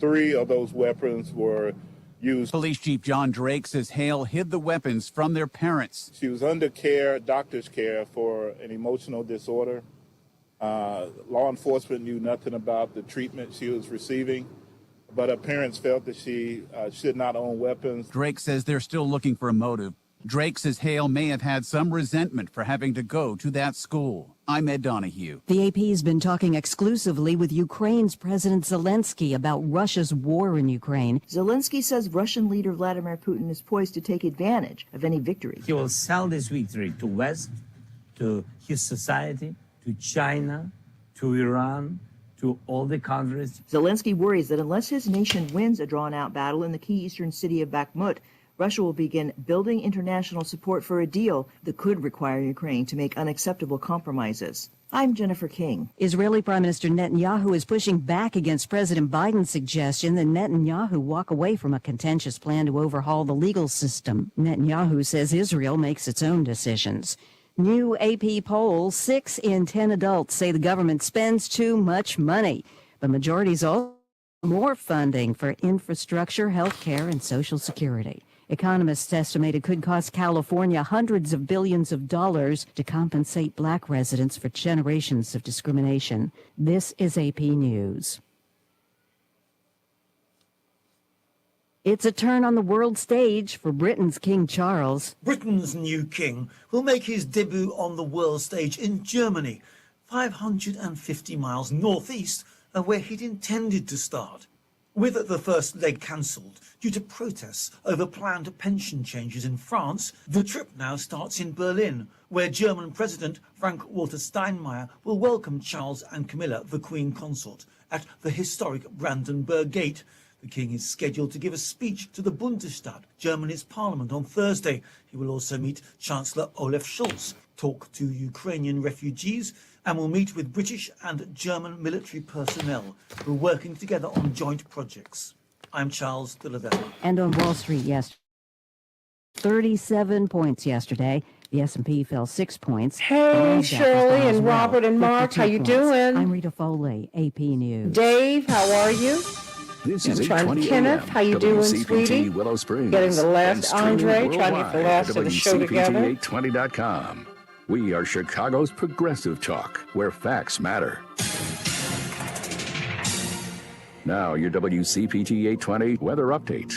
Three of those weapons were used. Police Chief John Drake says Hale hid the weapons from their parents. She was under care, doctor's care, for an emotional disorder. Law enforcement knew nothing about the treatment she was receiving, but her parents felt that she should not own weapons. Drake says they're still looking for a motive. Drake says Hale may have had some resentment for having to go to that school. I'm Ed Donahue. The AP has been talking exclusively with Ukraine's President Zelensky about Russia's war in Ukraine. Zelensky says Russian leader Vladimir Putin is poised to take advantage of any victory. He will sell this victory to West, to his society, to China, to Iran, to all the countries. Zelensky worries that unless his nation wins a drawn-out battle in the key eastern city of Bakhmut, Russia will begin building international support for a deal that could require Ukraine to make unacceptable compromises. I'm Jennifer King. Israeli Prime Minister Netanyahu is pushing back against President Biden's suggestion that Netanyahu walk away from a contentious plan to overhaul the legal system. Netanyahu says Israel makes its own decisions. New AP poll, 6 in 10 adults say the government spends too much money. The majority's all more funding for infrastructure, health care, and Social Security. Economists estimate it could cost California hundreds of billions of dollars to compensate black residents for generations of discrimination. This is AP News. It's a turn on the world stage for Britain's King Charles. Britain's new king will make his debut on the world stage in Germany, 550 miles northeast of where he'd intended to start. With the first leg cancelled due to protests over planned pension changes in France, the trip now starts in Berlin, where German President Frank-Walter Steinmeier will welcome Charles and Camilla, the Queen Consort, at the historic Brandenburg Gate. The king is scheduled to give a speech to the Bundestag, Germany's parliament, on Thursday. He will also meet Chancellor Olaf Scholz, talk to Ukrainian refugees, and will meet with British and German military personnel who are working together on joint projects. I'm Charles de Lavelle. And on Wall Street yesterday, 37 points yesterday. The S&P fell 6 points. Hey, Shirley and Robert and Mark, how you doing? I'm Rita Foley, AP News. Dave, how are you? This is Kenneth, how you doing, sweetie? Willow Springs. Getting the last Andre, trying to get the last of the show together. WCPT820.com. We are Chicago's progressive talk, where facts matter. Now, your WCPT 820 weather update.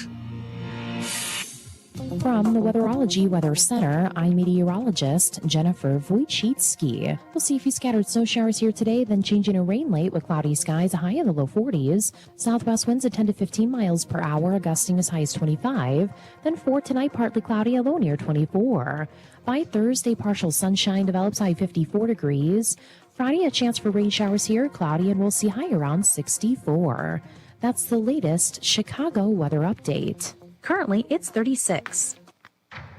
From the Weatherology Weather Center, I'm meteorologist Jennifer Wojcicki. We'll see a few scattered snow showers here today, then changing to rain late with cloudy skies, a high in the low 40s. Southwest winds at 10 to 15 miles per hour, gusting as high as 25. Then for tonight, partly cloudy, a low near 24. By Thursday, partial sunshine develops, high 54 degrees. Friday, a chance for rain showers here, cloudy, and we'll see high around 64. That's the latest Chicago weather update. Currently, it's 36.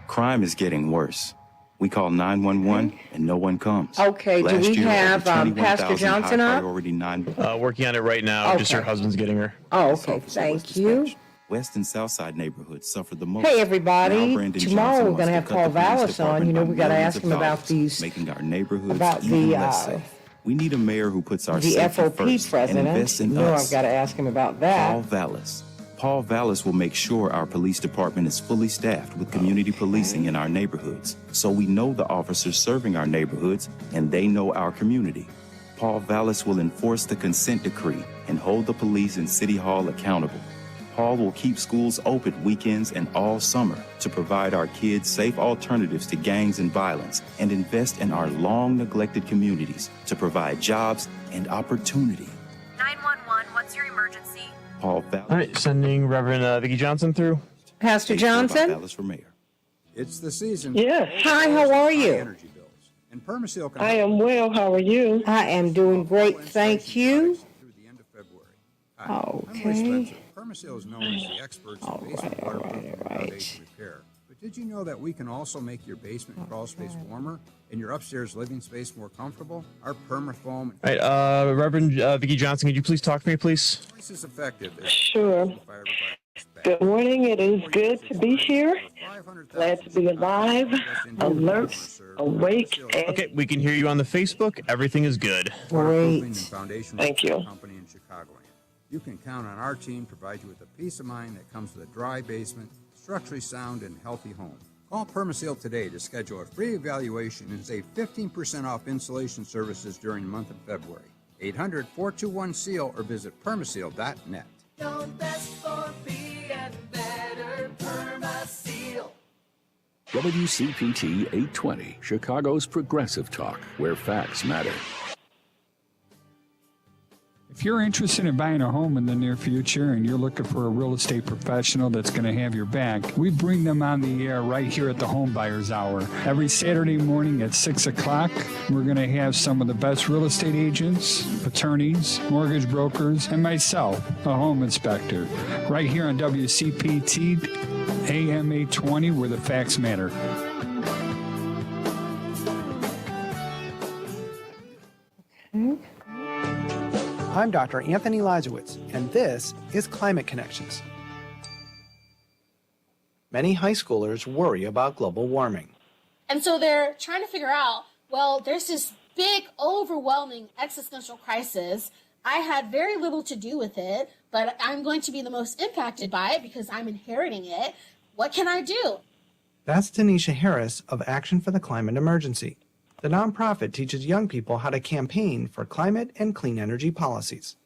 Crime is getting worse. We call 911 and no one comes. Okay, do we have Pastor Johnson up? Working on it right now. Okay. Just her husband's getting her. Oh, okay, thank you. West and South Side neighborhoods suffer the most. Hey, everybody. Brandon Tomorrow Johnson we're going to have wants to cut Paul the police Vallis on. department You know, by we got to millions ask of him about dollars, these, making our neighborhoods about even the, less safe. We need a mayor who puts our the safety FOP first and invests president. in No, us. I've got to ask him about that. Paul Vallis. Paul Vallis will make sure our police department is fully staffed with community policing in our neighborhoods, so we know the officers serving our neighborhoods and they know our community. Paul Vallis will enforce the consent decree and hold the police and City Hall accountable. Paul will keep schools open weekends and all summer to provide our kids safe alternatives to gangs and violence and invest in our long-neglected communities to provide jobs and opportunity. 911, what's your emergency? Paul Vallis. All right, sending Reverend Vicki Johnson through. Pastor Johnson? Vallis for mayor. It's the season. Yes. Hi, how are you? Energy bills. And Permaseal can I am well. How are you? I am doing great. Thank you. through the end of February. Okay. I'm Roy Spencer. Permaseal is known as the experts in basement waterproofing and foundation repair. But did you know that we can also make your basement crawl space warmer and your upstairs living space more comfortable? Our Permafoam. All right, Reverend Vicki Johnson, could you please talk to me, please? Twice as effective. Sure. Good morning. It is good to be here. Glad to be alive, alert, awake. And Okay, we can hear you on the Facebook. Everything is good. great. Thank Thank you. Company in Chicagoland. You can count on our team to provide you with the peace of mind that comes with a dry basement, structurally sound, and healthy home. Call Permaseal today to schedule a free evaluation and save 15% off installation services during the month of February. 800-421-SEAL or visit permaseal.net. Your best for being better, Permaseal. WCPT 820, Chicago's progressive talk, where facts matter. If you're interested in buying a home in the near future and you're looking for a real estate professional that's going to have your back, we bring them on the air right here at the Home Buyers Hour. Every Saturday morning at 6 o'clock, we're going to have some of the best real estate agents, attorneys, mortgage brokers, and myself, a home inspector, right here on WCPT AM 820, where the facts matter. I'm Dr. Anthony Lizowitz, and this is Climate Connections. Many high schoolers worry about global warming. And so they're trying to figure out, well, there's this big, overwhelming existential crisis. I had very little to do with it, but I'm going to be the most impacted by it because I'm inheriting it. What can I do? That's Tanisha Harris of Action for the Climate Emergency. The nonprofit teaches young people how to campaign for climate and clean energy policies.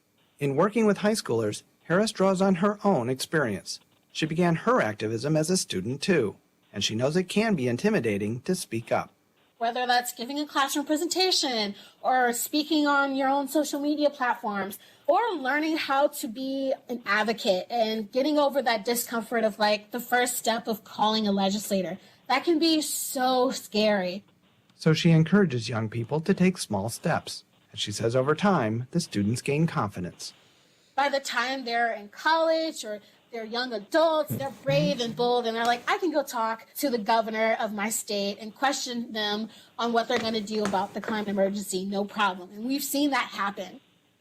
In working with high schoolers, Harris draws on her own experience. She began her activism as a student too, and she knows it can be intimidating to speak up. Whether that's giving a classroom presentation or speaking on your own social media platforms or learning how to be an advocate and getting over that discomfort of like the first step of calling a legislator. That can be so scary. So she encourages young people to take small steps. And she says over time, the students gain confidence. By the time they're in college or they're young adults, they're brave and bold, and they're like, I can go talk to the governor of my state and question them on what they're going to do about the climate emergency, no problem. And we've seen that happen.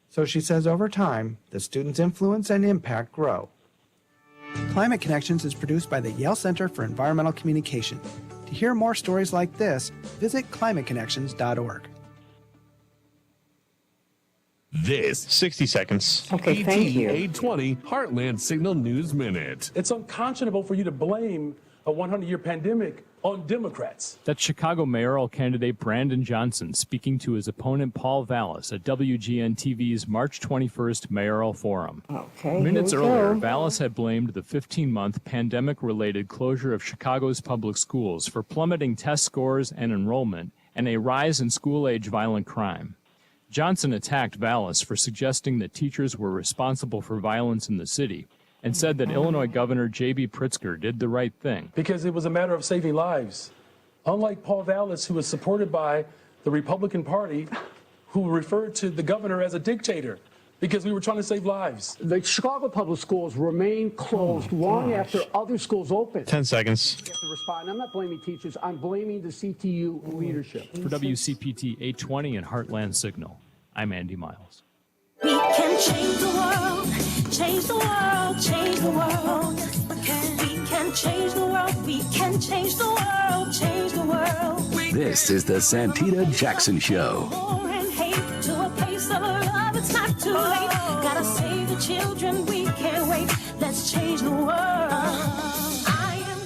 So she says over time, the students' influence and impact grow. Climate Connections is produced by the Yale Center for Environmental Communication. To hear more stories like this, visit climateconnections.org. This 60 seconds. Okay, thank you. 820 Heartland Signal News Minute. It's unconscionable for you to blame a 100-year pandemic on Democrats. That's Chicago mayoral candidate Brandon Johnson speaking to his opponent Paul Vallis at WGN-TV's March 21st mayoral forum. Okay, Minutes here we earlier, go. Vallis had blamed the 15-month pandemic-related closure of Chicago's public schools for plummeting test scores and enrollment and a rise in school-age violent crime. Johnson attacked Vallis for suggesting that teachers were responsible for violence in the city and said that Illinois Governor J.B. Pritzker did the right thing. Because it was a matter of saving lives. Unlike Paul Vallis, who was supported by the Republican Party, who referred to the governor as a dictator because we were trying to save lives. The Chicago public schools remain closed long after other schools opened. 10 seconds. You have to respond. I'm not blaming teachers. I'm blaming the CTU leadership. For WCPT 820 and Heartland Signal, I'm Andy Miles. We can change the world, change the world, change the world. We can change the world, we can change the world, change the world. This is the Santita Jackson Show. War and hate to a place of love, it's not too late. Gotta save the children, we can't wait. Let's change the world.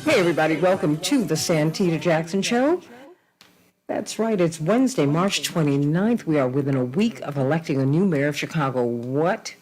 Hey, everybody, welcome to the Santita Jackson Show. That's right, it's Wednesday, March 29th. We are within a week of electing a new mayor of Chicago. What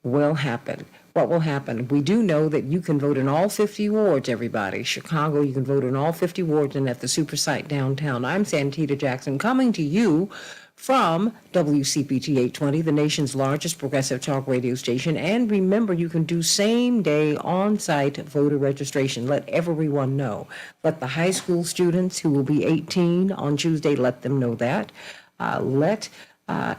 will happen? What will happen? We do know that you can vote in all 50 wards, everybody. Chicago, you can vote in all 50 wards and at the super site downtown. I'm Santita Jackson, coming to you from WCPT 820, the nation's largest progressive talk radio station. And remember, you can do same-day on-site voter registration. Let everyone know. Let the high school students who will be 18 on Tuesday, let them know that. Let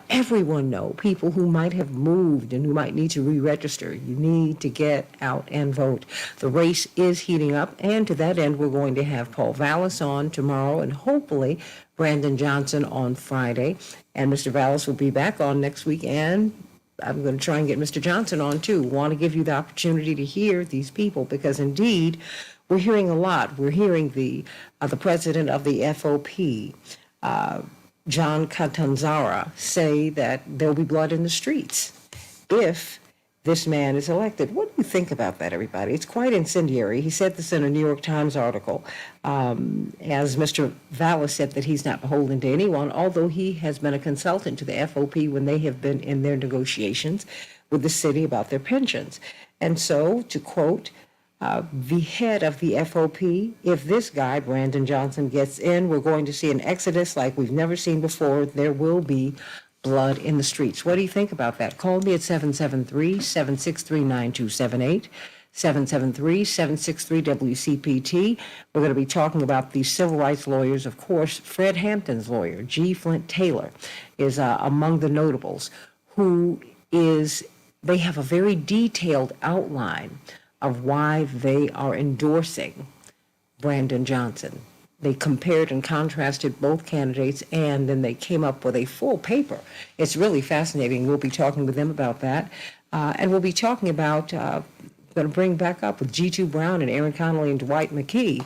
everyone know, people who might have moved and who might need to re-register. You need to get out and vote. The race is heating up, and to that end, we're going to have Paul Vallis on tomorrow and hopefully Brandon Johnson on Friday. And Mr. Vallis will be back on next week, and I'm going to try and get Mr. Johnson on too. Want to give you the opportunity to hear these people because indeed we're hearing a lot. We're hearing the president of the FOP, John Catanzara, say that there'll be blood in the streets if this man is elected. What do you think about that, everybody? It's quite incendiary. He said this in a New York Times article. As Mr. Vallis said, that he's not beholden to anyone, although he has been a consultant to the FOP when they have been in their negotiations with the city about their pensions. And so, to quote the head of the FOP, if this guy, Brandon Johnson, gets in, we're going to see an exodus like we've never seen before. There will be blood in the streets. What do you think about that? Call me at 773-763-9278, 773-763-WCPT. We're going to be talking about the civil rights lawyers. Of course, Fred Hampton's lawyer, G. Flint Taylor, is among the notables, they have a very detailed outline of why they are endorsing Brandon Johnson. They compared and contrasted both candidates, and then they came up with a full paper. It's really fascinating. We'll be talking with them about that. And we'll be talking about, going to bring back up with G2 Brown and Aaron Connolly and Dwight McKee,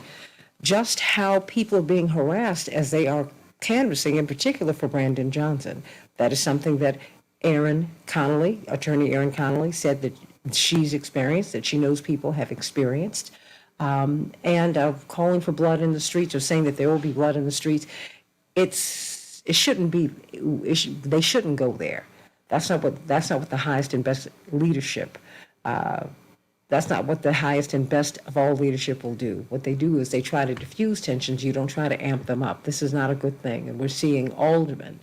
just how people are being harassed as they are canvassing, in particular for Brandon Johnson. That is something that Aaron Connolly, attorney Aaron Connolly, said that she's experienced, that she knows people have experienced. And calling for blood in the streets, or saying that there will be blood in the streets, they shouldn't go there. That's not what the highest and best leadership. That's not what the highest and best of all leadership will do. What they do is they try to diffuse tensions. You don't try to amp them up. This is not a good thing. And we're seeing aldermen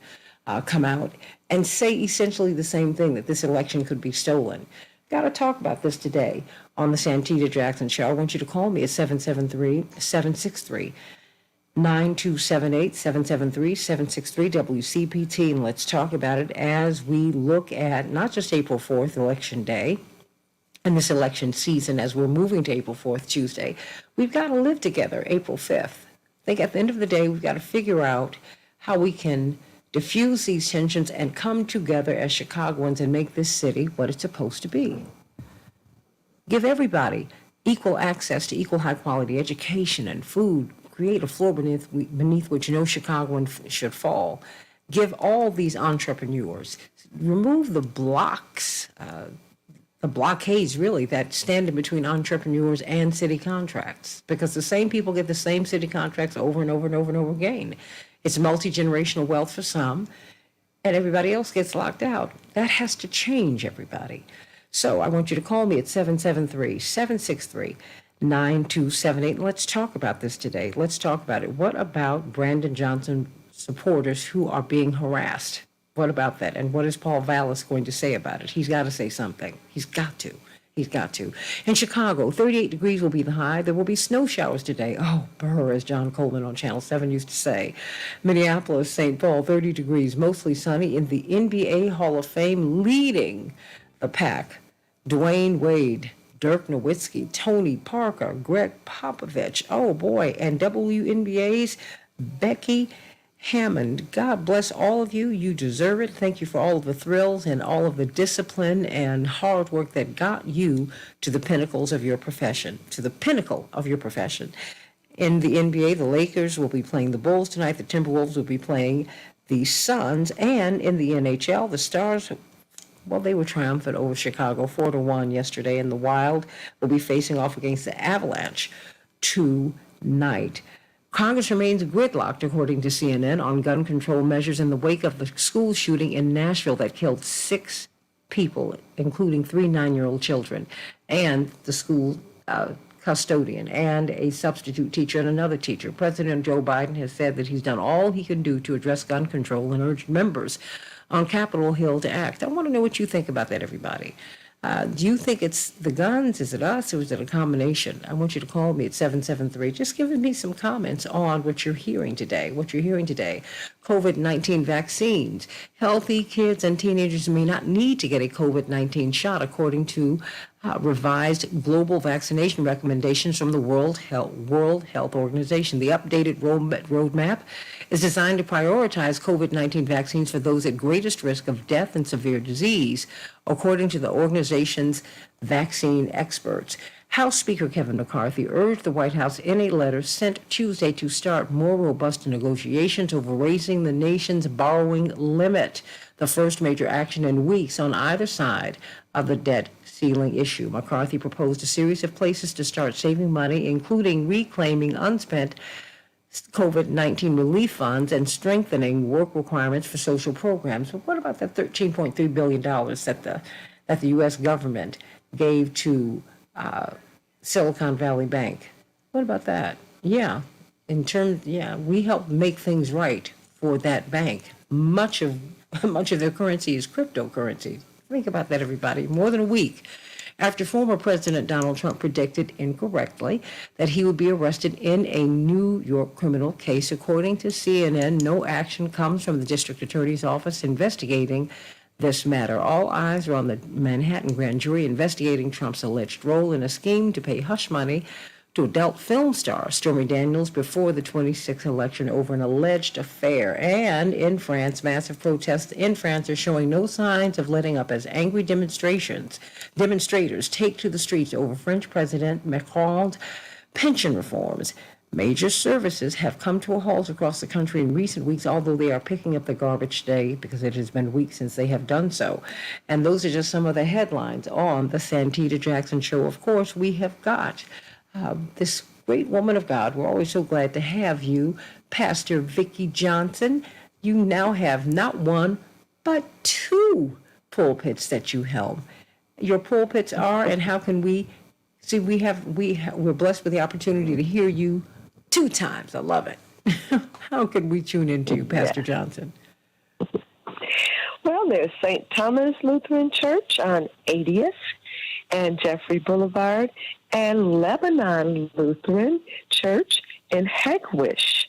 come out and say essentially the same thing, that this election could be stolen. Got to talk about this today on the Santita Jackson Show. I want you to call me at 773-763-9278, 773-763-WCPT, and let's talk about it as we look at not just April 4th, Election Day, and this election season as we're moving to April 4th, Tuesday. We've got to live together April 5th. I think at the end of the day, we've got to figure out how we can diffuse these tensions and come together as Chicagoans and make this city what it's supposed to be. Give everybody equal access to equal high-quality education and food. Create a floor beneath which no Chicagoan should fall. Give all these entrepreneurs, remove the blocks, the blockades really that stand in between entrepreneurs and city contracts, because the same people get the same city contracts over and over and over and over again. It's multi-generational wealth for some, and everybody else gets locked out. That has to change, everybody. So I want you to call me at 773-763-9278, and let's talk about this today. Let's talk about it. What about Brandon Johnson supporters who are being harassed? What about that? And what is Paul Vallis going to say about it? He's got to say something. He's got to. He's got to. In Chicago, 38 degrees will be the high. There will be snow showers today. Oh, brr, as John Coleman on Channel 7 used to say. Minneapolis, St. Paul, 30 degrees, mostly sunny. In the NBA Hall of Fame, leading the pack, Dwayne Wade, Dirk Nowitzki, Tony Parker, Greg Popovich, oh boy, and WNBA's Becky Hammond. God bless all of you. You deserve it. Thank you for all of the thrills and all of the discipline and hard work that got you to the pinnacles of your profession, to the pinnacle of your profession. In the NBA, the Lakers will be playing the Bulls tonight. The Timberwolves will be playing the Suns. And in the NHL, the Stars, well, they were triumphant over Chicago 4-1 yesterday. And the Wild will be facing off against the Avalanche tonight. Congress remains gridlocked, according to CNN, on gun control measures in the wake of the school shooting in Nashville that killed 6 people, including 3 9-year-old children, and the school custodian, and a substitute teacher and another teacher. President Joe Biden has said that he's done all he can do to address gun control and urged members on Capitol Hill to act. I want to know what you think about that, everybody. Do you think it's the guns? Is it us? Or is it a combination? I want you to call me at 773. Just giving me some comments on what you're hearing today. COVID-19 vaccines. Healthy kids and teenagers may not need to get a COVID-19 shot, according to revised global vaccination recommendations from the World Health Organization. The updated roadmap is designed to prioritize COVID-19 vaccines for those at greatest risk of death and severe disease, according to the organization's vaccine experts. House Speaker Kevin McCarthy urged the White House in a letter sent Tuesday to start more robust negotiations over raising the nation's borrowing limit, the first major action in weeks on either side of the debt ceiling issue. McCarthy proposed a series of places to start saving money, including reclaiming unspent COVID-19 relief funds and strengthening work requirements for social programs. But what about that $13.3 billion that the U.S. government gave to Silicon Valley Bank? What about that? Yeah, we helped make things right for that bank. Much of their currency is cryptocurrency. Think about that, everybody. More than a week after former President Donald Trump predicted incorrectly that he would be arrested in a New York criminal case, according to CNN, no action comes from the district attorney's office investigating this matter. All eyes are on the Manhattan grand jury investigating Trump's alleged role in a scheme to pay hush money to adult film star Stormy Daniels before the 26th election over an alleged affair. And in France, massive protests in France are showing no signs of letting up as angry demonstrators take to the streets over French President Macron's pension reforms. Major services have come to a halt across the country in recent weeks, although they are picking up the garbage today because it has been weeks since they have done so. And those are just some of the headlines on the Santita Jackson Show. Of course, we have got this great woman of God. We're always so glad to have you, Pastor Vicki Johnson. You now have not one, but two pulpits that you helm. Your pulpits are, and how can we see? We're blessed with the opportunity to hear you 2 times. I love it. How can we tune into you, Pastor Johnson? Well, there's St. Thomas Lutheran Church on 80th and Jeffrey Boulevard, and Lebanon Lutheran Church in Heckwish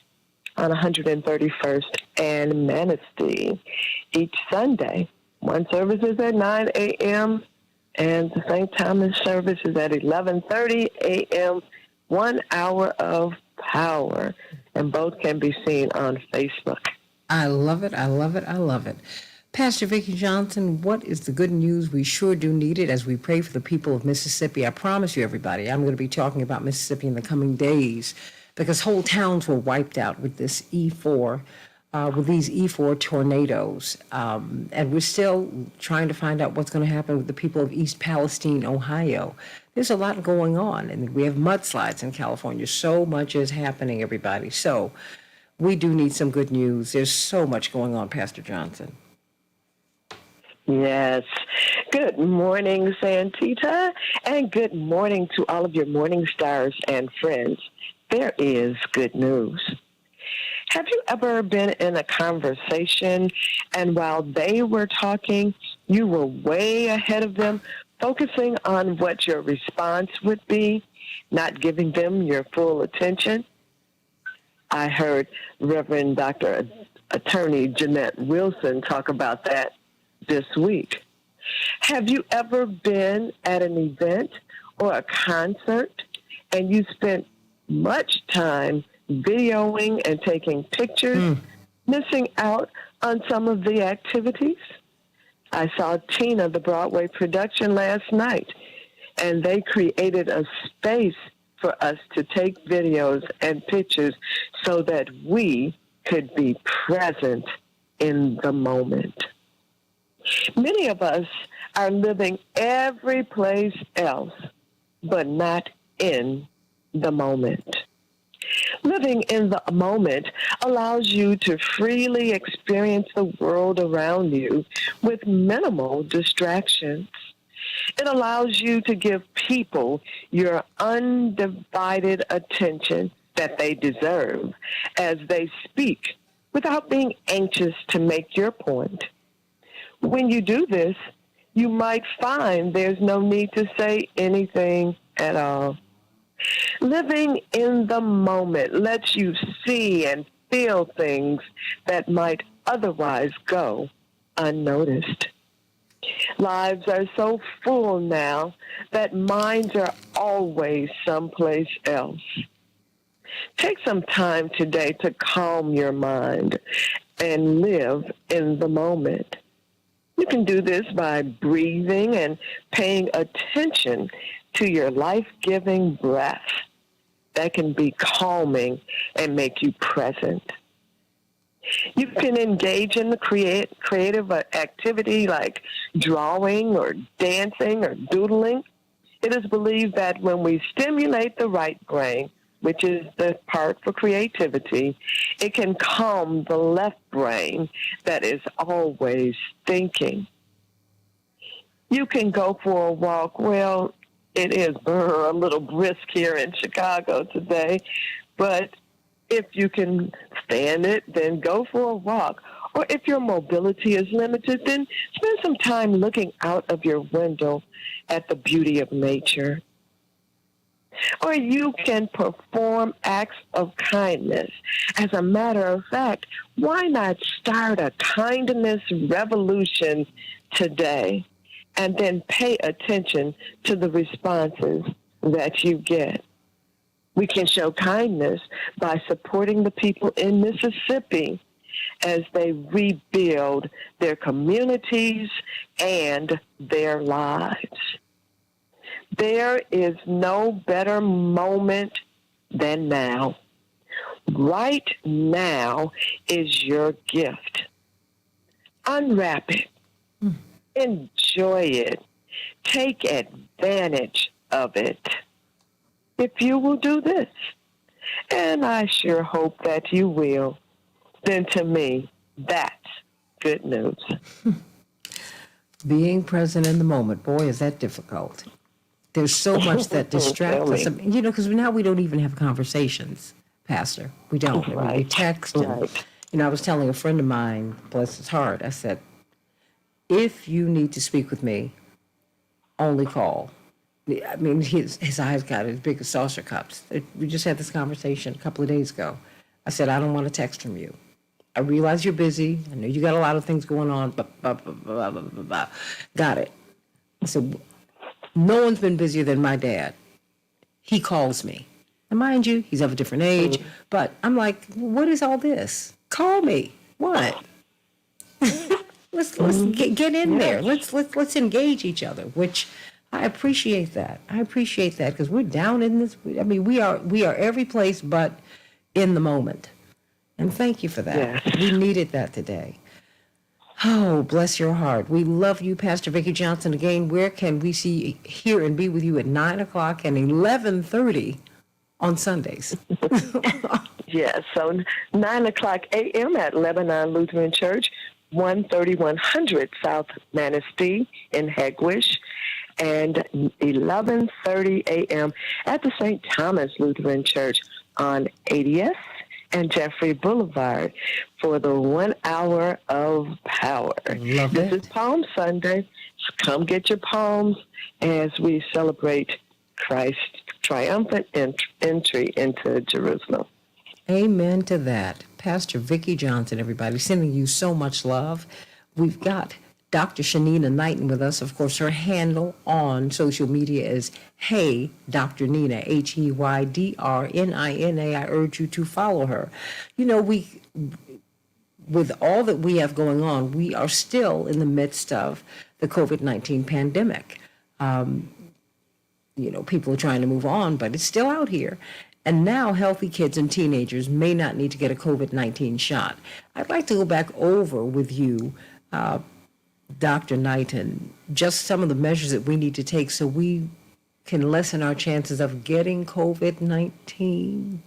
on 131st and Manistee. Each Sunday, one service is at 9 a.m. and the St. Thomas service is at 11:30 a.m., 1 hour of power, and both can be seen on Facebook. I love it. I love it. I love it. Pastor Vicki Johnson, what is the good news? We sure do need it as we pray for the people of Mississippi. I promise you, everybody, I'm going to be talking about Mississippi in the coming days because whole towns were wiped out with this E4, with these E4 tornadoes. And we're still trying to find out what's going to happen with the people of East Palestine, Ohio. There's a lot going on, and we have mudslides in California. So much is happening, everybody. So we do need some good news. There's so much going on, Pastor Johnson. Yes. Good morning, Santita, and good morning to all of your morning stars and friends. There is good news. Have you ever been in a conversation and while they were talking, you were way ahead of them, focusing on what your response would be, not giving them your full attention? I heard Reverend Dr. Attorney Jeanette Wilson talk about that this week. Have you ever been at an event or a concert and you spent much time videoing and taking pictures, missing out on some of the activities? I saw Tina, the Broadway production, last night, and they created a space for us to take videos and pictures so that we could be present in the moment. Many of us are living every place else, but not in the moment. Living in the moment allows you to freely experience the world around you with minimal distractions. It allows you to give people your undivided attention that they deserve as they speak without being anxious to make your point. When you do this, you might find there's no need to say anything at all. Living in the moment lets you see and feel things that might otherwise go unnoticed. Lives are so full now that minds are always someplace else. Take some time today to calm your mind and live in the moment. You can do this by breathing and paying attention to your life-giving breath. That can be calming and make you present. You can engage in the creative activity like drawing or dancing or doodling. It is believed that when we stimulate the right brain, which is the part for creativity, it can calm the left brain that is always thinking. You can go for a walk. Well, it is a little brisk here in Chicago today, but if you can stand it, then go for a walk. Or if your mobility is limited, then spend some time looking out of your window at the beauty of nature. Or you can perform acts of kindness. As a matter of fact, why not start a kindness revolution today and then pay attention to the responses that you get? We can show kindness by supporting the people in Mississippi as they rebuild their communities and their lives. There is no better moment than now. Right now is your gift. Unwrap it. Enjoy it. Take advantage of it. If you will do this, and I sure hope that you will, then to me, that's good news. Being present in the moment, boy, is that difficult. There's so much that distracts us. You know, because now we don't even have conversations, Pastor. We don't. Right. I mean, we text. And, you know, I was telling a friend of mine, bless his heart, I said, if you need to speak with me, only call. I mean, his eyes got as big as saucer cups. We just had this conversation a couple of days ago. I said, I don't want a text from you. I realize you're busy. I know you got a lot of things going on. Got it. I said, no one's been busier than my dad. He calls me. And mind you, he's of a different age. But I'm like, what is all this? Call me. What? let's get in there. Let's engage each other, which I appreciate that. I appreciate that because we're down in this. I mean, we are every place but in the moment. And thank you for that. Yes. We needed that today. Oh, bless your heart. We love you, Pastor Vicki Johnson. Again, where can we see, hear, and be with you at 9 o'clock and 11:30 on Sundays? Yes, so 9 o'clock a.m. at Lebanon Lutheran Church, 13100 South Manistee in Hegewisch, and 11:30 a.m. at the St. Thomas Lutheran Church on 80th and Jeffrey Boulevard for the 1 hour of power. This is Palm Sunday. So come get your palms as we celebrate Christ's triumphant entry into Jerusalem. Amen to that. Pastor Vicki Johnson, everybody, sending you so much love. We've got Dr. Shanina Knighton with us. Of course, her handle on social media is Hey Dr. Nina, HEYDRNINA. I urge you to follow her. You know, with all that we have going on, we are still in the midst of the COVID-19 pandemic. You know, people are trying to move on, but it's still out here. And now healthy kids and teenagers may not need to get a COVID-19 shot. I'd like to go back over with you, Dr. Knighton, just some of the measures that we need to take so we can lessen our chances of getting COVID-19,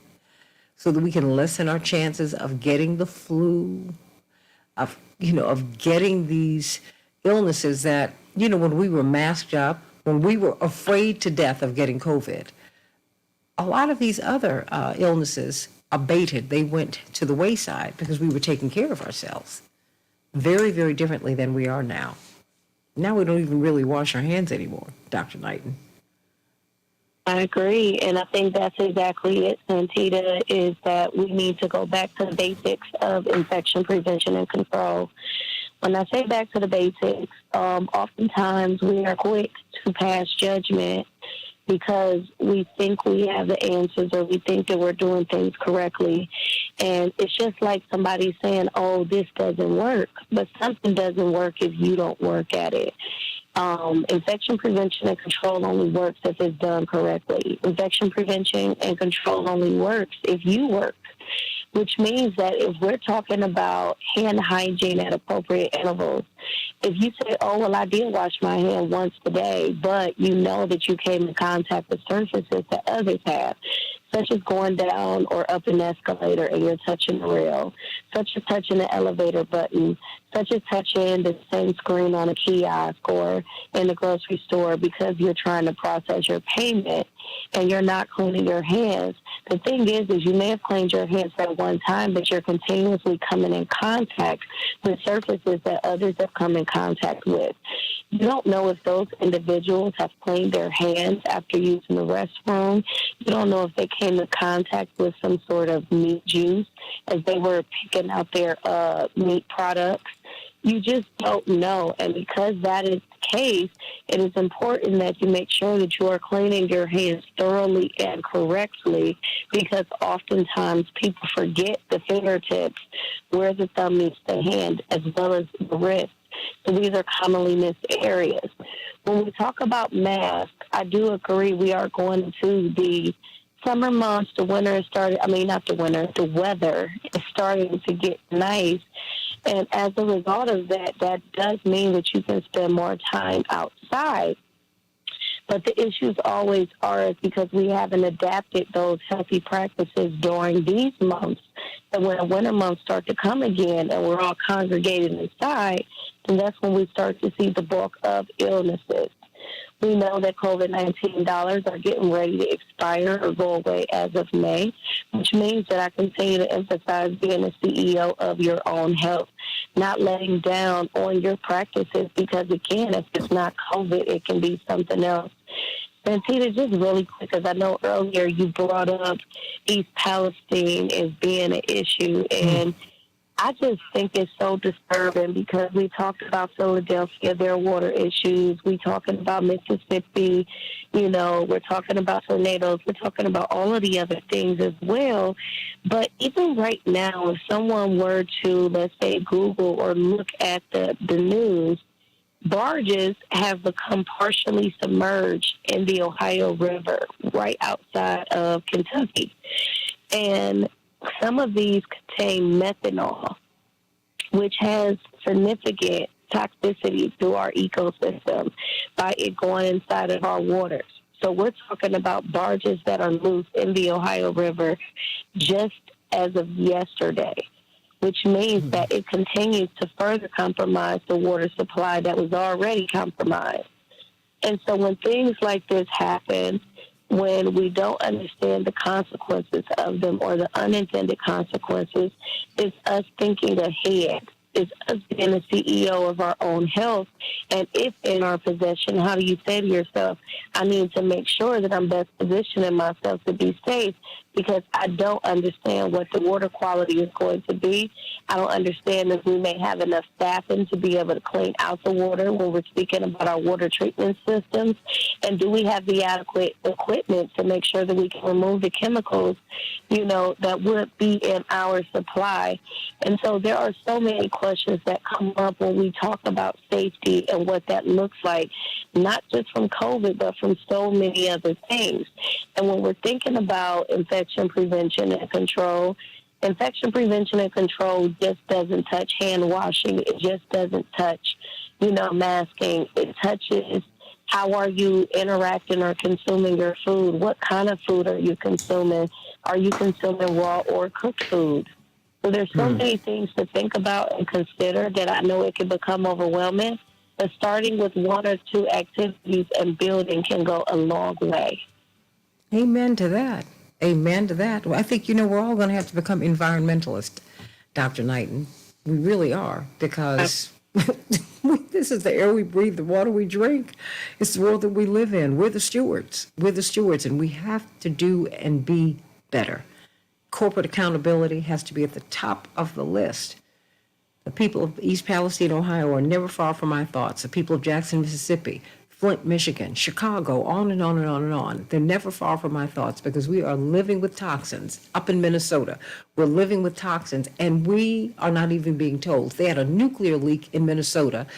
so that we can lessen our chances of getting the flu, of getting these illnesses that, you know, when we were masked up, when we were afraid to death of getting COVID, a lot of these other illnesses abated. They went to the wayside because we were taking care of ourselves very, very differently than we are now. Now we don't even really wash our hands anymore, Dr. Knighton. I agree, and I think that's exactly it, Santita, is that we need to go back to the basics of infection prevention and control. When I say back to the basics, oftentimes we are quick to pass judgment because we think we have the answers or we think that we're doing things correctly. And it's just like somebody saying, oh, this doesn't work. But something doesn't work if you don't work at it. Infection prevention and control only works if it's done correctly. Infection prevention and control only works if you work. which means that if we're talking about hand hygiene at appropriate intervals, if you say, oh, well, I did wash my hand once today, but you know that you came in contact with surfaces that others have, such as going down or up an escalator and you're touching the rail, such as touching the elevator button, such as touching the same screen on a kiosk or in the grocery store because you're trying to process your payment and you're not cleaning your hands. The thing is you may have cleaned your hands at one time, but you're continuously coming in contact with surfaces that others have come in contact with. You don't know if those individuals have cleaned their hands after using the restroom. You don't know if they came in contact with some sort of meat juice as they were picking out their meat products. You just don't know. And because that is the case, it is important that you make sure that you are cleaning your hands thoroughly and correctly, because oftentimes people forget the fingertips, where the thumb meets the hand, as well as the wrist. So these are commonly missed areas. When we talk about masks, I do agree we are going to the summer months. The winter is starting. Not the winter. The weather is starting to get nice. And as a result of that, that does mean that you can spend more time outside. But the issues always are because we haven't adapted those healthy practices during these months. And when the winter months start to come again and we're all congregated inside, then that's when we start to see the bulk of illnesses. We know that COVID-19 dollars are getting ready to expire or go away as of May, which means that I continue to emphasize being a CEO of your own health, not letting down on your practices, because, again, if it's not COVID, it can be something else. Santita, just really quick, because I know earlier you brought up East Palestine as being an issue, and I just think it's so disturbing because we talked about Philadelphia, their water issues. We talking about Mississippi, we're talking about tornadoes. We're talking about all of the other things as well. But even right now, if someone were to, let's say, Google or look at the news, barges have become partially submerged in the Ohio River right outside of Kentucky. And some of these contain methanol, which has significant toxicity to our ecosystem by it going inside of our waters. So we're talking about barges that are loose in the Ohio River just as of yesterday, which means that it continues to further compromise the water supply that was already compromised. And so when things like this happen, when we don't understand the consequences of them or the unintended consequences, it's us thinking ahead. It's us being a CEO of our own health. And if in our possession, how do you say to yourself, I need to make sure that I'm best positioning myself to be safe, because I don't understand what the water quality is going to be. I don't understand if we may have enough staffing to be able to clean out the water when we're speaking about our water treatment systems. And do we have the adequate equipment to make sure that we can remove the chemicals, that would be in our supply? And so there are so many questions that come up when we talk about safety and what that looks like, not just from COVID, but from so many other things. And when we're thinking about infection prevention and control just doesn't touch hand washing. It just doesn't touch, masking. It touches how are you interacting or consuming your food? What kind of food are you consuming? Are you consuming raw or cooked food? So there's so many things to think about and consider that I know it can become overwhelming. But starting with one or two activities and building can go a long way. Amen to that. Amen to that. Well, I think, we're all going to have to become environmentalists, Dr. Knighton. We really are, because this is the air we breathe, the water we drink. It's the world that we live in. We're the stewards. And we have to do and be better. Corporate accountability has to be at the top of the list. The people of East Palestine, Ohio are never far from my thoughts. The people of Jackson, Mississippi, Flint, Michigan, Chicago, on and on and on and on. They're never far from my thoughts, because we are living with toxins. Up in Minnesota, we're living with toxins, and we are not even being told. They had a nuclear leak in Minnesota,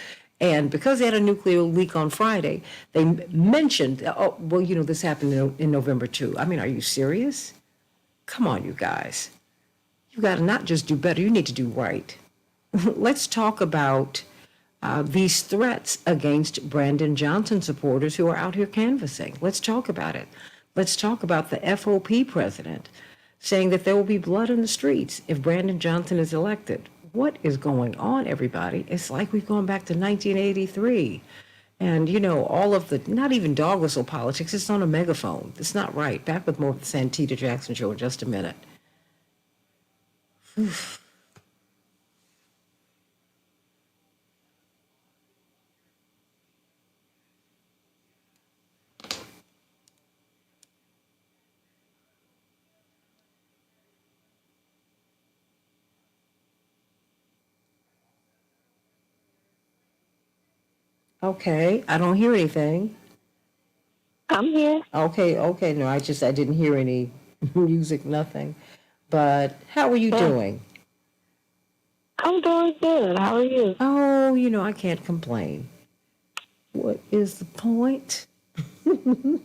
and because they had a nuclear leak on Friday, they mentioned, this happened in November too. Are you serious? Come on, you guys. You got to not just do better, you need to do right. Let's talk about these threats against Brandon Johnson supporters who are out here canvassing. Let's talk about it. Let's talk about the FOP president saying that there will be blood in the streets if Brandon Johnson is elected. What is going on, everybody? It's like we've gone back to 1983. And, you know, all of the, not even dog whistle politics, it's on a megaphone. It's not right. Back with more of the Santita Jackson Show in just a minute. Whew. Okay, I don't hear anything. I'm here. Okay, no, I didn't hear any music, nothing. But how are you doing? I'm doing good. How are you? Oh, you know, I can't complain. What is the point? Hold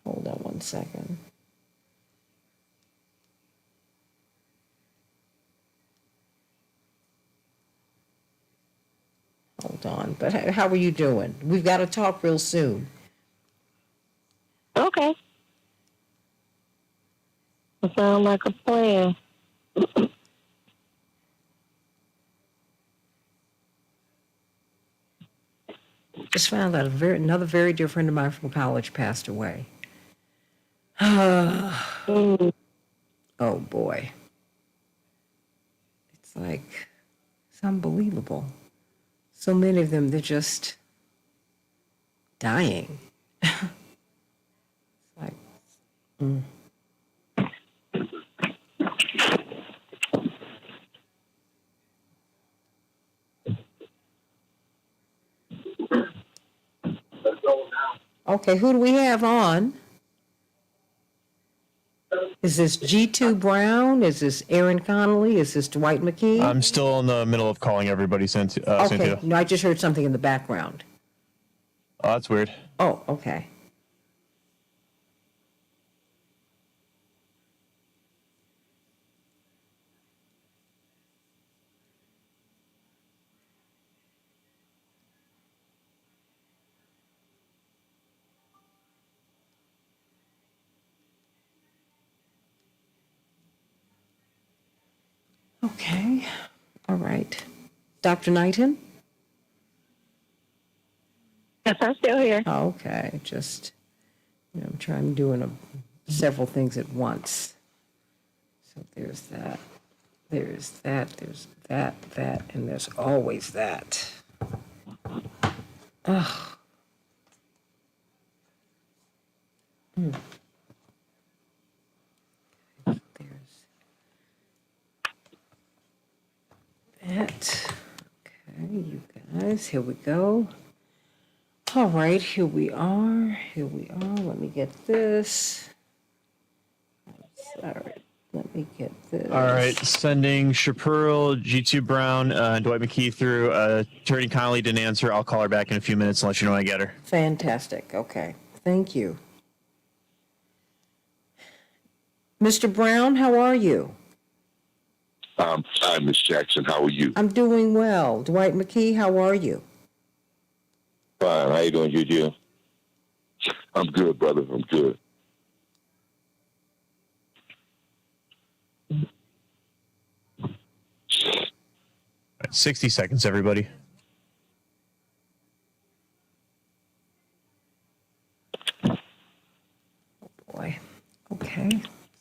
on one second. Hold on. But how are you doing? We've got to talk real soon. Okay. That sounds like a plan. Just found out another very dear friend of mine from college passed away. Oh boy. It's like, it's unbelievable. So many of them, they're just dying. It's like, Okay, who do we have on? Is this G2 Brown? Is this Aaron Connolly? Is this Dwight McKee? I'm still in the middle of calling everybody, Okay, Santita. no, I just heard something in the background. Oh, that's weird. Oh, okay. Okay, all right. Dr. Knighton? Yes, I'm still here. Okay, just, I'm trying doing several things at once. So there's that, there's that, and there's always that. Ugh. That. Okay, you guys, here we go. All right, here we are. Let me get this. Sorry, let me get this. All right, sending Shapiro, G2 Brown, and Dwight McKee through. Attorney Connolly didn't answer. I'll call her back in a few minutes and let you know when I get her. Fantastic. Okay, thank you. Mr. Brown, how are you? I'm fine, Miss Jackson. How are you? I'm doing well. Dwight McKee, how are you? Fine. How you doing, Juju? I'm good, brother. I'm good. 60 seconds, everybody. Oh, boy. Okay,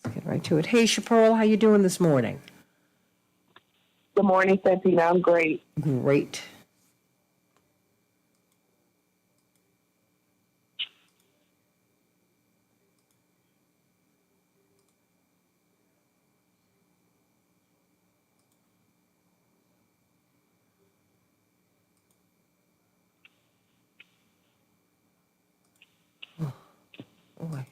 let's get right to it. Hey, Chaparral, how you doing this morning? Good morning, Santita. I'm great. Great. Oh, boy.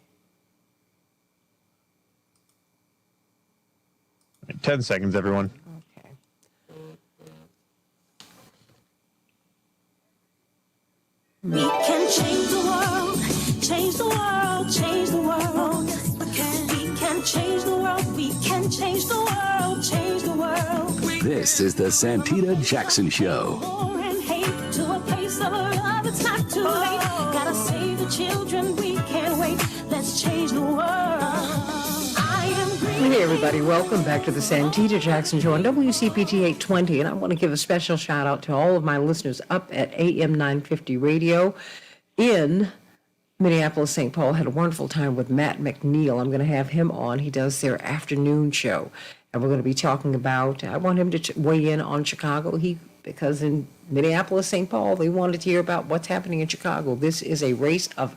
10 seconds, everyone. We can change the world, change the world, change the world. We can change the world. This is the Santita Jackson Show. And hate to a place of love, it's not too late. Gotta save the children, we can't wait. Let's change the world. I am green. Hey everybody, welcome back to the Santita Jackson Show on WCPT 820, and I want to give a special shout out to all of my listeners up at AM 950 Radio in Minneapolis, St. Paul. Had a wonderful time with Matt McNeil. I'm going to have him on. He does their afternoon show, and we're going to be talking about, I want him to weigh in on Chicago. Because in Minneapolis, St. Paul, they wanted to hear about what's happening in Chicago. This is a race of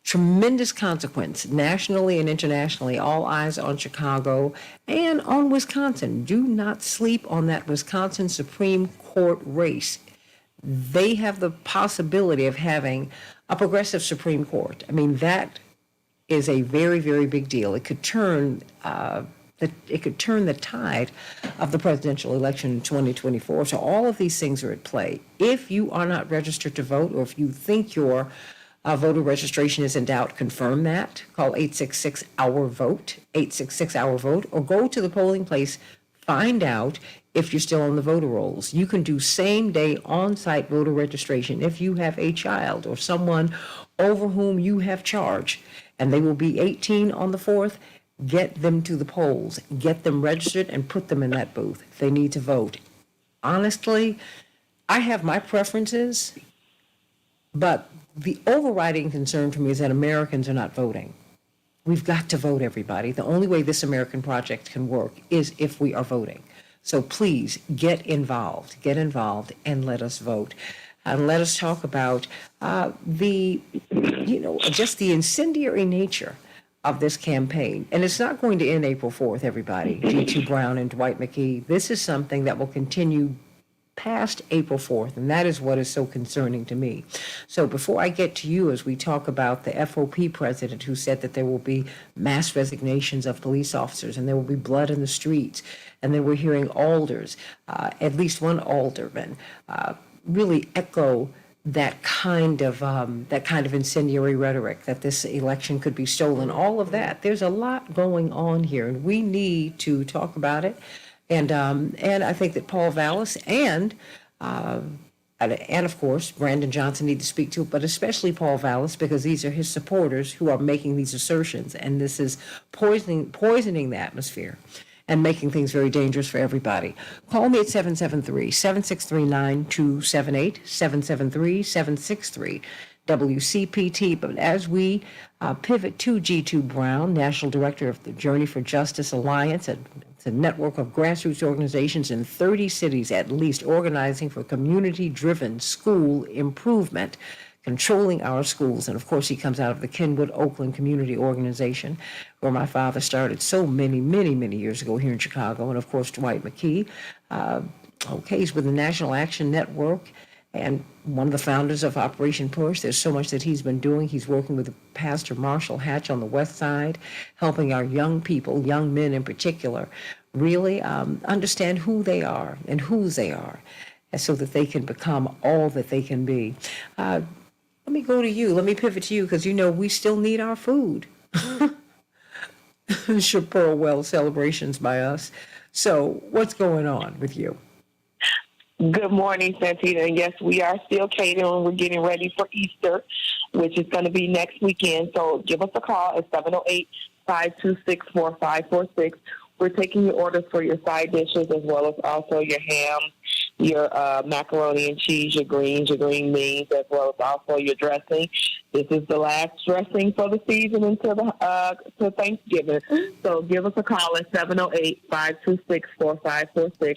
tremendous consequence, nationally and internationally. All eyes on Chicago and on Wisconsin. Do not sleep on that Wisconsin Supreme Court race. They have the possibility of having a progressive Supreme Court. I mean, that is a very, very big deal. It could turn the tide of the presidential election in 2024. So all of these things are at play. If you are not registered to vote, or if you think your voter registration is in doubt, confirm that. Call 866-OUR-VOTE, 866-OUR-VOTE, or go to the polling place. Find out if you're still on the voter rolls. You can do same-day on-site voter registration if you have a child or someone over whom you have charge, and they will be 18 on the 4th. Get them to the polls, get them registered, and put them in that booth if they need to vote. Honestly, I have my preferences, but the overriding concern for me is that Americans are not voting. We've got to vote, everybody. The only way this American project can work is if we are voting. So please get involved, and let us vote. And let us talk about just the incendiary nature of this campaign. And it's not going to end April 4th, everybody. G2 Brown and Dwight McKee. This is something that will continue past April 4th, and that is what is so concerning to me. So before I get to you, as we talk about the FOP president who said that there will be mass resignations of police officers and there will be blood in the streets, and then we're hearing alders, at least one alderman, really echo that kind of incendiary rhetoric, that this election could be stolen, all of that. There's a lot going on here, and we need to talk about it. And I think that Paul Vallis and of course Brandon Johnson need to speak to it, but especially Paul Vallis, because these are his supporters who are making these assertions, and this is poisoning the atmosphere and making things very dangerous for everybody. Call me at 773-763-9278, 773-763. WCPT. But as we pivot to G2 Brown, National Director of the Journey for Justice Alliance, it's a network of grassroots organizations in 30 cities at least, organizing for community-driven school improvement, controlling our schools. And of course, he comes out of the Kenwood Oakland Community Organization, where my father started so many, many, many years ago here in Chicago. And of course, Dwight McKee. He's with the National Action Network and one of the founders of Operation Push. There's so much that he's been doing. He's working with Pastor Marshall Hatch on the West Side, helping our young people, young men in particular, really understand who they are and whose they are, so that they can become all that they can be. Let me go to you. Let me pivot to you, because we still need our food. Chaparral Well celebrations by us. So what's going on with you? Good morning, Santita. And yes, we are still catering. We're getting ready for Easter, which is going to be next weekend. So give us a call at 708-526-4546. We're taking your orders for your side dishes, as well as also your ham, your macaroni and cheese, your greens, your green beans, as well as also your dressing. This is the last dressing for the season until till Thanksgiving. So give us a call at 708-526-4546.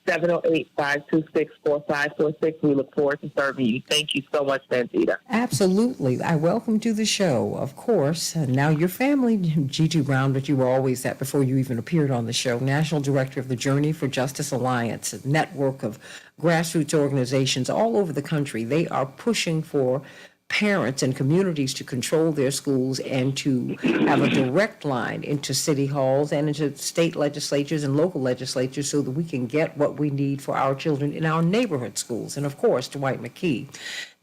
708-526-4546. We look forward to serving you. Thank you so much, Santita. Absolutely. I welcome to the show, of course. Now your family, G2 Brown, but you were always that before you even appeared on the show. National Director of the Journey for Justice Alliance, a network of grassroots organizations all over the country. They are pushing for parents and communities to control their schools and to have a direct line into city halls and into state legislatures and local legislatures, so that we can get what we need for our children in our neighborhood schools. And of course, Dwight McKee,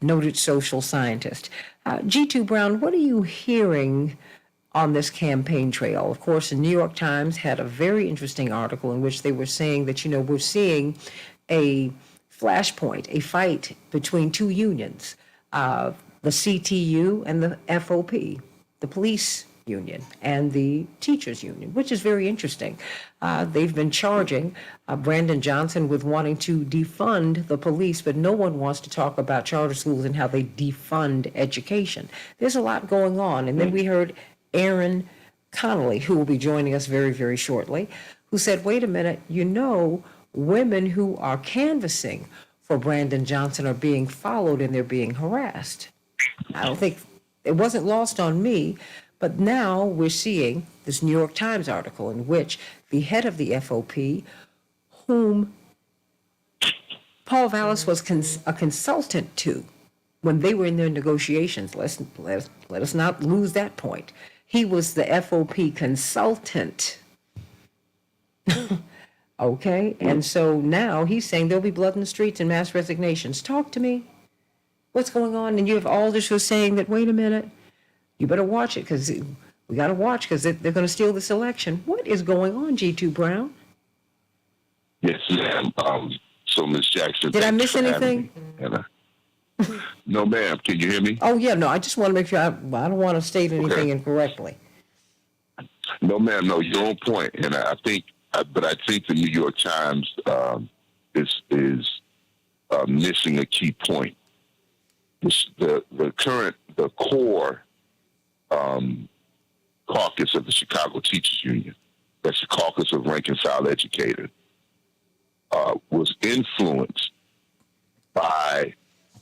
noted social scientist. G2 Brown, what are you hearing on this campaign trail. Of course, the New York Times had a very interesting article in which they were saying that, we're seeing a flashpoint, a fight between two unions, the CTU and the FOP, the police union and the teachers union, which is very interesting. They've been charging Brandon Johnson with wanting to defund the police, but no one wants to talk about charter schools and how they defund education. There's a lot going on. And then we heard Aaron Connolly, who will be joining us very, very shortly, who said, wait a minute, women who are canvassing for Brandon Johnson are being followed and they're being harassed. I don't think it wasn't lost on me, but now we're seeing this New York Times article in which the head of the FOP, whom Paul Vallis was a consultant to when they were in their negotiations, let us not lose that point. He was the FOP consultant. Okay, and so now he's saying there'll be blood in the streets and mass resignations. Talk to me. What's going on? And you have Alders who's saying that, wait a minute, you better watch it because we got to watch because they're going to steal this election. What is going on, G2 Brown? Yes, ma'am. So, Ms. Jackson, did I miss anything? No, ma'am. Can you hear me? Oh, yeah. No, I just want to make sure I don't want to state anything incorrectly. No, ma'am. No, you're on point. And I think the New York Times is missing a key point. The core caucus of the Chicago Teachers Union, that's the caucus of rank and file educators, was influenced by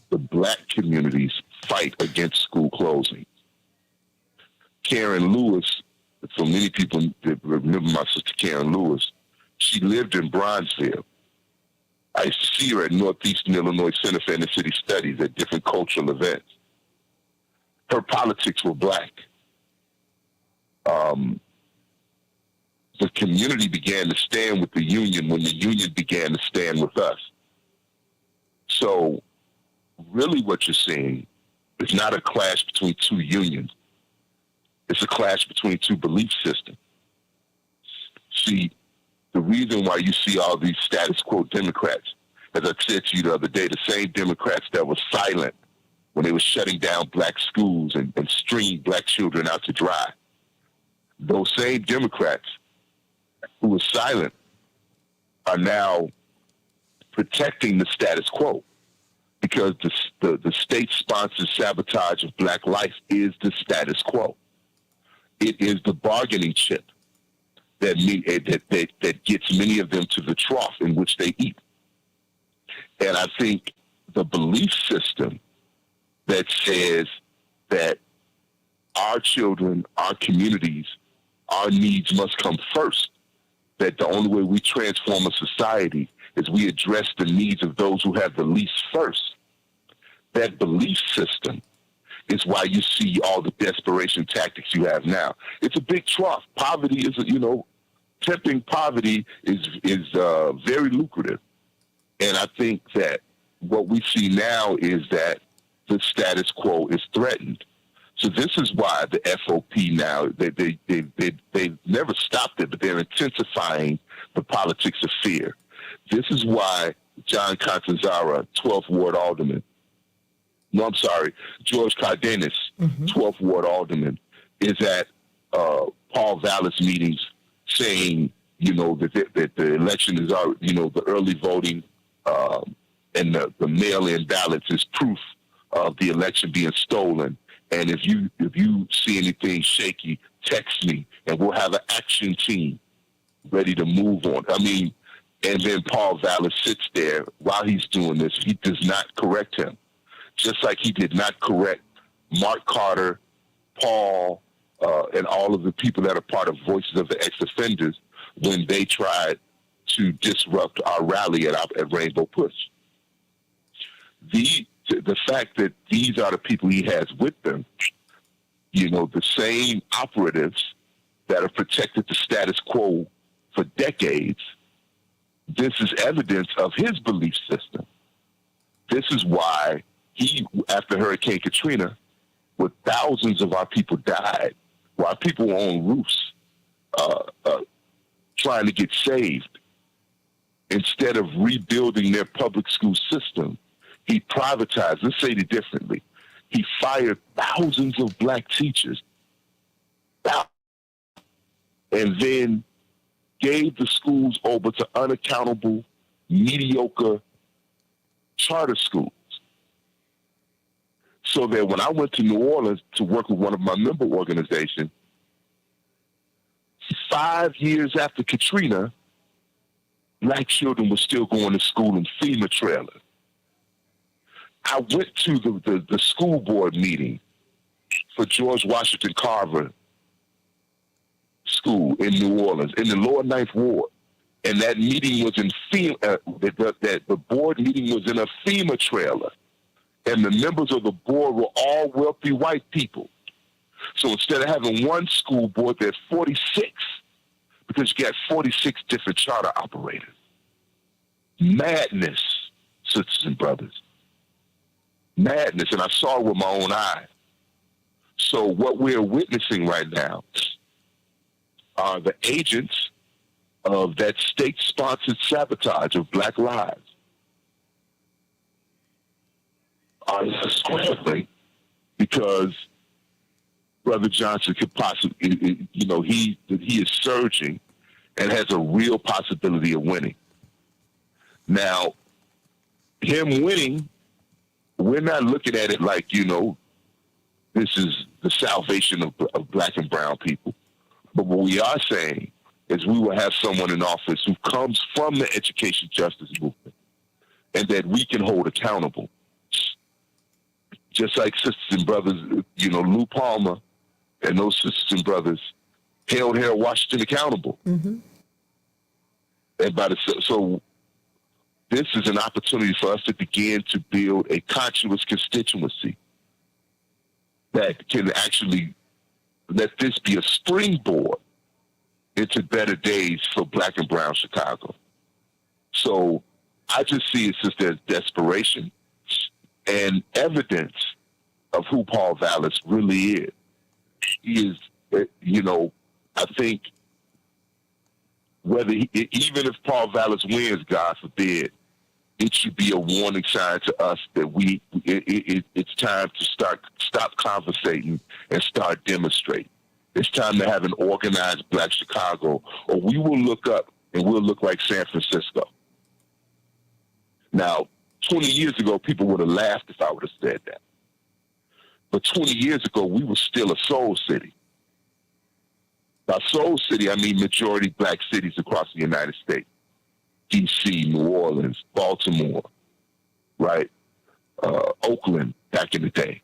the black community's fight against school closing. Karen Lewis, for many people that remember my sister Karen Lewis, she lived in Bronzeville. I used to see her at Northeastern Illinois Center for Inner City Studies at different cultural events. Her politics were black. The community began to stand with the union when the union began to stand with us. So really what you're seeing is not a clash between two unions. It's a clash between two belief systems. See, the reason why you see all these status quo Democrats, as I said to you the other day, the same Democrats that were silent when they were shutting down black schools and stringing black children out to dry, those same Democrats who were silent are now protecting the status quo because the state-sponsored sabotage of black life is the status quo. It is the bargaining chip that gets many of them to the trough in which they eat. And I think the belief system that says that our children, our communities, our needs must come first, that the only way we transform a society is we address the needs of those who have the least first. That belief system is why you see all the desperation tactics you have now. It's a big trough. Poverty is, tempting poverty is very lucrative. And I think that what we see now is that the status quo is threatened. So this is why the FOP now, they've never stopped it, but they're intensifying the politics of fear. This is why John Catanzara, 12th Ward Alderman, George Cardenas, 12th Ward Alderman, is at Paul Vallis meetings saying, that the election is, the early voting and the mail-in ballots is proof of the election being stolen. And if you see anything shaky, text me, and we'll have an action team ready to move on. And then Paul Vallis sits there while he's doing this. He does not correct him, just like he did not correct Mark Carter, Paul, and all of the people that are part of Voices of the Ex-Offenders when they tried to disrupt our rally at Rainbow Push. The fact that these are the people he has with them, the same operatives that have protected the status quo for decades, this is evidence of his belief system. This is why after Hurricane Katrina, where thousands of our people died, while people were on roofs trying to get saved, instead of rebuilding their public school system, he privatized. Let's say it differently. He fired thousands of black teachers and then gave the schools over to unaccountable, mediocre charter schools. So that when I went to New Orleans to work with one of my member organizations, 5 years after Katrina, black children were still going to school in FEMA trailers. I went to the school board meeting for George Washington Carver School in New Orleans, in the lower Ninth Ward. And that meeting was in FEMA, the board meeting was in a FEMA trailer. And the members of the board were all wealthy white people. So instead of having one school board, there's 46, because you got 46 different charter operators. Madness, sisters and brothers. Madness, and I saw it with my own eyes. So what we're witnessing right now are the agents of that state-sponsored sabotage of black lives. Are scrambling because Brother Johnson could possibly, he is surging and has a real possibility of winning. Now, him winning, we're not looking at it like, this is the salvation of black and brown people. But what we are saying is we will have someone in office who comes from the education justice movement and that we can hold accountable. Just like sisters and brothers, Lou Palmer and those sisters and brothers held Harold Washington accountable. Mm-hmm. And so this is an opportunity for us to begin to build a conscious constituency that can actually let this be a springboard into better days for black and brown Chicago. So I just see it as there's desperation and evidence of who Paul Vallis really is. He is, I think even if Paul Vallis wins, God forbid, it should be a warning sign to us that it's time to stop conversating and start demonstrating. It's time to have an organized black Chicago, or we will look up and we'll look like San Francisco. Now, 20 years ago, people would have laughed if I would have said that. But 20 years ago, we were still a soul city. By soul city, I mean majority black cities across the United States. D.C., New Orleans, Baltimore, right? Oakland back in the day.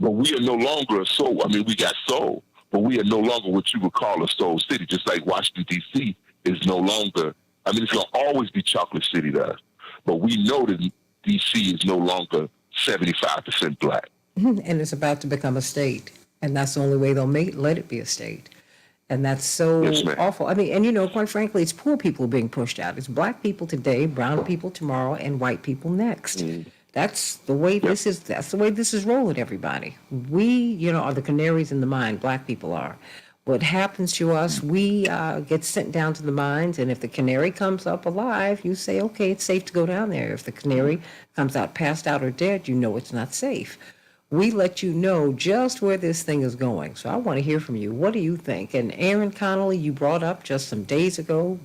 But we are no longer a soul. I mean, we got soul, but we are no longer what you would call a soul city, just like Washington, D.C. is no longer, it's going to always be chocolate city to us. But we know that D.C. is no longer 75% black. And it's about to become a state. And that's the only way they'll let it be a state. And that's so awful. Quite frankly, it's poor people being pushed out. It's black people today, brown people tomorrow, and white people next. Mm. That's the way this is. That's the way this is rolling, everybody. We, are the canaries in the mine. Black people are. What happens to us, we get sent down to the mines, and if the canary comes up alive, you say, okay, it's safe to go down there. If the canary comes out passed out or dead, it's not safe. We let you know just where this thing is going. So I want to hear from you. What do you think? And Aaron Connolly, you brought up just some days ago,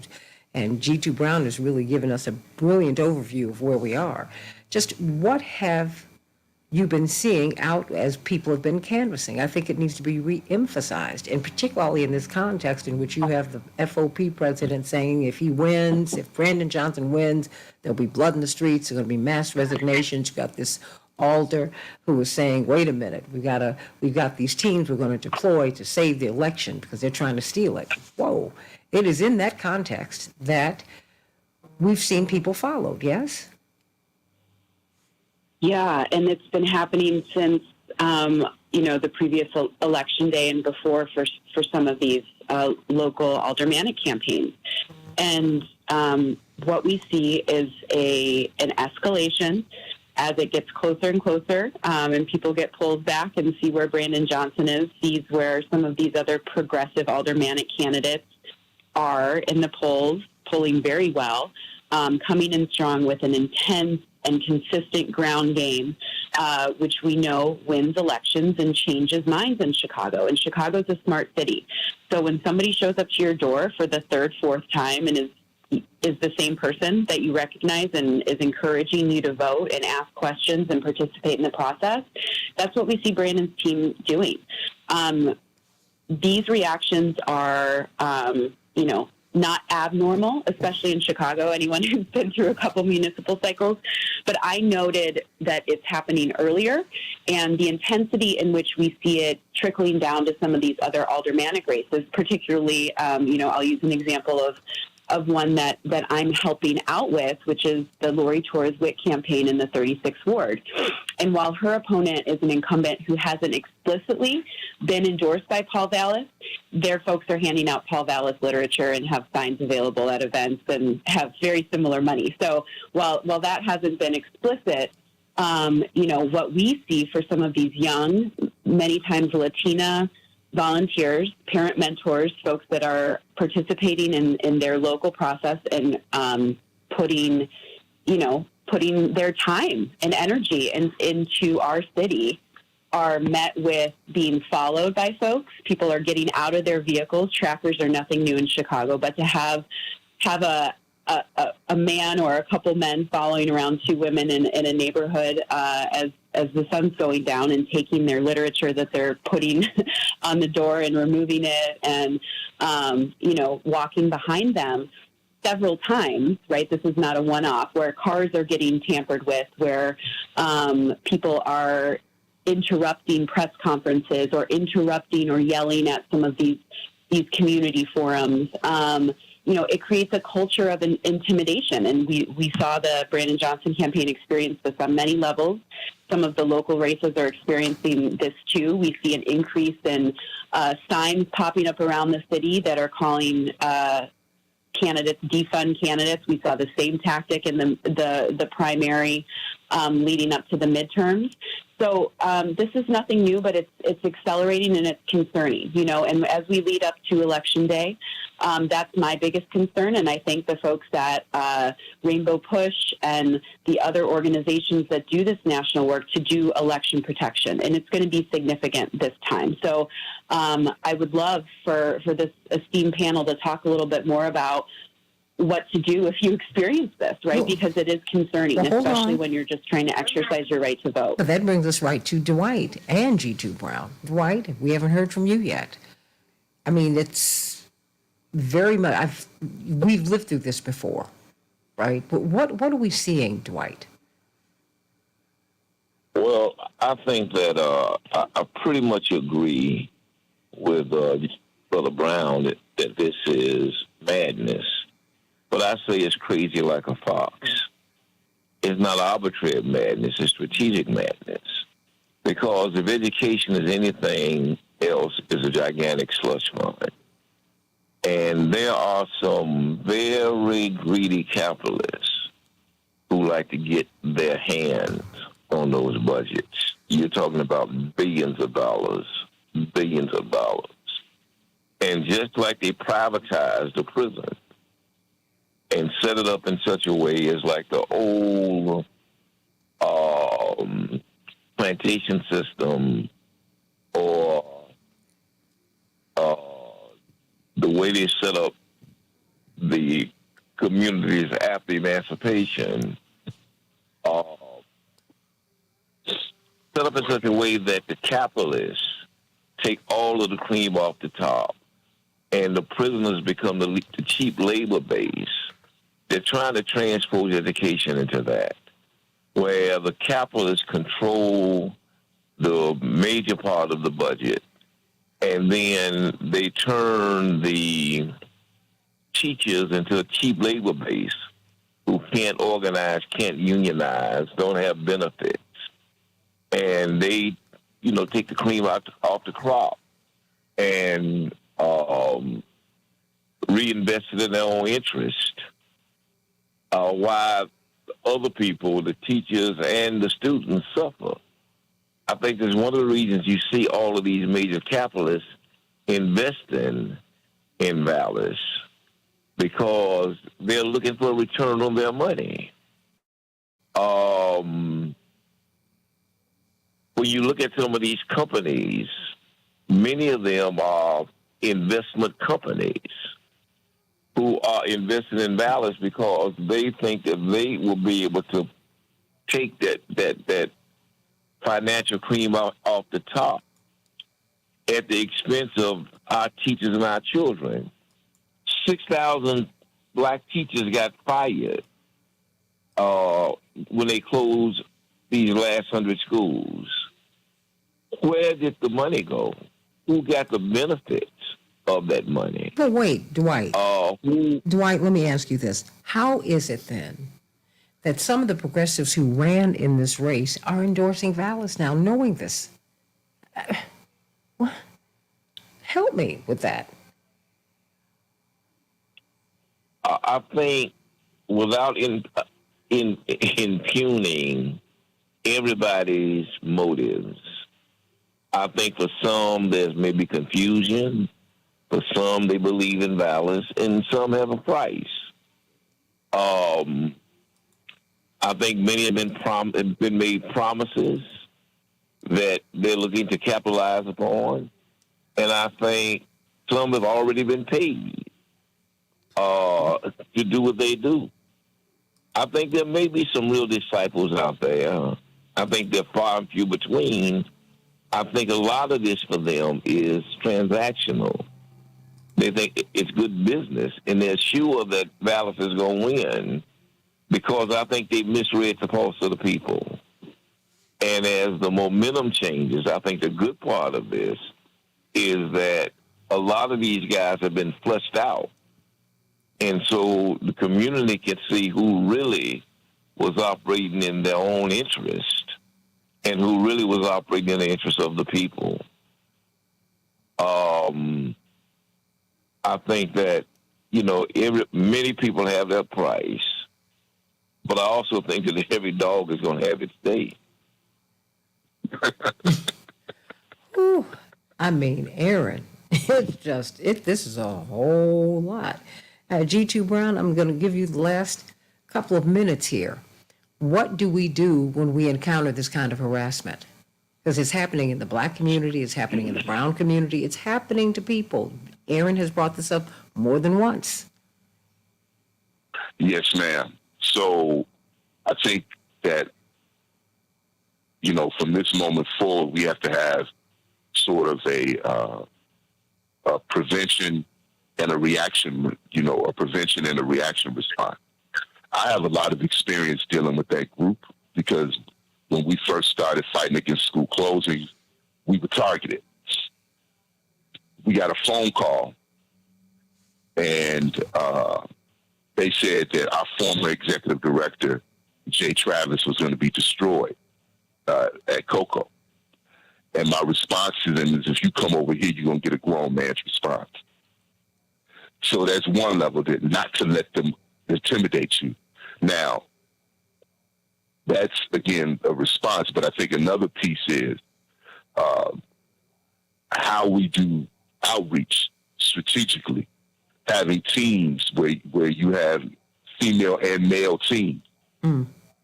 and G2 Brown has really given us a brilliant overview of where we are. Just what have you been seeing out as people have been canvassing? I think it needs to be re-emphasized, and particularly in this context in which you have the FOP president saying if Brandon Johnson wins, there'll be blood in the streets, there's going to be mass resignations. You got this Alder who was saying, wait a minute, we've got these teams we're going to deploy to save the election because they're trying to steal it. Whoa. It is in that context that we've seen people followed, yes? Yeah, and it's been happening since, the previous election day and before for some of these local aldermanic campaigns. And what we see is an escalation as it gets closer and closer, and people get pulled back and see where Brandon Johnson is, sees where some of these other progressive aldermanic candidates are in the polls, polling very well, coming in strong with an intense and consistent ground game, which we know wins elections and changes minds in Chicago. And Chicago's a smart city. So when somebody shows up to your door for the third, fourth time and is the same person that you recognize and is encouraging you to vote and ask questions and participate in the process, that's what we see Brandon's team doing. These reactions are, not abnormal, especially in Chicago, anyone who's been through a couple municipal cycles. But I noted that it's happening earlier, and the intensity in which we see it trickling down to some of these other aldermanic races, particularly, I'll use an example of one that I'm helping out with, which is the Lori Torres-Witt campaign in the 36th Ward. And while her opponent is an incumbent who hasn't explicitly been endorsed by Paul Vallis, their folks are handing out Paul Vallis literature and have signs available at events and have very similar money. So while that hasn't been explicit, what we see for some of these young, many times Latina volunteers, parent mentors, folks that are participating in their local process and putting their time and energy into our city, are met with being followed by folks. People are getting out of their vehicles. Trackers are nothing new in Chicago, but to have a man or a couple men following around two women in a neighborhood as the sun's going down and taking their literature that they're putting on the door and removing it and, walking behind them several times, right? This is not a one-off, where cars are getting tampered with, where people are interrupting press conferences or interrupting or yelling at some of these community forums. It creates a culture of intimidation. And we saw the Brandon Johnson campaign experience this on many levels. Some of the local races are experiencing this too. We see an increase in signs popping up around the city that are calling candidates defund candidates. We saw the same tactic in the primary leading up to the midterms. So this is nothing new, but it's accelerating and it's concerning, and as we lead up to Election Day, that's my biggest concern. And I think the folks at Rainbow Push and the other organizations that do this national work to do election protection, and it's going to be significant this time. So I would love for this esteemed panel to talk a little bit more about what to do if you experience this, right? Well, because it is concerning, especially when you're just trying to exercise your right to vote. But that brings us right to Dwight and G2 Brown. Dwight, we haven't heard from you yet. I mean, it's very much, we've lived through this before, right? But what are we seeing, Dwight? Well, I think that I pretty much agree with Brother Brown that this is madness. But I say it's crazy like a fox. It's not arbitrary madness, it's strategic madness. Because if education is anything else, it's a gigantic slush fund. And there are some very greedy capitalists who like to get their hands on those budgets. You're talking about billions of dollars. And just like they privatized the prison and set it up in such a way as like the old plantation system, or the way they set up the communities after emancipation, set up in such a way that the capitalists take all of the cream off the top and the prisoners become the cheap labor base. They're trying to transpose education into that, where the capitalists control the major part of the budget, and then they turn the teachers into a cheap labor base who can't organize, can't unionize, don't have benefits. And they, take the cream off the crop and reinvest it in their own interest. Why other people, the teachers and the students, suffer. I think that's one of the reasons you see all of these major capitalists investing in Vallis, because they're looking for a return on their money. When you look at some of these companies, many of them are investment companies who are investing in Vallis because they think that they will be able to take that financial cream off the top at the expense of our teachers and our children. 6,000 black teachers got fired when they closed these last 100 schools. Where did the money go? Who got the benefits of that money? But wait, Dwight. Dwight, let me ask you this. How is it then that some of the progressives who ran in this race are endorsing Vallis now, knowing this? Help me with that. I think without impugning everybody's motives, I think for some there's maybe confusion. For some, they believe in Vallis, and some have a price. I think many have been made promises that they're looking to capitalize upon, and I think some have already been paid to do what they do. I think there may be some real disciples out there. I think they're far and few between. I think a lot of this for them is transactional. They think it's good business, and they're sure that Vallis is going to win because I think they misread the pulse of the people. And as the momentum changes, I think the good part of this is that a lot of these guys have been fleshed out. And so the community can see who really was operating in their own interest and who really was operating in the interest of the people. I think that, many people have their price, but I also think that every dog is going to have its day. Ooh, I mean, Aaron, this is a whole lot. G2 Brown, I'm going to give you the last couple of minutes here. What do we do when we encounter this kind of harassment? Because it's happening in the black community, it's happening in the brown community, it's happening to people. Aaron has brought this up more than once. Yes, ma'am. So I think that, from this moment forward, we have to have sort of a prevention and a reaction, a prevention and a reaction response. I have a lot of experience dealing with that group because when we first started fighting against school closings, we were targeted. We got a phone call, and they said that our former executive director, Jay Travis, was going to be destroyed at Cocoa. And my response to them is, if you come over here, you're going to get a grown man's response. So that's one level, that not to let them intimidate you. Now, that's, again, a response, but I think another piece is how we do outreach strategically, having teams where you have female and male teams,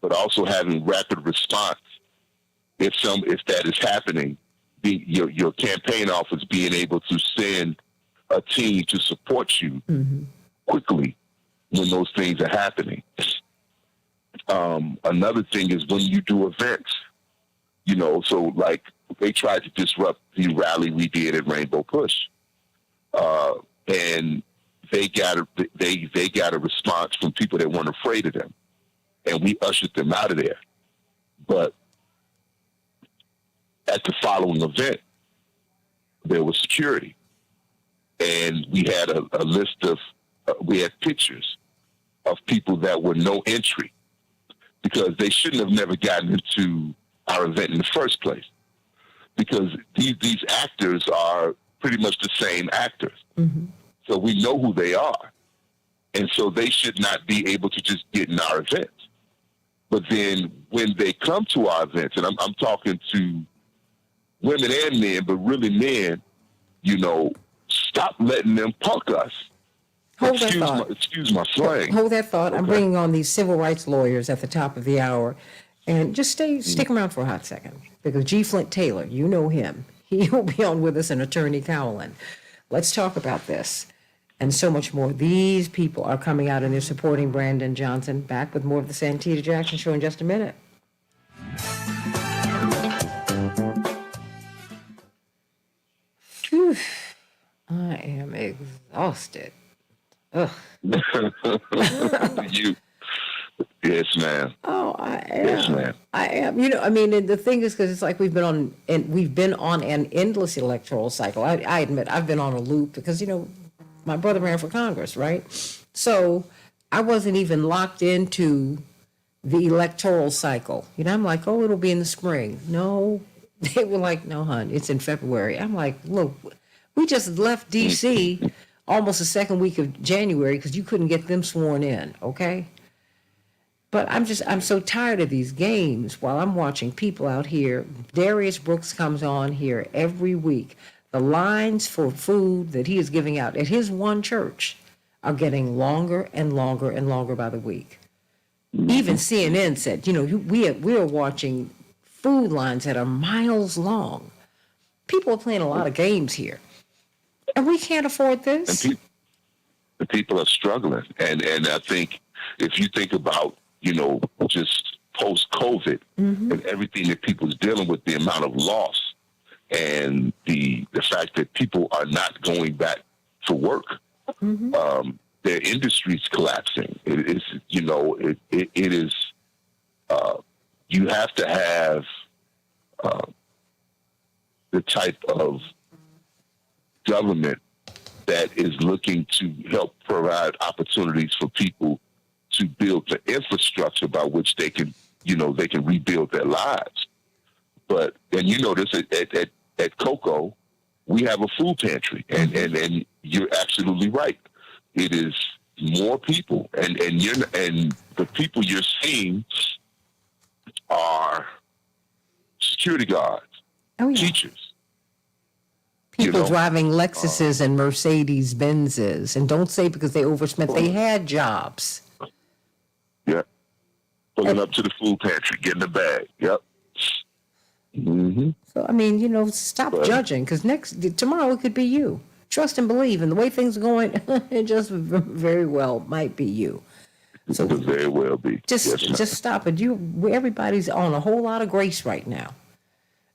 but also having rapid response. If that is happening, your campaign office being able to send a team to support you quickly when those things are happening. Another thing is when you do events, so like they tried to disrupt the rally we did at Rainbow Push, and they got a response from people that weren't afraid of them, and we ushered them out of there. But at the following event, there was security, and we had a list of we had pictures of people that were no entry because they shouldn't have never gotten into our event in the first place, because these actors are pretty much the same actors. So we know who they are. And so they should not be able to just get in our events. But then when they come to our events, and I'm talking to women and men, but really men, stop letting them punk us. Hold that thought. Excuse my slang. Hold that thought. Okay. I'm bringing on these civil rights lawyers at the top of the hour. And just stick around for a hot second. Because G. Flint Taylor, you know him. He'll be on with us, and Attorney Cowlin. Let's talk about this and so much more. These people are coming out and they're supporting Brandon Johnson. Back with more of the Santita Jackson Show in just a minute. Whew. I am exhausted. Ugh. You. Yes, ma'am. Oh, I am. Yes, ma'am. I am. And the thing is, because it's like we've been on an endless electoral cycle. I admit I've been on a loop because, my brother ran for Congress, right? So I wasn't even locked into the electoral cycle. I'm like, oh, it'll be in the spring. No, they were like, no, hon, it's in February. I'm like, look, we just left D.C. almost the second week of January because you couldn't get them sworn in, okay? But I'm so tired of these games while I'm watching people out here. Darius Brooks comes on here every week. The lines for food that he is giving out at his one church are getting longer and longer and longer by the week. Even CNN said, we are watching food lines that are miles long. People are playing a lot of games here. And we can't afford this. And people are struggling. And I think if you think about, just post-COVID and everything that people's dealing with, the amount of loss and the fact that people are not going back to work, their industry's collapsing. It is, it is, you have to have the type of government that is looking to help provide opportunities for people to build the infrastructure by which they can, they can rebuild their lives. But, and this at Cocoa, we have a food pantry, and you're absolutely right. It is more people, and the people you're seeing are security guards, teachers. People driving Lexuses and Mercedes Benzes, and don't say because they overspent, they had jobs. Yeah. Pulling up to the food pantry, getting the bag. Yep. Mm-hmm. So, stop judging, because tomorrow it could be you. Trust and believe, and the way things are going, it just very well might be you. So it could very well be. Just stop it. Everybody's on a whole lot of grace right now.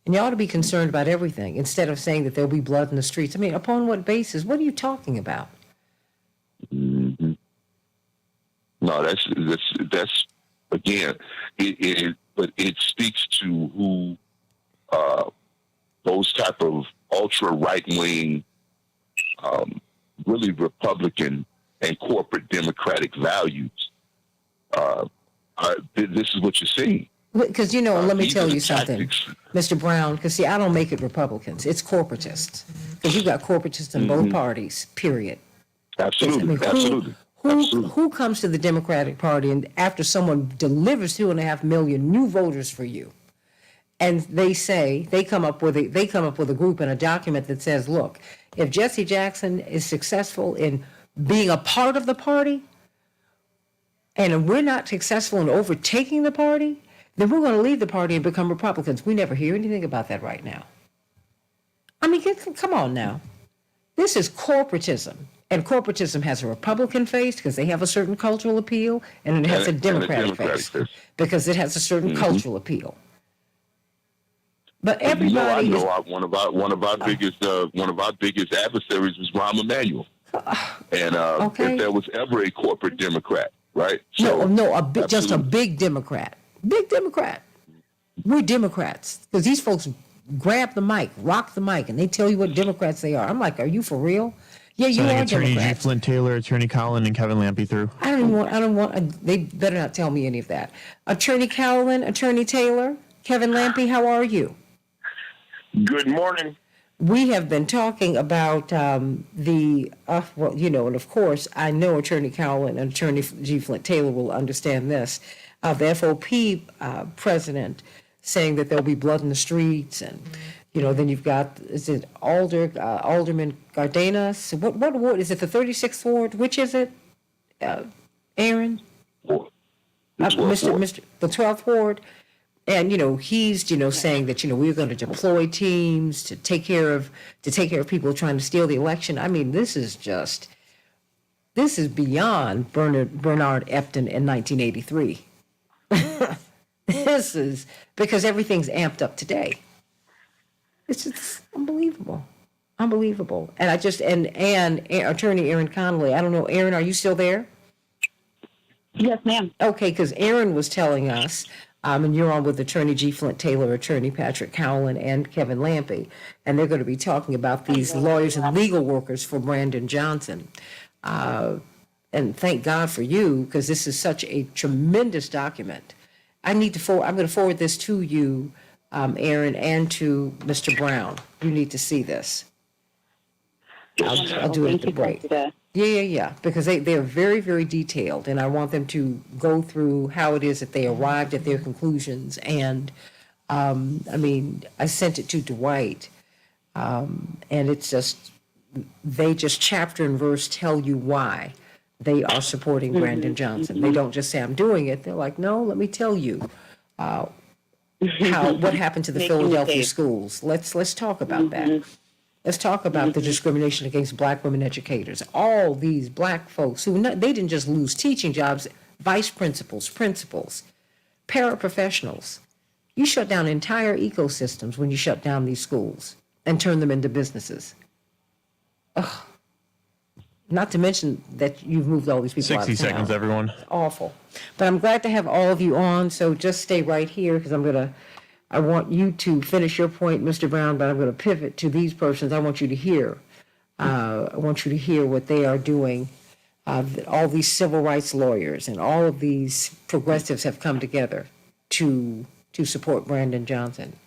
And you ought to be concerned about everything instead of saying that there'll be blood in the streets. Upon what basis? What are you talking about? Mm-hmm. No, that's again, but it speaks to who those type of ultra right wing, really Republican and corporate Democratic values. This is what you're seeing. Because, let me tell you something, Mr. Brown, because, see, I don't make it Republicans. It's corporatists. Because you've got corporatists in both parties, period. Absolutely. Who comes to the Democratic Party and after someone delivers 2.5 million new voters for you, and they come up with a group and a document that says, look, if Jesse Jackson is successful in being a part of the party, and we're not successful in overtaking the party, then we're going to leave the party and become Republicans. We never hear anything about that right now. Come on now. This is corporatism. And corporatism has a Republican face because they have a certain cultural appeal, and it has a Democratic face because it has a certain cultural appeal. But everybody, one of our biggest adversaries was Rahm Emanuel, and if there was ever a corporate Democrat, right? Just a big Democrat. Big Democrat. We're Democrats because these folks grab the mic, rock the mic, and they tell you what Democrats they are. I'm like, are you for real? Yeah, you are Attorney Democrats. G. Flint Taylor, Attorney Cowlin, and Kevin Lampy through. I don't want. They better not tell me any of that. Attorney Cowlin, Attorney Taylor, Kevin Lampy, how are you? Good morning. We have been talking about and of course, I know Attorney Cowlin and Attorney G. Flint Taylor will understand this. the FOP president saying that there'll be blood in the streets, and then you've got, is it Alderman Cardenas? What ward is it? The 36th ward? Which is it? Aaron? Mr. The 12th ward. And he's saying that we're going to deploy teams to take care of people trying to steal the election. I mean, this is beyond Bernard Epton in 1983. This is because everything's amped up today. It's unbelievable, unbelievable. And and Attorney Aaron Connolly. I don't know, Aaron, are you still there? Yes, ma'am. Okay, because Aaron was telling us. And you're on with Attorney G. Flint Taylor, Attorney Patrick Cowlin, and Kevin Lampe. And they're going to be talking about these lawyers and legal workers for Brandon Johnson. And thank God for you, because this is such a tremendous document. I'm going to forward this to you, Aaron, and to Mr. Brown. You need to see this. I'll do it at the break. Yeah, because they're very, very detailed, and I want them to go through how it is that they arrived at their conclusions. And, I sent it to Dwight, and it's they just chapter and verse tell you why they are supporting Brandon Johnson. They don't just say, I'm doing it. They're like, no, let me tell you what happened to the Philadelphia schools. Let's talk about that. Let's talk about the discrimination against black women educators. All these black folks they didn't just lose teaching jobs, vice principals, paraprofessionals. You shut down entire ecosystems when you shut down these schools and turn them into businesses. Ugh. Not to mention that you've moved all these people out of town. 60 seconds, everyone. It's awful. But I'm glad to have all of you on, so just stay right here because I want you to finish your point, Mr. Brown, but I'm going to pivot to these persons. I want you to hear. I want you to hear what they are doing. All these civil rights lawyers and all of these progressives have come together to support Brandon Johnson.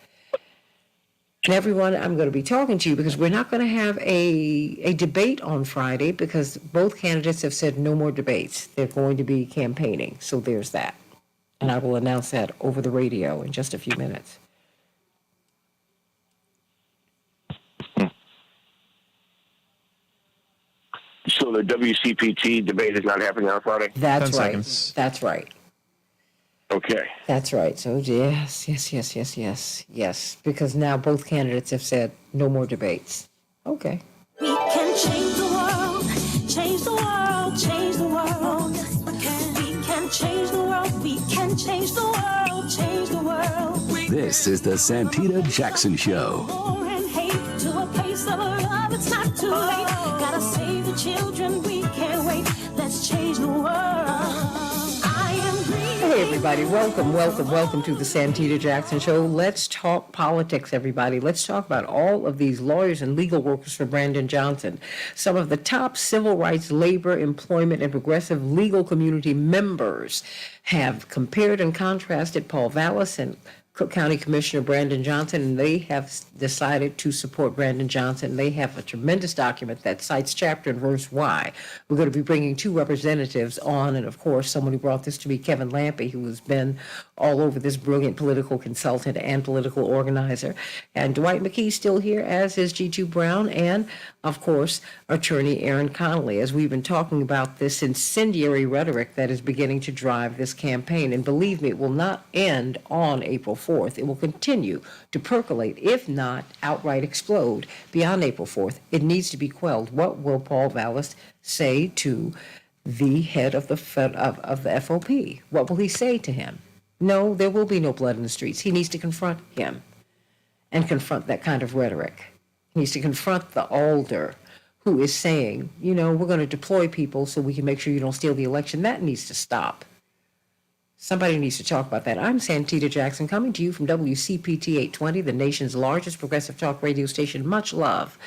And everyone, I'm going to be talking to you because we're not going to have a debate on Friday because both candidates have said no more debates. They're going to be campaigning. So there's that. And I will announce that over the radio in just a few minutes. So the WCPT debate is not happening on Friday? That's right. That's right. Okay. That's right. So yes. Because now both candidates have said no more debates. Okay. We can change the world, change the world, change the world. We can change the world, we can change the world, change the world. This is the Santita Jackson Show. War and hate to a place of love, it's not too late. Gotta save the children, we can't wait. Let's change the world. Hey everybody, welcome to the Santita Jackson Show. Let's talk politics, everybody. Let's talk about all of these lawyers and legal workers for Brandon Johnson. Some of the top civil rights, labor, employment, and progressive legal community members have compared and contrasted Paul Vallis and Cook County Commissioner Brandon Johnson, and they have decided to support Brandon Johnson. They have a tremendous document that cites chapter and verse why. We're going to be bringing two representatives on, and of course, someone who brought this to me, Kevin Lampe, who has been all over this, brilliant political consultant and political organizer. And Dwight McKee still here, as is G2 Brown, and of course, Attorney Aaron Connolly, as we've been talking about this incendiary rhetoric that is beginning to drive this campaign. And believe me, it will not end on April 4th. It will continue to percolate, if not outright explode, beyond April 4th. It needs to be quelled. What will Paul Vallis say to the head of the FOP? What will he say to him? No, there will be no blood in the streets. He needs to confront him and confront that kind of rhetoric. He needs to confront the alder who is saying, we're going to deploy people so we can make sure you don't steal the election. That needs to stop. Somebody needs to talk about that. I'm Santita Jackson, coming to you from WCPT 820, the nation's largest progressive talk radio station. Much love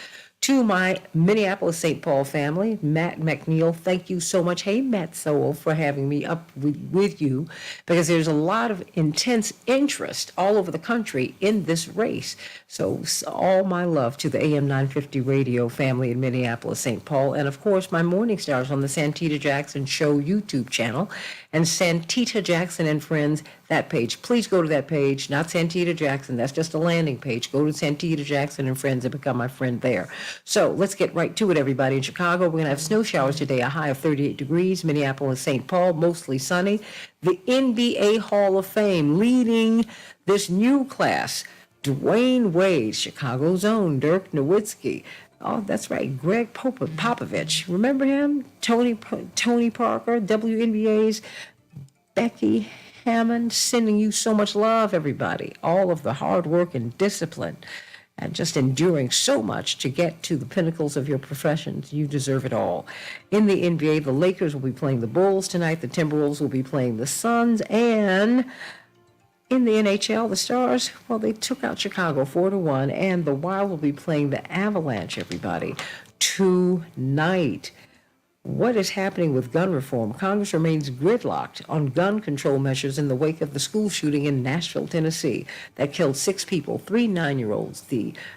To my Minneapolis-St. Paul family, Matt McNeil, thank you so much. Hey, Matt Sowell, for having me up with you, because there's a lot of intense interest all over the country in this race. So all my love to the AM 950 radio family in Minneapolis-St. Paul, and of course my morning stars on the Santita Jackson Show YouTube channel, and Santita Jackson and Friends, that page. Please go to that page, not Santita Jackson. That's just a landing page. Go to Santita Jackson and Friends and become my friend there. So let's get right to it, everybody. In Chicago, we're going to have snow showers today, a high of 38 degrees. Minneapolis, St. Paul, mostly sunny. The NBA Hall of Fame leading this new class, Dwayne Wade, Chicago's own Dirk Nowitzki. Oh, that's right, Greg Popovich. Remember him? Tony Parker, WNBA's Becky Hammond, sending you so much love, everybody. All of the hard work and discipline and just enduring so much to get to the pinnacles of your professions. You deserve it all. In the NBA, the Lakers will be playing the Bulls tonight. The Timberwolves will be playing the Suns. And in the NHL, the Stars, well, they took out Chicago 4-1. And the Wild will be playing the Avalanche, everybody, tonight. What is happening with gun reform? Congress remains gridlocked on gun control measures in the wake of the school shooting in Nashville, Tennessee, that killed 6 people, 3 9-year-olds,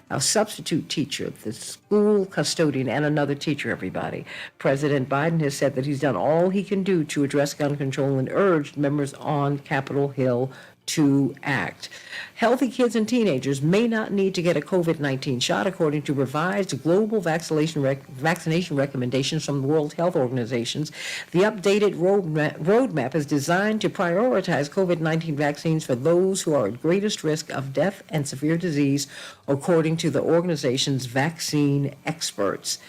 a substitute teacher, the school custodian, and another teacher, everybody. President Biden has said that he's done all he can do to address gun control and urged members on Capitol Hill to act. Healthy kids and teenagers may not need to get a COVID-19 shot, according to revised global vaccination recommendations from the World Health Organizations. The updated roadmap is designed to prioritize COVID-19 vaccines for those who are at greatest risk of death and severe disease, according to the organization's vaccine experts.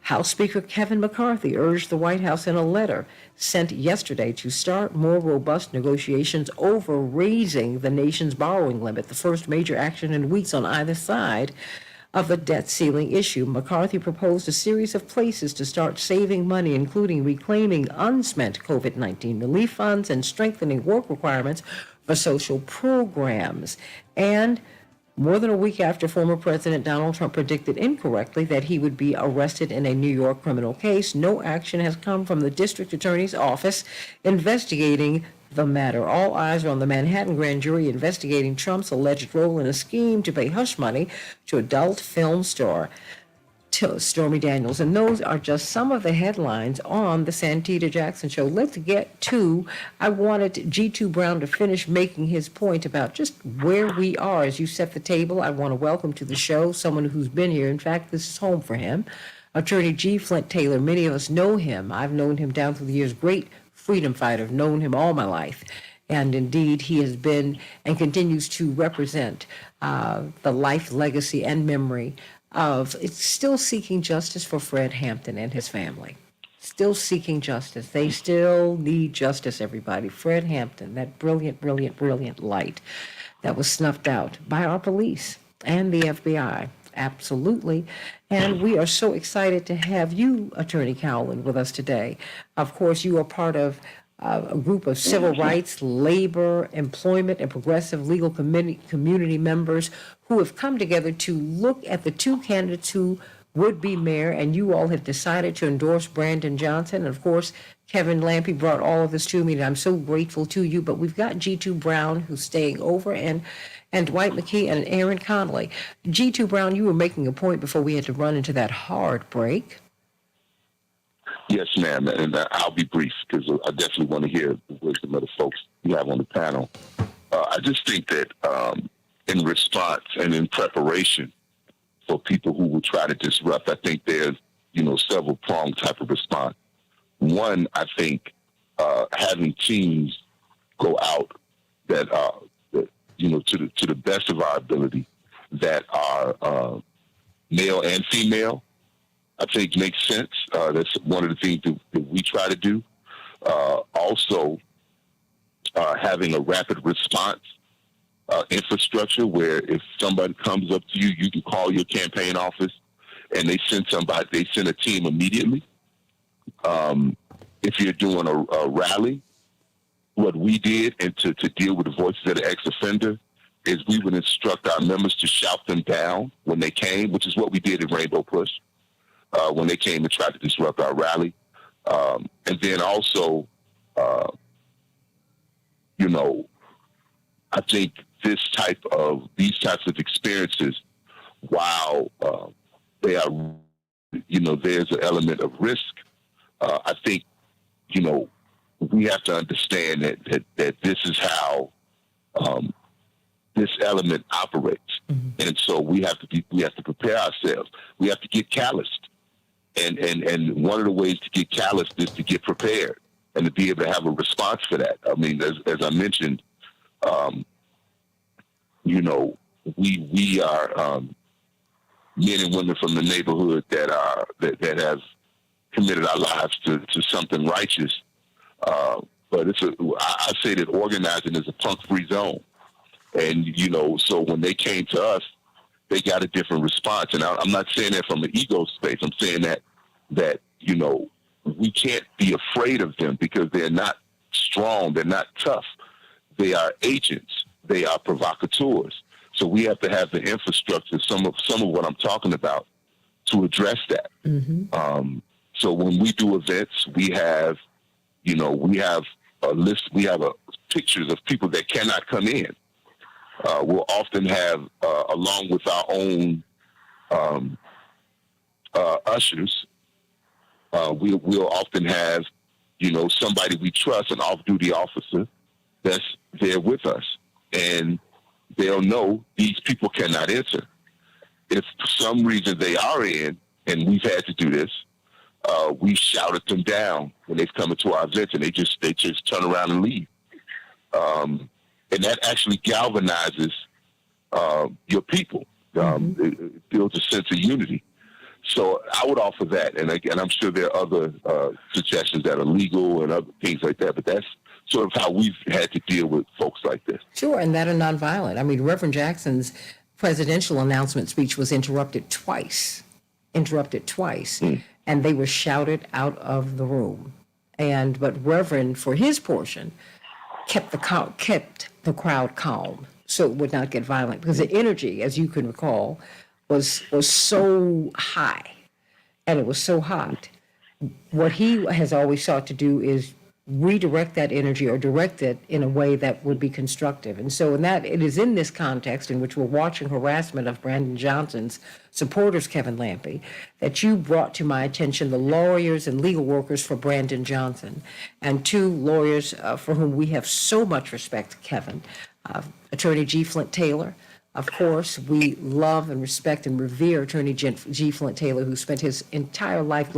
House Speaker Kevin McCarthy urged the White House in a letter sent yesterday to start more robust negotiations over raising the nation's borrowing limit, the first major action in weeks on either side of the debt ceiling issue. McCarthy proposed a series of places to start saving money, including reclaiming unspent COVID-19 relief funds and strengthening work requirements for social programs. And more than a week after former President Donald Trump predicted incorrectly that he would be arrested in a New York criminal case, no action has come from the district attorney's office investigating the matter. All eyes are on the Manhattan grand jury investigating Trump's alleged role in a scheme to pay hush money to adult film star Stormy Daniels. And those are just some of the headlines on the Santita Jackson Show. Let's get to, I wanted G2 Brown to finish making his point about just where we are as you set the table. I want to welcome to the show someone who's been here. In fact, this is home for him. Attorney G. Flint Taylor. Many of us know him. I've known him down through the years. Great freedom fighter. I've known him all my life. And indeed, he has been and continues to represent the life, legacy, and memory of still seeking justice for Fred Hampton and his family. Still seeking justice. They still need justice, everybody. Fred Hampton, that brilliant, brilliant, brilliant light that was snuffed out by our police and the FBI. Absolutely. And we are so excited to have you, Attorney Cowlin, with us today. Of course, you are part of a group of civil rights, labor, employment, and progressive legal community members who have come together to look at the 2 candidates who would be mayor, and you all have decided to endorse Brandon Johnson. And of course, Kevin Lampe brought all of this to me, and I'm so grateful to you. But we've got G2 Brown who's staying over, and Dwight McKee and Aaron Connolly. G2 Brown, you were making a point before we had to run into that hard break. Yes, ma'am, and I'll be brief because I definitely want to hear the wisdom of the folks you have on the panel. I just think that in response and in preparation for people who will try to disrupt, I think there's, several pronged type of response. One, I think having teams go out that to the best of our ability that are male and female, I think makes sense. That's one of the things that we try to do. Also, having a rapid response infrastructure where if somebody comes up to you, you can call your campaign office and they send a team immediately. If you're doing a rally, what we did and to deal with the voices of the ex-offender is we would instruct our members to shout them down when they came, which is what we did in Rainbow Push when they came and tried to disrupt our rally. And then also, I think these types of experiences, while they are, there's an element of risk. I think, we have to understand that this is how this element operates, and so we have to prepare ourselves. We have to get calloused, and one of the ways to get calloused is to get prepared and to be able to have a response for that. I mean, as I mentioned, we are men and women from the neighborhood that have committed our lives to something righteous. But I say that organizing is a punk-free zone. And, so when they came to us, they got a different response. And I'm not saying that from an ego space. I'm saying that we can't be afraid of them because they're not strong. They're not tough. They are agents. They are provocateurs. So we have to have the infrastructure, some of what I'm talking about, to address that. So when we do events, we have a list. We have pictures of people that cannot come in. We'll often have, along with our own ushers, we'll often have, somebody we trust, an off-duty officer that's there with us, and they'll know these people cannot enter. If for some reason they are in, and we've had to do this, we shouted them down when they've come into our events, and they just turn around and leave. And that actually galvanizes your people. It builds a sense of unity. So I would offer that, and I'm sure there are other suggestions that are legal and other things like that, but that's sort of how we've had to deal with folks like this. Sure, and that are nonviolent. I mean, Reverend Jackson's presidential announcement speech was interrupted twice, and they were shouted out of the room. But Reverend, for his portion, kept the crowd calm so it would not get violent, because the energy, as you can recall, was so high and it was so hot. What he has always sought to do is redirect that energy or direct it in a way that would be constructive. And so it is in this context in which we're watching harassment of Brandon Johnson's supporters, Kevin Lampe, that you brought to my attention the lawyers and legal workers for Brandon Johnson, and two lawyers for whom we have so much respect, Kevin. Attorney G. Flint Taylor. Of course, we love and respect and revere Attorney G. Flint Taylor, who spent his entire life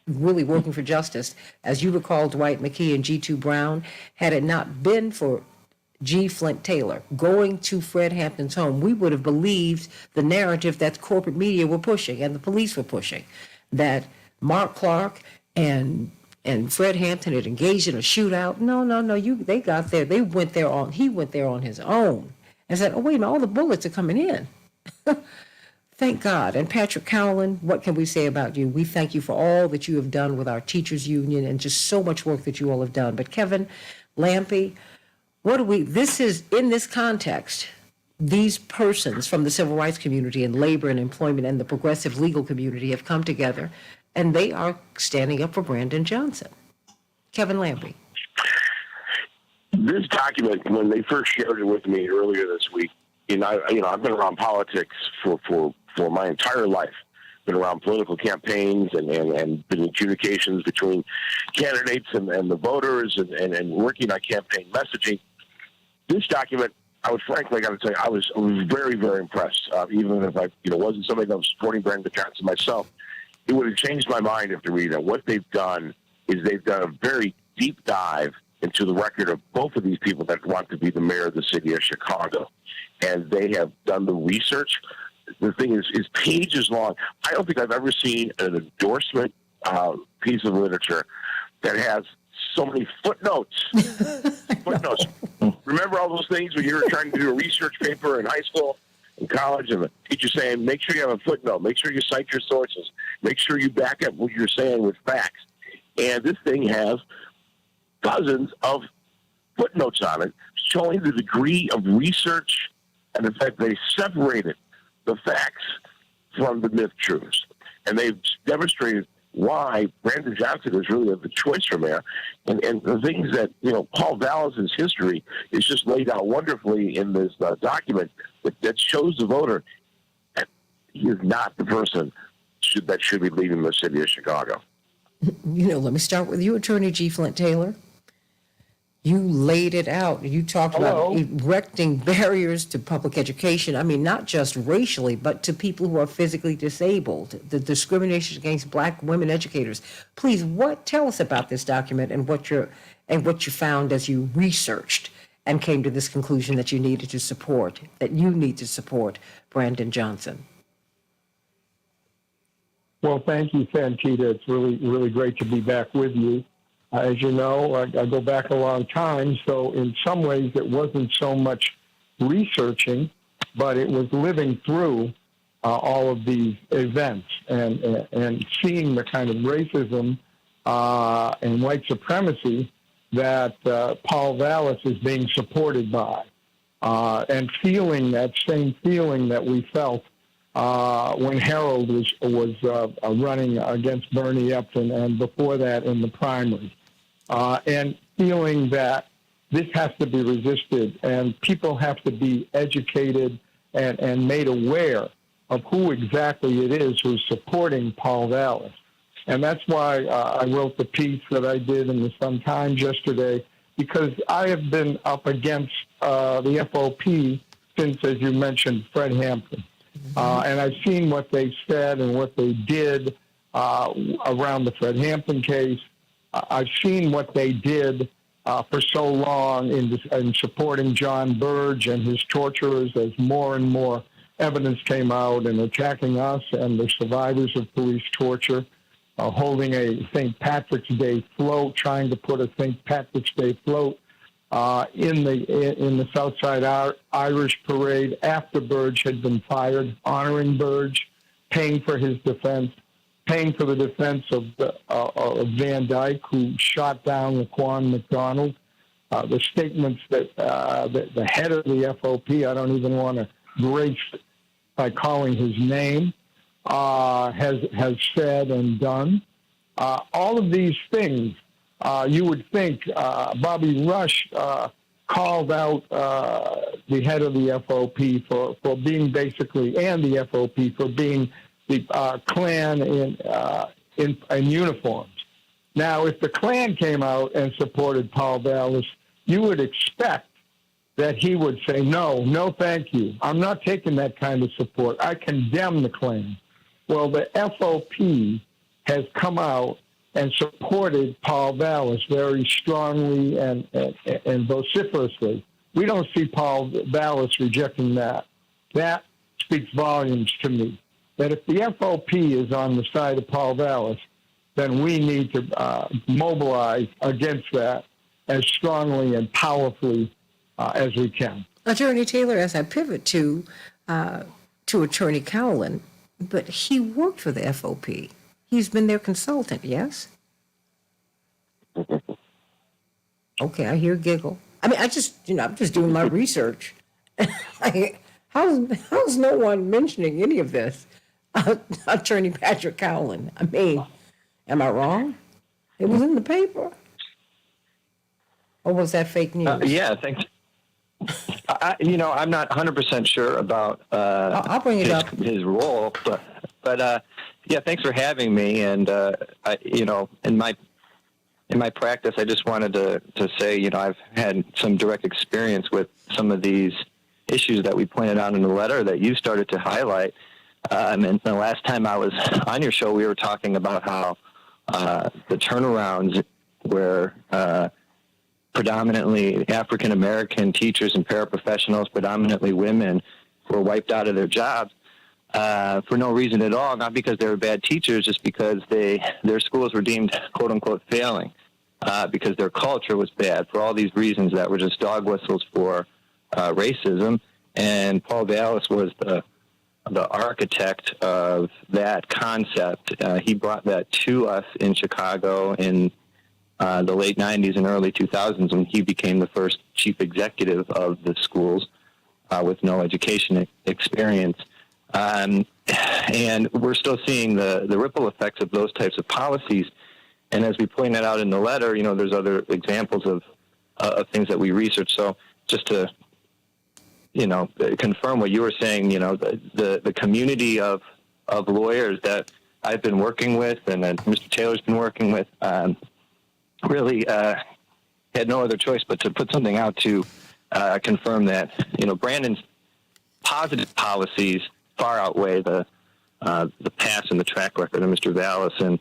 really working for justice. As you recall, Dwight McKee and G2 Brown, had it not been for G. Flint Taylor going to Fred Hampton's home, we would have believed the narrative that corporate media were pushing and the police were pushing, that Mark Clark and Fred Hampton had engaged in a shootout. No, they got there. He went there on his own and said, oh, wait a minute, all the bullets are coming in. Thank God. And Patrick Cowlin, what can we say about you? We thank you for all that you have done with our teachers union and just so much work that you all have done. But Kevin Lampe, this is in this context, these persons from the civil rights community and labor and employment and the progressive legal community have come together, and they are standing up for Brandon Johnson. Kevin Lampe. This document, when they first shared it with me earlier this week, I've been around politics for my entire life. Been around political campaigns and been in communications between candidates and the voters and working on campaign messaging. This document, I got to tell you, I was very, very impressed. Even if I wasn't somebody that was supporting Brandon Johnson myself, it would have changed my mind after reading it. What they've done is they've done a very deep dive into the record of both of these people that want to be the mayor of the city of Chicago. And they have done the research. The thing is pages long. I don't think I've ever seen an endorsement piece of literature that has so many footnotes. Footnotes. Remember all those things when you were trying to do a research paper in high school, in college, and the teacher saying, make sure you have a footnote, make sure you cite your sources, make sure you back up what you're saying with facts. And this thing has dozens of footnotes on it showing the degree of research And in fact, they separated the facts from the myth truths. And they've demonstrated why Brandon Johnson is really the choice for mayor. And the things that, Paul Vallis' history is just laid out wonderfully in this document that shows the voter that he is not the person that should be leading the city of Chicago. Let me start with you, Attorney G. Flint Taylor. You laid it out. You talked about erecting barriers to public education. I mean, not just racially, but to people who are physically disabled, the discrimination against Black women educators. Please, tell us about this document and what you found as you researched and came to this conclusion that you need to support Brandon Johnson. Well, thank you, Santita. It's really, really great to be back with you. As you know, I go back a long time, so in some ways it wasn't so much researching, but it was living through all of these events and seeing the kind of racism and white supremacy that Paul Vallis is being supported by, and feeling that same feeling that we felt when Harold was running against Bernie Epton, and before that in the primary, and feeling that this has to be resisted and people have to be educated and made aware of who exactly it is who's supporting Paul Vallis. And that's why I wrote the piece that I did in the Sun-Times yesterday, because I have been up against the FOP since, as you mentioned, Fred Hampton. And I've seen what they said and what they did around the Fred Hampton case. I've seen what they did for so long in supporting John Burge and his torturers as more and more evidence came out and attacking us and the survivors of police torture, holding a St. Patrick's Day float, trying to put a St. Patrick's Day float in the Southside Irish Parade after Burge had been fired, honoring Burge, paying for his defense, paying for the defense of Van Dyke, who shot down Laquan McDonald. The statements that the head of the FOP, I don't even want to grace by calling his name, has said and done. All of these things, you would think Bobby Rush called out the head of the FOP for being basically, and the FOP for being the Klan in uniforms. Now, if the Klan came out and supported Paul Vallis, you would expect that he would say, no, thank you. I'm not taking that kind of support. I condemn the Klan. Well, the FOP has come out and supported Paul Vallis very strongly and vociferously. We don't see Paul Vallis rejecting that. That speaks volumes to me. That if the FOP is on the side of Paul Vallis, then we need to mobilize against that as strongly and powerfully as we can. Attorney Taylor, as I pivot to Attorney Cowlin, but he worked for the FOP. He's been their consultant, yes? Okay, I hear a giggle. I mean, I'm just doing my research. How's no one mentioning any of this? Attorney Patrick Cowlin. I mean, am I wrong? It was in the paper. Or was that fake news? Yeah, thanks. I'm not 100% sure about I'll bring it up. His role, but yeah, thanks for having me. And in my practice, I just wanted to say, I've had some direct experience with some of these issues that we pointed out in the letter that you started to highlight. And the last time I was on your show, we were talking about how the turnarounds where predominantly African-American teachers and paraprofessionals, predominantly women, were wiped out of their jobs for no reason at all, not because they were bad teachers, just because their schools were deemed, quote-unquote, failing because their culture was bad for all these reasons that were just dog whistles for racism. And Paul Vallis was the architect of that concept. He brought that to us in Chicago in the late 90s and early 2000s when he became the first chief executive of the schools. with no education experience. And we're still seeing the ripple effects of those types of policies. And as we pointed out in the letter, there's other examples of things that we research. So just to, confirm what you were saying, the community of lawyers that I've been working with and that Mr. Taylor's been working with really had no other choice but to put something out to confirm that, Brandon's positive policies far outweigh the past and the track record of Mr. Vallis. And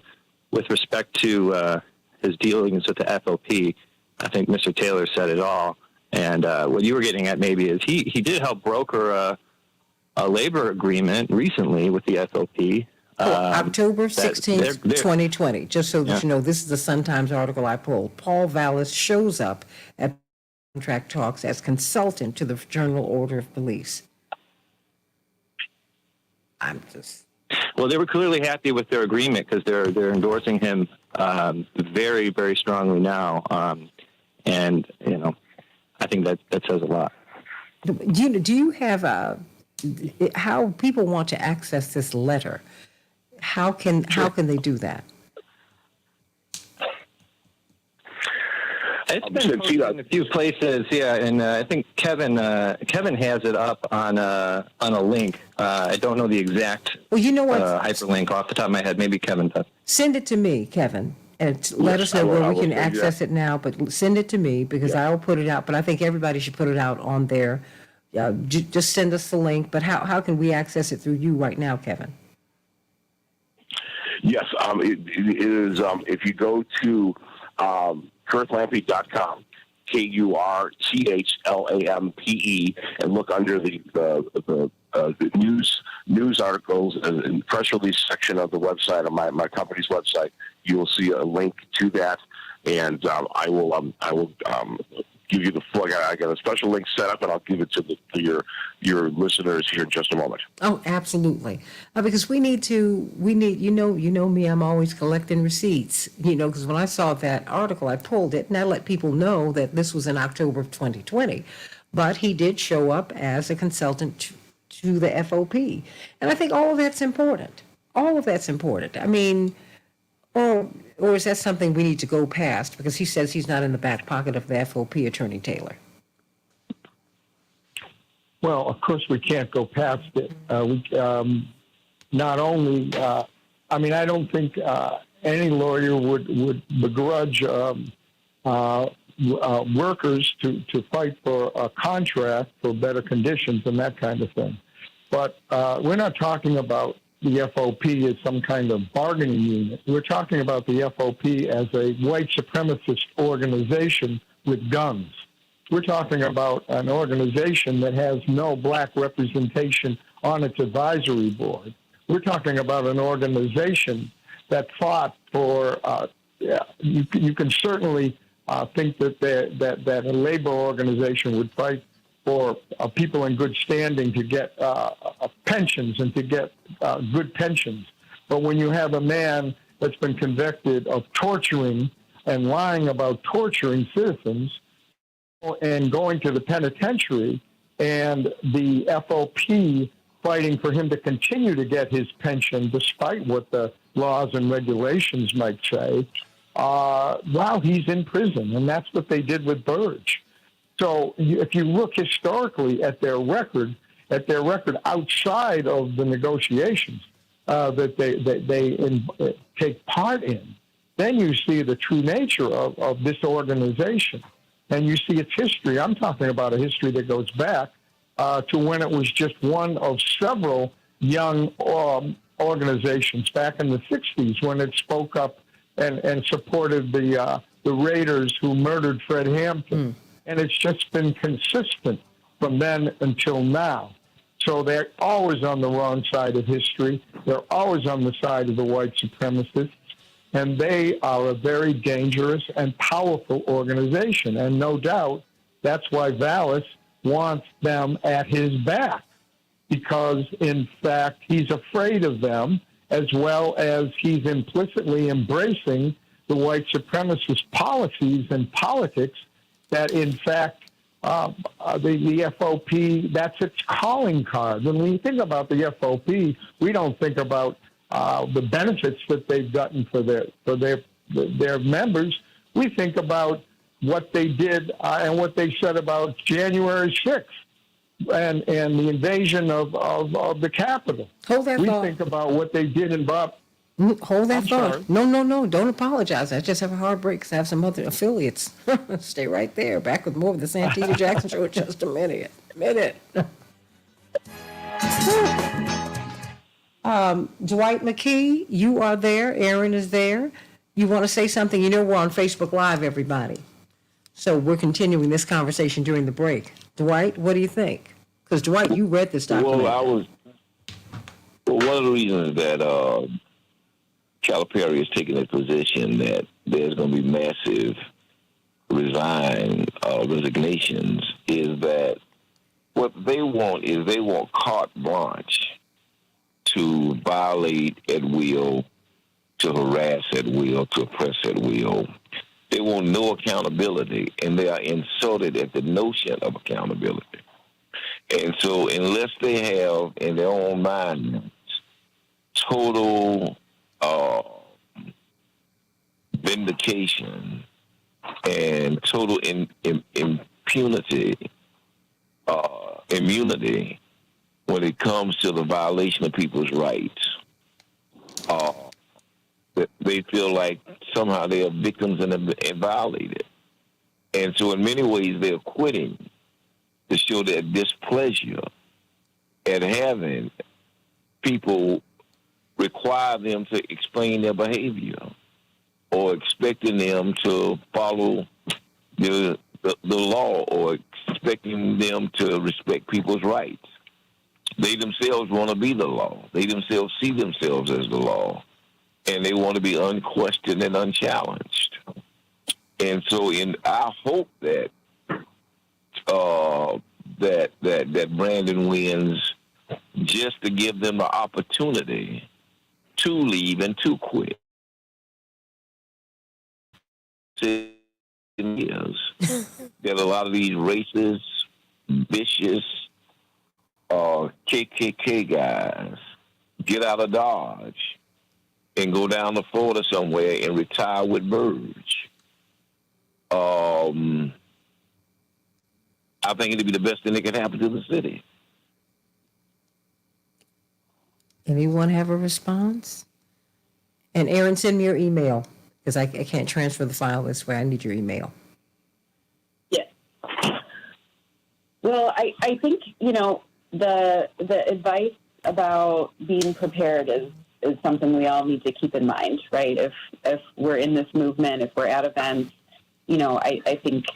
with respect to his dealings with the FOP, I think Mr. Taylor said it all. And what you were getting at maybe is he did help broker a labor agreement recently with the FOP. October 16th, 2020. Just so that you know, this is the Sun-Times article I pulled. Paul Vallis shows up at contract talks as consultant to the Fraternal Order of Police. Well, they were clearly happy with their agreement because they're endorsing him very, very strongly now, and I think that says a lot. Do you have how people want to access this letter? How can they do that? It's been posted in a few places, and I think Kevin has it up on a link. I don't know the exact hyperlink off the top of my head. Maybe Kevin does. Send it to me, Kevin, and let us know where we can access it now. But send it to me because I will put it out. But I think everybody should put it out on there. Just send us the link. But how can we access it through you right now, Kevin? Yes, it is. If you go to KurtLampe.com, KurtLampe, and look under the news articles and press release section of the website, of my company's website, you will see a link to that, and I will give you the full. I got a special link set up, and I'll give it to your listeners here in just a moment. Oh, absolutely, because we need you know me. I'm always collecting receipts. Because when I saw that article, I pulled it, and I let people know that this was in October of 2020, but he did show up as a consultant to the FOP, and I think all of that's important. All of that's important. I mean, or is that something we need to go past because he says he's not in the back pocket of the FOP, Attorney Taylor? Well, of course we can't go past it. Not only, I don't think any lawyer would begrudge workers to fight for a contract for better conditions and that kind of thing. But we're not talking about the FOP as some kind of bargaining unit. We're talking about the FOP as a white supremacist organization with guns. We're talking about an organization that has no black representation on its advisory board. We're talking about an organization that fought for, you can certainly think that a labor organization would fight for people in good standing to get pensions and to get good pensions. But when you have a man that's been convicted of torturing and lying about torturing citizens and going to the penitentiary, and the FOP fighting for him to continue to get his pension despite what the laws and regulations might say, while he's in prison. And that's what they did with Burge. So if you look historically at their record outside of the negotiations that they take part in, then you see the true nature of this organization. And you see its history. I'm talking about a history that goes back to when it was just one of several young organizations back in the 60s when it spoke up and supported the raiders who murdered Fred Hampton. And it's just been consistent from then until now. So they're always on the wrong side of history. They're always on the side of the white supremacists. And they are a very dangerous and powerful organization. And no doubt that's why Vallis wants them at his back, because, in fact, he's afraid of them, as well as he's implicitly embracing the white supremacist policies and politics that, in fact, the FOP, that's its calling card. When we think about the FOP, we don't think about the benefits that they've gotten for their members. We think about what they did and what they said about January 6th and the invasion of the Capitol. Hold that thought. We think about what they did in Bob. Hold that I'm thought. sorry. No, don't apologize. I just have a hard break because I have some other affiliates. Stay right there. Back with more of the Santita Jackson Show in just a minute. Dwight McKee, you are there. Aaron is there. You want to say something? You know we're on Facebook Live, everybody. So we're continuing this conversation during the break. Dwight, what do you think? Because, Dwight, you read this document. One of the reasons that Calipari is taking a position that there's going to be massive resignations is that what they want carte blanche to violate at will, to harass at will, to oppress at will. They want no accountability, and they are insulted at the notion of accountability. And so unless they have in their own minds total vindication and total immunity when it comes to the violation of people's rights, they feel like somehow they are victims and violated. And so in many ways they're quitting to show their displeasure at having people require them to explain their behavior or expecting them to follow the law or expecting them to respect people's rights. They themselves want to be the law. They themselves see themselves as the law, and they want to be unquestioned and unchallenged. And so I hope that that Brandon wins just to give them the opportunity to leave and to quit. Is that a lot of these racist, vicious, KKK guys get out of Dodge and go down to Florida somewhere and retire with Burge. I think it'd be the best thing that could happen to the city. Anyone have a response? And Aaron, send me your email because I can't transfer the file this way. I need your email. Yes. Well, I think, the advice about being prepared is something we all need to keep in mind, right? If we're in this movement, if we're at events, I think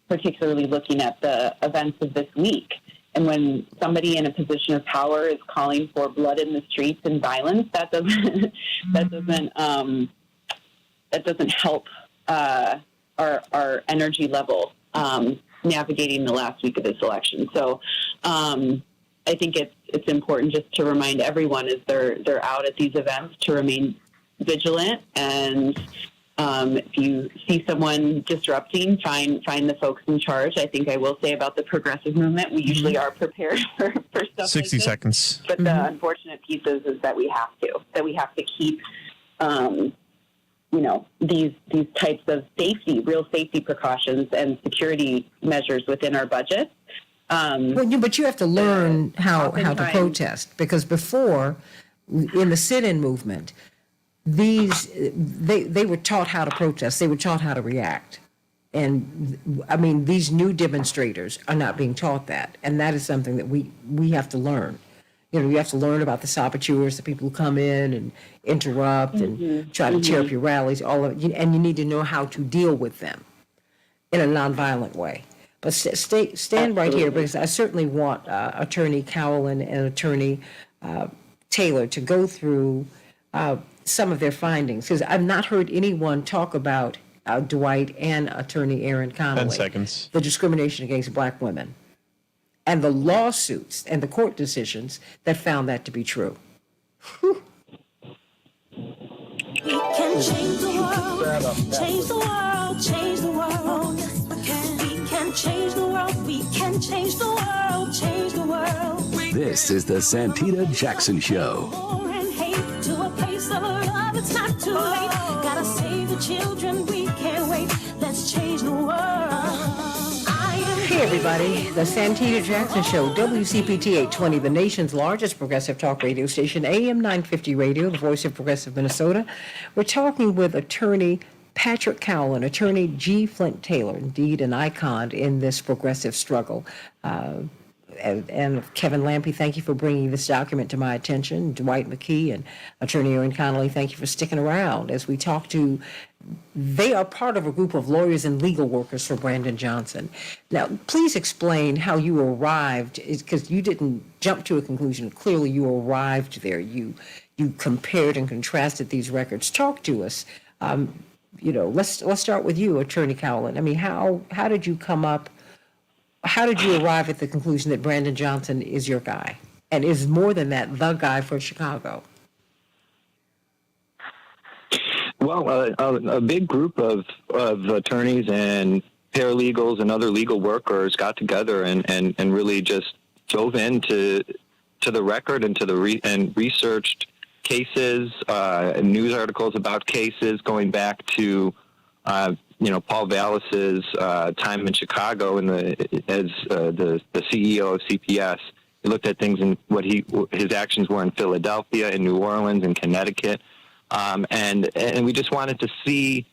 particularly looking at the events of this week, and when somebody in a position of power is calling for blood in the streets and violence, that doesn't help our energy level navigating the last week of this election. So I think it's important just to remind everyone as they're out at these events to remain vigilant, and if you see someone disrupting, find the folks in charge. I think I will say about the progressive movement, we usually are prepared for stuff 60 like seconds. But the unfortunate piece is that we have to keep these types of real safety precautions and security measures within our budget. But you have to learn how to protest, because before, in the sit-in movement, they were taught how to protest. They were taught how to react. And I mean, these new demonstrators are not being taught that. And that is something that we have to learn. You have to learn about the saboteurs, the people who come in and interrupt and try to tear up your rallies, and you need to know how to deal with them in a nonviolent way. But stand right here, because I certainly want Attorney Cowlin and Attorney Taylor to go through some of their findings, because I've not heard anyone talk about Dwight and Attorney Aaron Connolly. 10 seconds. The discrimination against black women and the lawsuits and the court decisions that found that to be true. Whew. We can change the world, change the world, change the world. We can can change the world. We can change the world. Change the world. This is the Santita Jackson Show. War and hate to a place of love. It's not too late. Gotta save the children. We can't wait. Let's change the world. Hey everybody, the Santita Jackson Show, WCPT 820, the nation's largest progressive talk radio station, AM 950 Radio, the voice of progressive Minnesota. We're talking with attorney Patrick Cowlin, attorney G. Flint Taylor, indeed an icon in this progressive struggle. And Kevin Lampe, thank you for bringing this document to my attention. Dwight McKee and Attorney Erin Connolly, thank you for sticking around as we talk to. They are part of a group of lawyers and legal workers for Brandon Johnson. Now, please explain how you arrived, because you didn't jump to a conclusion. Clearly, you arrived there. You compared and contrasted these records. Talk to us. Let's start with you, Attorney Cowlin. I mean, how did you come up? How did you arrive at the conclusion that Brandon Johnson is your guy and is more than that, the guy for Chicago? Well, a big group of attorneys and paralegals and other legal workers got together and really just dove into the record and and researched cases, news articles about cases going back to Paul Vallis's time in Chicago as the CEO of CPS. He looked at things and his actions were in Philadelphia, in New Orleans, in Connecticut, and we just wanted to see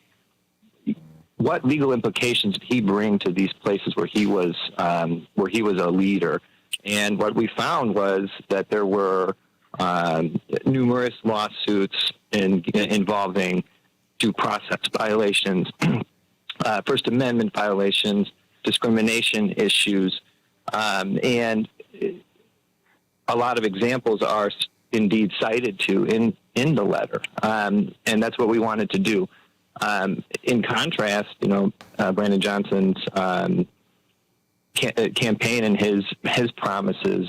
what legal implications did he bring to these places where he was a leader. And what we found was that there were numerous lawsuits involving due process violations, First Amendment violations, discrimination issues, and a lot of examples are indeed cited in the letter, and that's what we wanted to do. In contrast, Brandon Johnson's campaign and his promises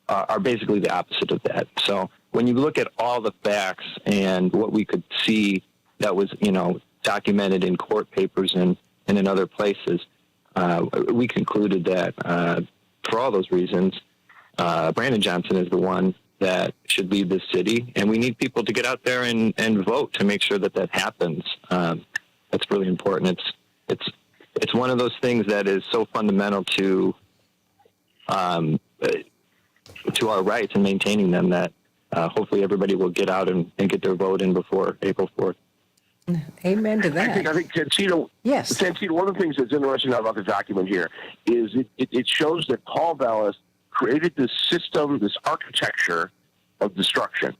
are basically the opposite of that. So when you look at all the facts and what we could see that was, documented in court papers and in other places, we concluded that for all those reasons, Brandon Johnson is the one that should lead this city, and we need people to get out there and vote to make sure that happens. That's really important. It's one of those things that is so fundamental to our rights and maintaining them that hopefully everybody will get out and get their vote in before April 4th. Amen to that. I think Santita, yes. Santita, one of the things that's interesting about the document here is it shows that Paul Vallis created this system, this architecture of destruction.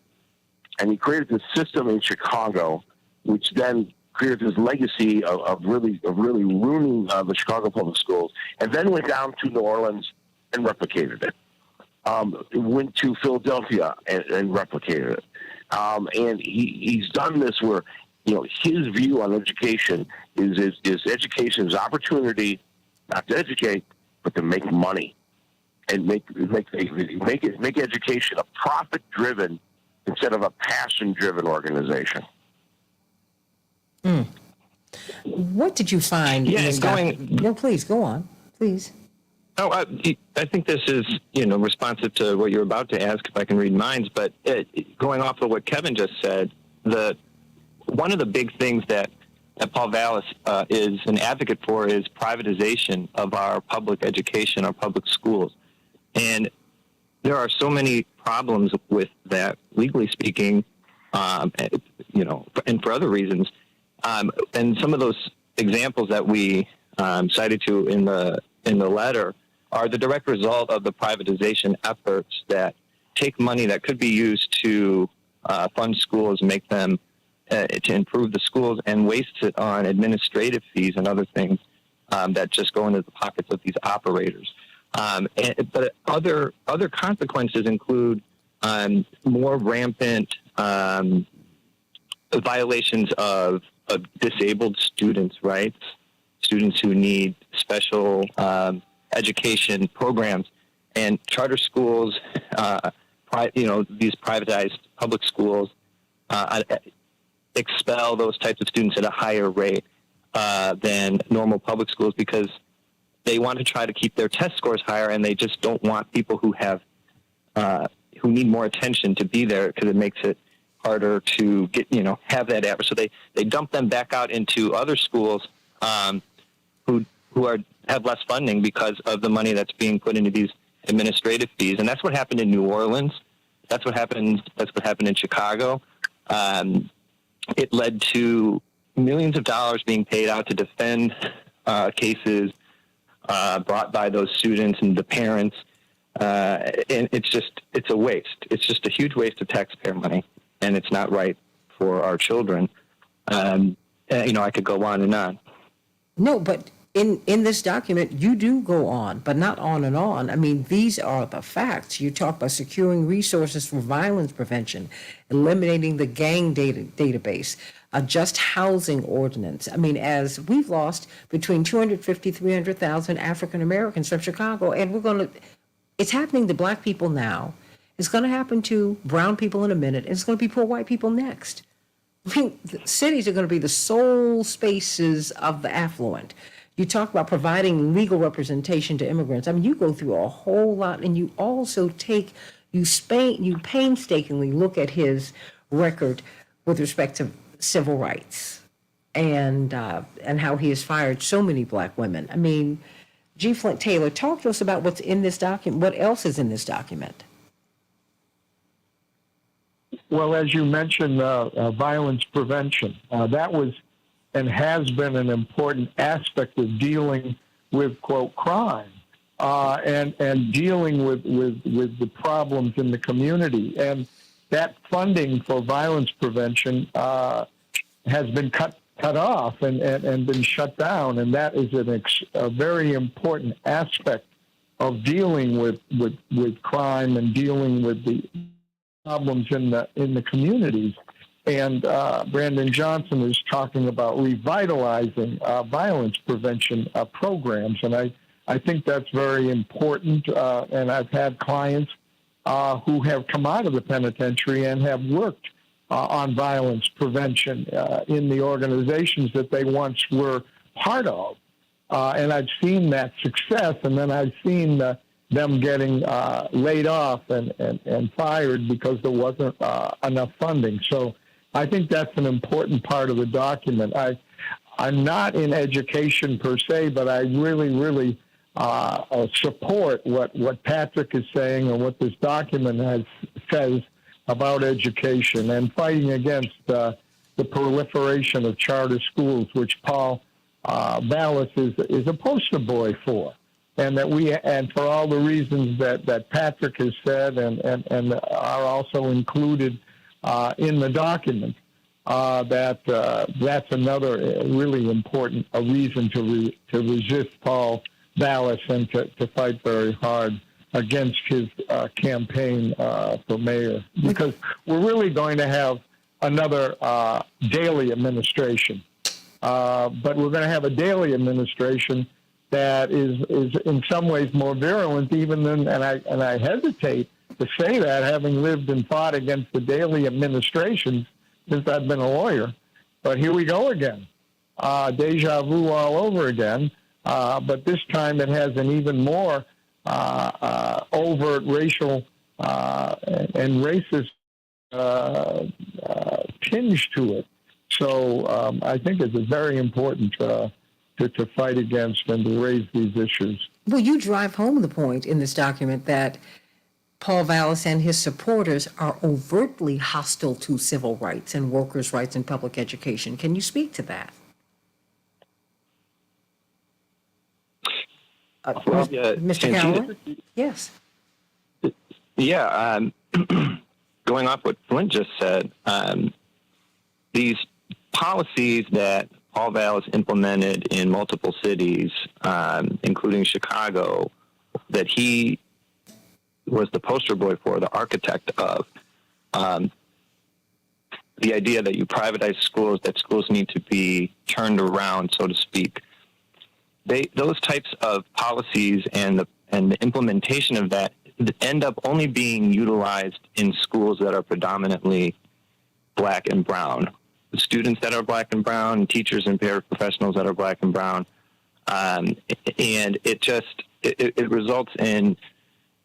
And he created this system in Chicago, which then created this legacy of really ruining the Chicago public schools, and then went down to New Orleans and replicated it. Went to Philadelphia and replicated it. And he's done this where, his view on education is education's opportunity not to educate, but to make money and make education a profit-driven instead of a passion-driven organization. What did you find? Yes, No, please go on, please. Oh, I think this is, responsive to what you're about to ask, if I can read minds. But going off of what Kevin just said, one of the big things that Paul Vallis is an advocate for is privatization of our public education, our public schools. And there are so many problems with that, legally speaking, and for other reasons. And some of those examples that we cited to in the letter are the direct result of the privatization efforts that take money that could be used to fund schools, make them to improve the schools, and waste it on administrative fees and other things that just go into the pockets of these operators. But other consequences include more rampant violations of disabled students' rights, students who need special education programs, and charter schools. These privatized public schools expel those types of students at a higher rate than normal public schools because they want to try to keep their test scores higher, and they just don't want people who have who need more attention to be there because it makes it harder to get have that average. So they dump them back out into other schools who have less funding because of the money that's being put into these administrative fees, and that's what happened in New Orleans. That's what happened in Chicago. It led to millions of dollars being paid out to defend cases brought by those students and the parents. And it's a waste. It's just a huge waste of taxpayer money, and it's not right for our children. I could go on and on. No, but in this document, you do go on, but not on and on. I mean, these are the facts. You talk about securing resources for violence prevention, eliminating the gang database, a just housing ordinance. I mean, as we've lost between 250, 300,000 African Americans from Chicago, and it's happening to black people now. It's going to happen to brown people in a minute, and it's going to be poor white people next. I mean, the cities are going to be the sole spaces of the affluent. You talk about providing legal representation to immigrants. I mean, you go through a whole lot, and you also you painstakingly look at his record with respect to civil rights and how he has fired so many black women. I mean, G. Flint Taylor, talk to us about what's in this document. What else is in this document? Well, as you mentioned, violence prevention. That was and has been an important aspect of dealing with, quote, crime and dealing with the problems in the community. And that funding for violence prevention has been cut off and been shut down. And that is a very important aspect of dealing with crime and dealing with the problems in the communities. And Brandon Johnson is talking about revitalizing violence prevention programs. And I think that's very important. And I've had clients who have come out of the penitentiary and have worked on violence prevention in the organizations that they once were part of. And I've seen that success, and then I've seen them getting laid off and fired because there wasn't enough funding. So I think that's an important part of the document. I'm not in education per se, but I really support what Patrick is saying and what this document says about education and fighting against the proliferation of charter schools, which Paul Vallis is a poster boy for. And and for all the reasons that Patrick has said and are also included in the document, that's another really important reason to resist Paul Vallis and to fight very hard against his campaign for mayor, because we're really going to have another Daley administration, but we're going to have a Daley administration that is in some ways more virulent even than, and I hesitate to say that, having lived and fought against the Daley administrations since I've been a lawyer. But here we go again. Deja vu all over again. But this time it has an even more overt racial and racist tinge to it. So I think it's very important to fight against and to raise these issues. Well, you drive home the point in this document that Paul Vallis and his supporters are overtly hostile to civil rights and workers' rights and public education. Can you speak to that? Mr. Calloway? Yes. Yeah. Going off what Flint just said, these policies that Paul Vallis implemented in multiple cities, including Chicago, that he was the poster boy for, the architect of, the idea that you privatize schools, that schools need to be turned around, so to speak. Those types of policies and the implementation of that end up only being utilized in schools that are predominantly black and brown. The students that are black and brown, teachers and paraprofessionals that are black and brown, and it results in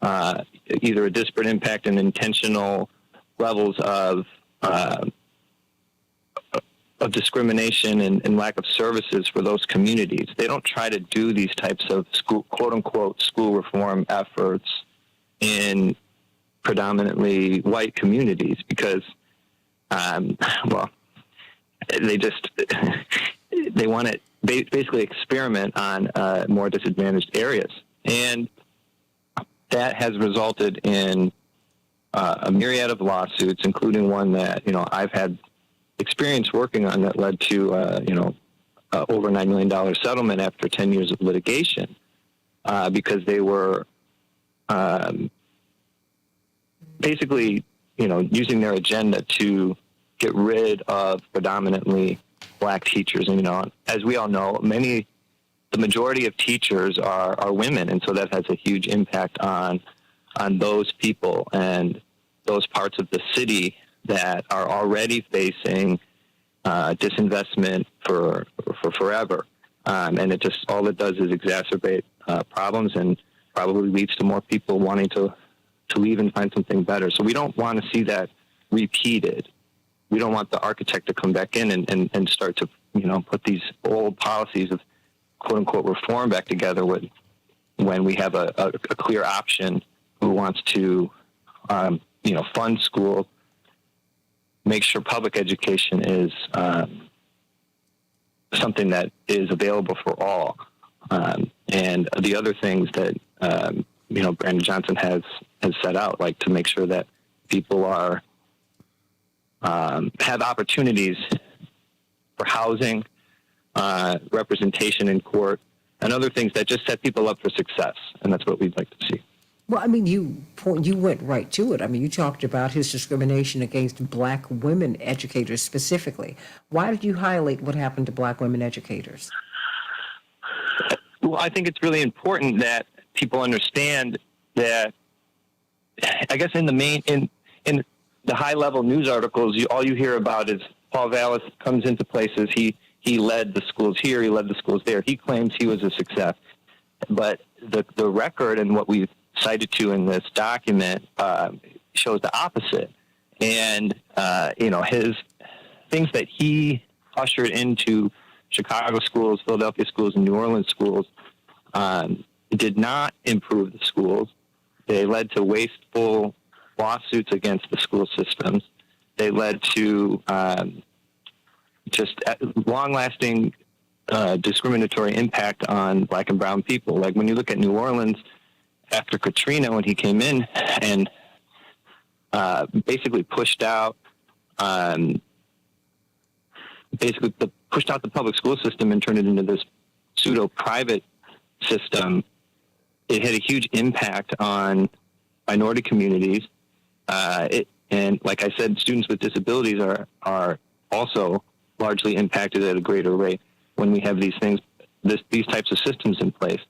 either a disparate impact and intentional levels of discrimination and lack of services for those communities. They don't try to do these types of school, quote unquote, school reform efforts in predominantly white communities because, they want to basically experiment on more disadvantaged areas. And that has resulted in a myriad of lawsuits, including one that, I've had experience working on that led to, over $9 million settlement after 10 years of litigation because they were basically, using their agenda to get rid of predominantly black teachers. And, as we all know, the majority of teachers are women, and so that has a huge impact on those people and those parts of the city that are already facing disinvestment for forever. And all it does is exacerbate problems and probably leads to more people wanting to leave and find something better. So we don't want to see that repeated. We don't want the architect to come back in and start to, put these old policies of quote unquote reform back together when we have a clear option who wants to, fund school, make sure public education is something that is available for all. And the other things that, Brandon Johnson has set out, like to make sure that people are have opportunities for housing, representation in court, and other things that just set people up for success. And that's what we'd like to see. Well, you went right to it. You talked about his discrimination against black women educators specifically. Why did you highlight what happened to black women educators? Well, I think it's really important that people understand that, I guess in the high level news articles, all you hear about is Paul Vallis comes into places. He led the schools here. He led the schools there. He claims he was a success. But the record and what we've cited to in this document shows the opposite. And, his things that he ushered into Chicago schools, Philadelphia schools, and New Orleans schools did not improve the schools. They led to wasteful lawsuits against the school systems. They led to just long-lasting discriminatory impact on black and brown people. Like when you look at New Orleans after Katrina, when he came in and basically pushed out the public school system and turned it into this pseudo-private system, it had a huge impact on minority communities. And like I said, students with disabilities are also largely impacted at a greater rate when we have these types of systems in place.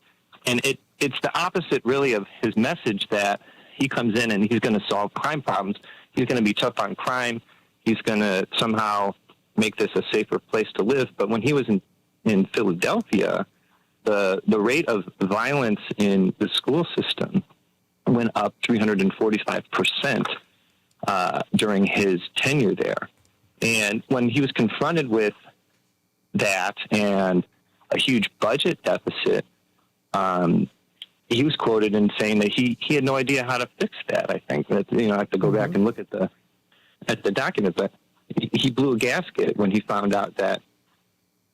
And it's the opposite, really, of his message that he comes in and he's going to solve crime problems. He's going to be tough on crime. He's going to somehow make this a safer place to live. But when he was in Philadelphia, the rate of violence in the school system went up 345% during his tenure there. And when he was confronted with that and a huge budget deficit, he was quoted in saying that he had no idea how to fix that. I think that, I have to go back and look at the document, but he blew a gasket when he found out that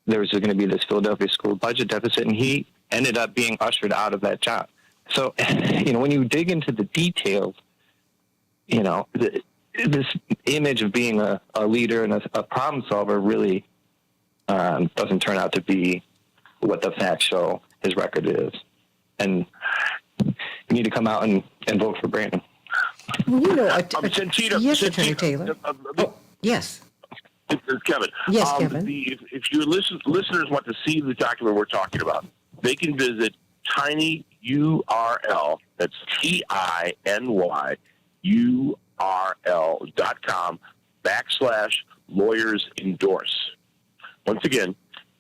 there was going to be this Philadelphia school budget deficit, and he ended up being ushered out of that job. So, when you dig into the details, this image of being a leader and a problem solver really doesn't turn out to be what the facts show his record is. And you need to come out and vote for Brandon. Santita, yes, Attorney Taylor. Yes. Kevin. Yes, Kevin. If your listeners want to see the document we're talking about, they can visit tinyurl, that's tinyurl.com/lawyers endorse. Once again,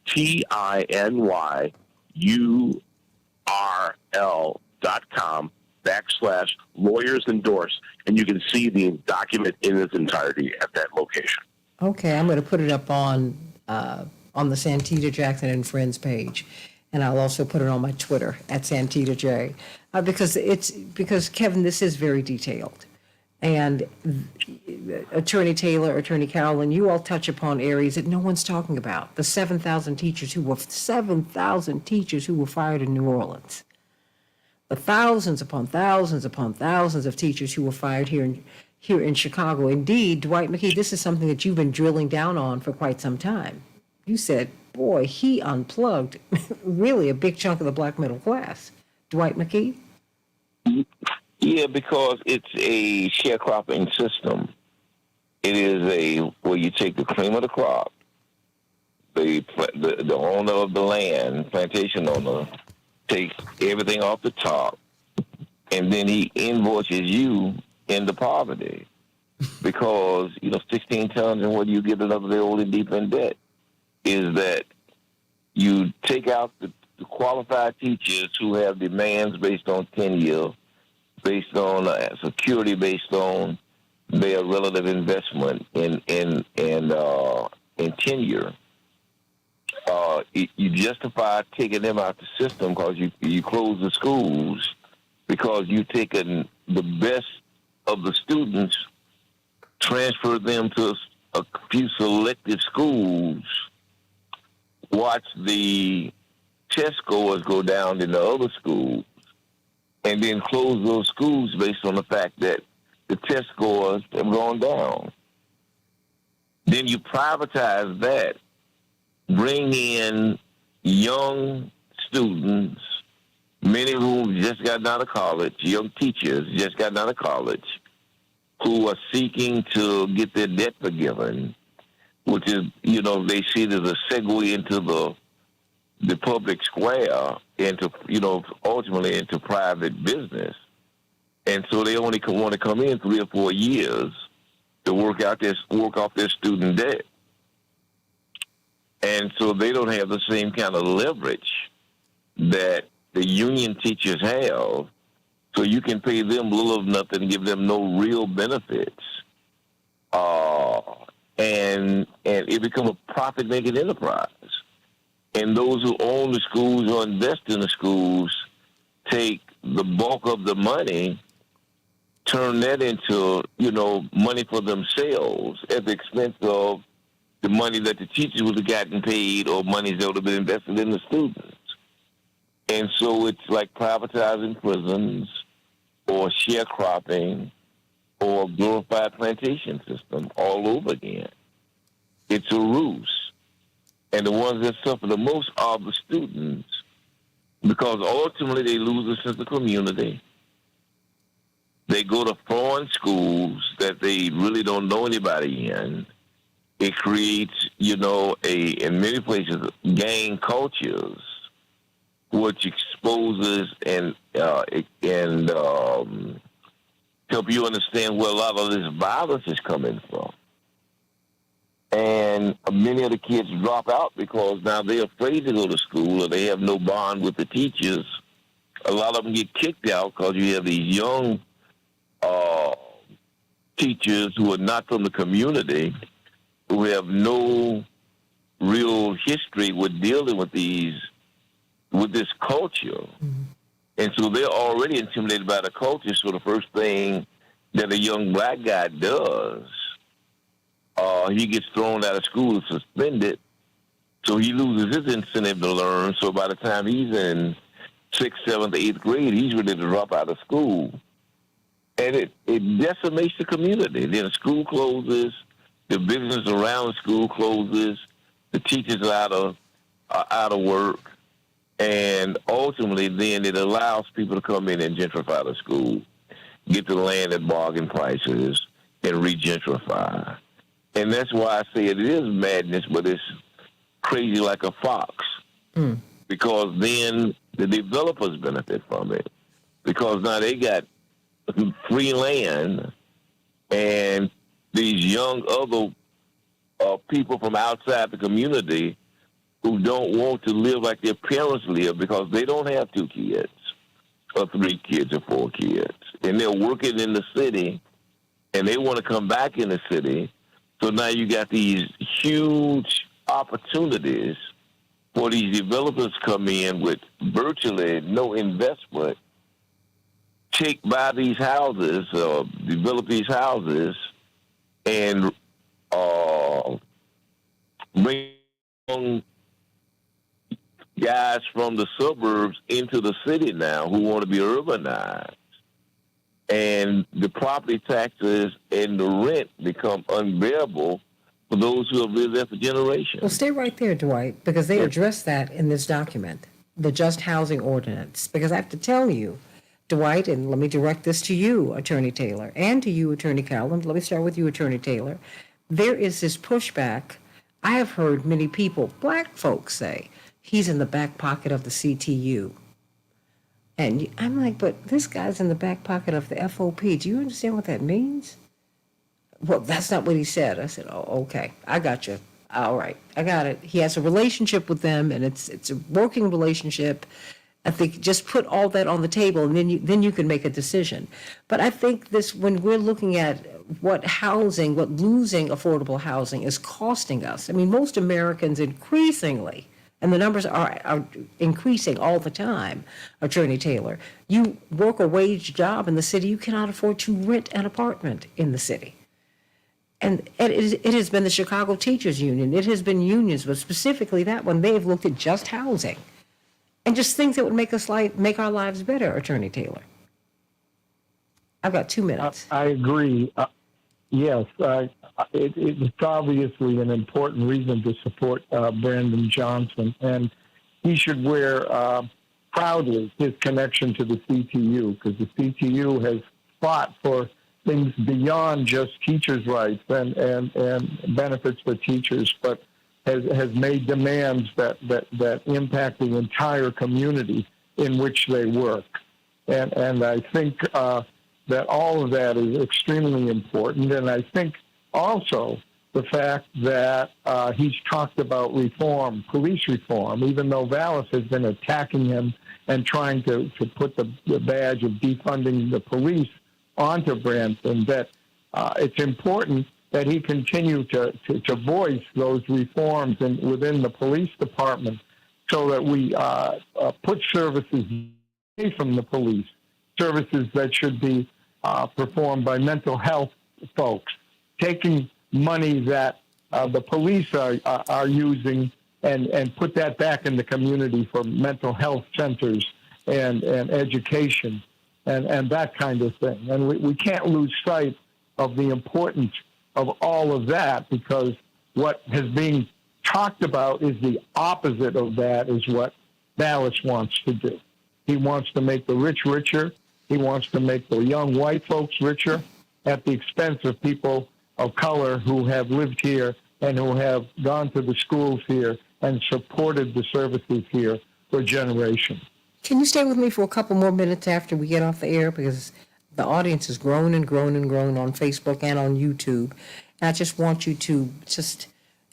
tinyurl.com/lawyers url.com/lawyers endorse, and you can see the document in its entirety at that location. Okay, I'm going to put it up on the Santita Jackson and Friends page, and I'll also put it on my Twitter at Santita J, because Kevin, this is very detailed, and Attorney Taylor, Attorney Carolyn, you all touch upon areas that no one's talking about. The 7,000 teachers who were fired in New Orleans. The thousands upon thousands upon thousands of teachers who were fired here in Chicago. Indeed, Dwight McKee, this is something that you've been drilling down on for quite some time. You said, boy, he unplugged really a big chunk of the black middle class. Dwight McKee? Yeah, because it's a sharecropping system. It is where you take the cream of the crop, the owner of the land, plantation owner, takes everything off the top, and then he invoices you into poverty because, 16 tons and what do you get another day old and deep in debt is that you take out the qualified teachers who have demands based on tenure, based on security, based on their relative investment in tenure. You justify taking them out the system because you close the schools because you've taken the best of the students, transfer them to a few selected schools, watch the test scores go down in the other schools, and then close those schools based on the fact that the test scores have gone down. Then you privatize that, bring in young students, many of whom just gotten out of college, young teachers just gotten out of college, who are seeking to get their debt forgiven, which is, they see it as a segue into the public square, into, ultimately into private business. And so they only want to come in 3 or 4 years to work off their student debt. And so they don't have the same kind of leverage that the union teachers have. So you can pay them little of nothing and give them no real benefits. And it becomes a profit-making enterprise. And those who own the schools or invest in the schools take the bulk of the money, turn that into, money for themselves at the expense of the money that the teachers would have gotten paid or monies that would have been invested in the students. And so it's like privatizing prisons or sharecropping or a glorified plantation system all over again. It's a ruse. And the ones that suffer the most are the students because ultimately they lose a sense of community. They go to foreign schools that they really don't know anybody in. It creates, in many places, gang cultures, which exposes and help you understand where a lot of this violence is coming from. And many of the kids drop out because now they're afraid to go to school or they have no bond with the teachers. A lot of them get kicked out because you have these young teachers who are not from the community, who have no real history with dealing with this culture. Mm-hmm. And so they're already intimidated by the culture. So the first thing that a young black guy does, he gets thrown out of school, suspended. So he loses his incentive to learn. So by the time he's in 6th, 7th, 8th grade, he's ready to drop out of school. And it decimates the community. Then the school closes, the business around the school closes, the teachers are out of work, and ultimately then it allows people to come in and gentrify the school, get the land at bargain prices, and re-gentrify. And that's why I say it is madness, but it's crazy like a fox. Mm. Because then the developers benefit from it. Because now they got free land, and these young other people from outside the community who don't want to live like their parents live because they don't have 2 kids or 3 kids or 4 kids. And they're working in the city and they want to come back in the city. So now you got these huge opportunities for these developers come in with virtually no investment, buy these houses, develop these houses, and bring guys from the suburbs into the city now who want to be urbanized. And the property taxes and the rent become unbearable for those who have lived there for generations. Well, stay right there, Dwight, because they address that in this document, the Just Housing Ordinance. Because I have to tell you, Dwight, and let me direct this to you, Attorney Taylor, and to you, Attorney Cowland. Let me start with you, Attorney Taylor. There is this pushback. I have heard many people, black folks, say, he's in the back pocket of the CTU. And I'm like, but this guy's in the back pocket of the FOP. Do you understand what that means? Well, that's not what he said. I said, oh, okay, I got you. All right, I got it. He has a relationship with them, and it's a working relationship. I think just put all that on the table, and then you can make a decision. But I think this, when we're looking at what losing affordable housing is costing us. I mean, most Americans increasingly, and the numbers are increasing all the time, Attorney Taylor, you work a wage job in the city, you cannot afford to rent an apartment in the city. And it has been the Chicago Teachers Union, it has been unions, but specifically that one, they have looked at just housing and just things that would make our lives better, Attorney Taylor. I've got 2 minutes. I agree. Yes, it's obviously an important reason to support Brandon Johnson, and he should wear proudly his connection to the CTU, because the CTU has fought for things beyond just teachers' rights and benefits for teachers, but has made demands that impact the entire community in which they work. And I think that all of that is extremely important. And I think also the fact that he's talked about reform, police reform, even though Vallis has been attacking him and trying to put the badge of defunding the police onto Branson, that it's important that he continue to voice those reforms within the police department so that we put services away from the police, services that should be performed by mental health folks, taking money that the police are using and put that back in the community for mental health centers and education and that kind of thing. And we can't lose sight of the importance of all of that, because what has been talked about is the opposite of that, is what Vallis wants to do. He wants to make the rich richer. He wants to make the young white folks richer at the expense of people of color who have lived here and who have gone to the schools here and supported the services here for generations. Can you stay with me for a couple more minutes after we get off the air? Because the audience has grown and grown and grown on Facebook and on YouTube. And I just want you to just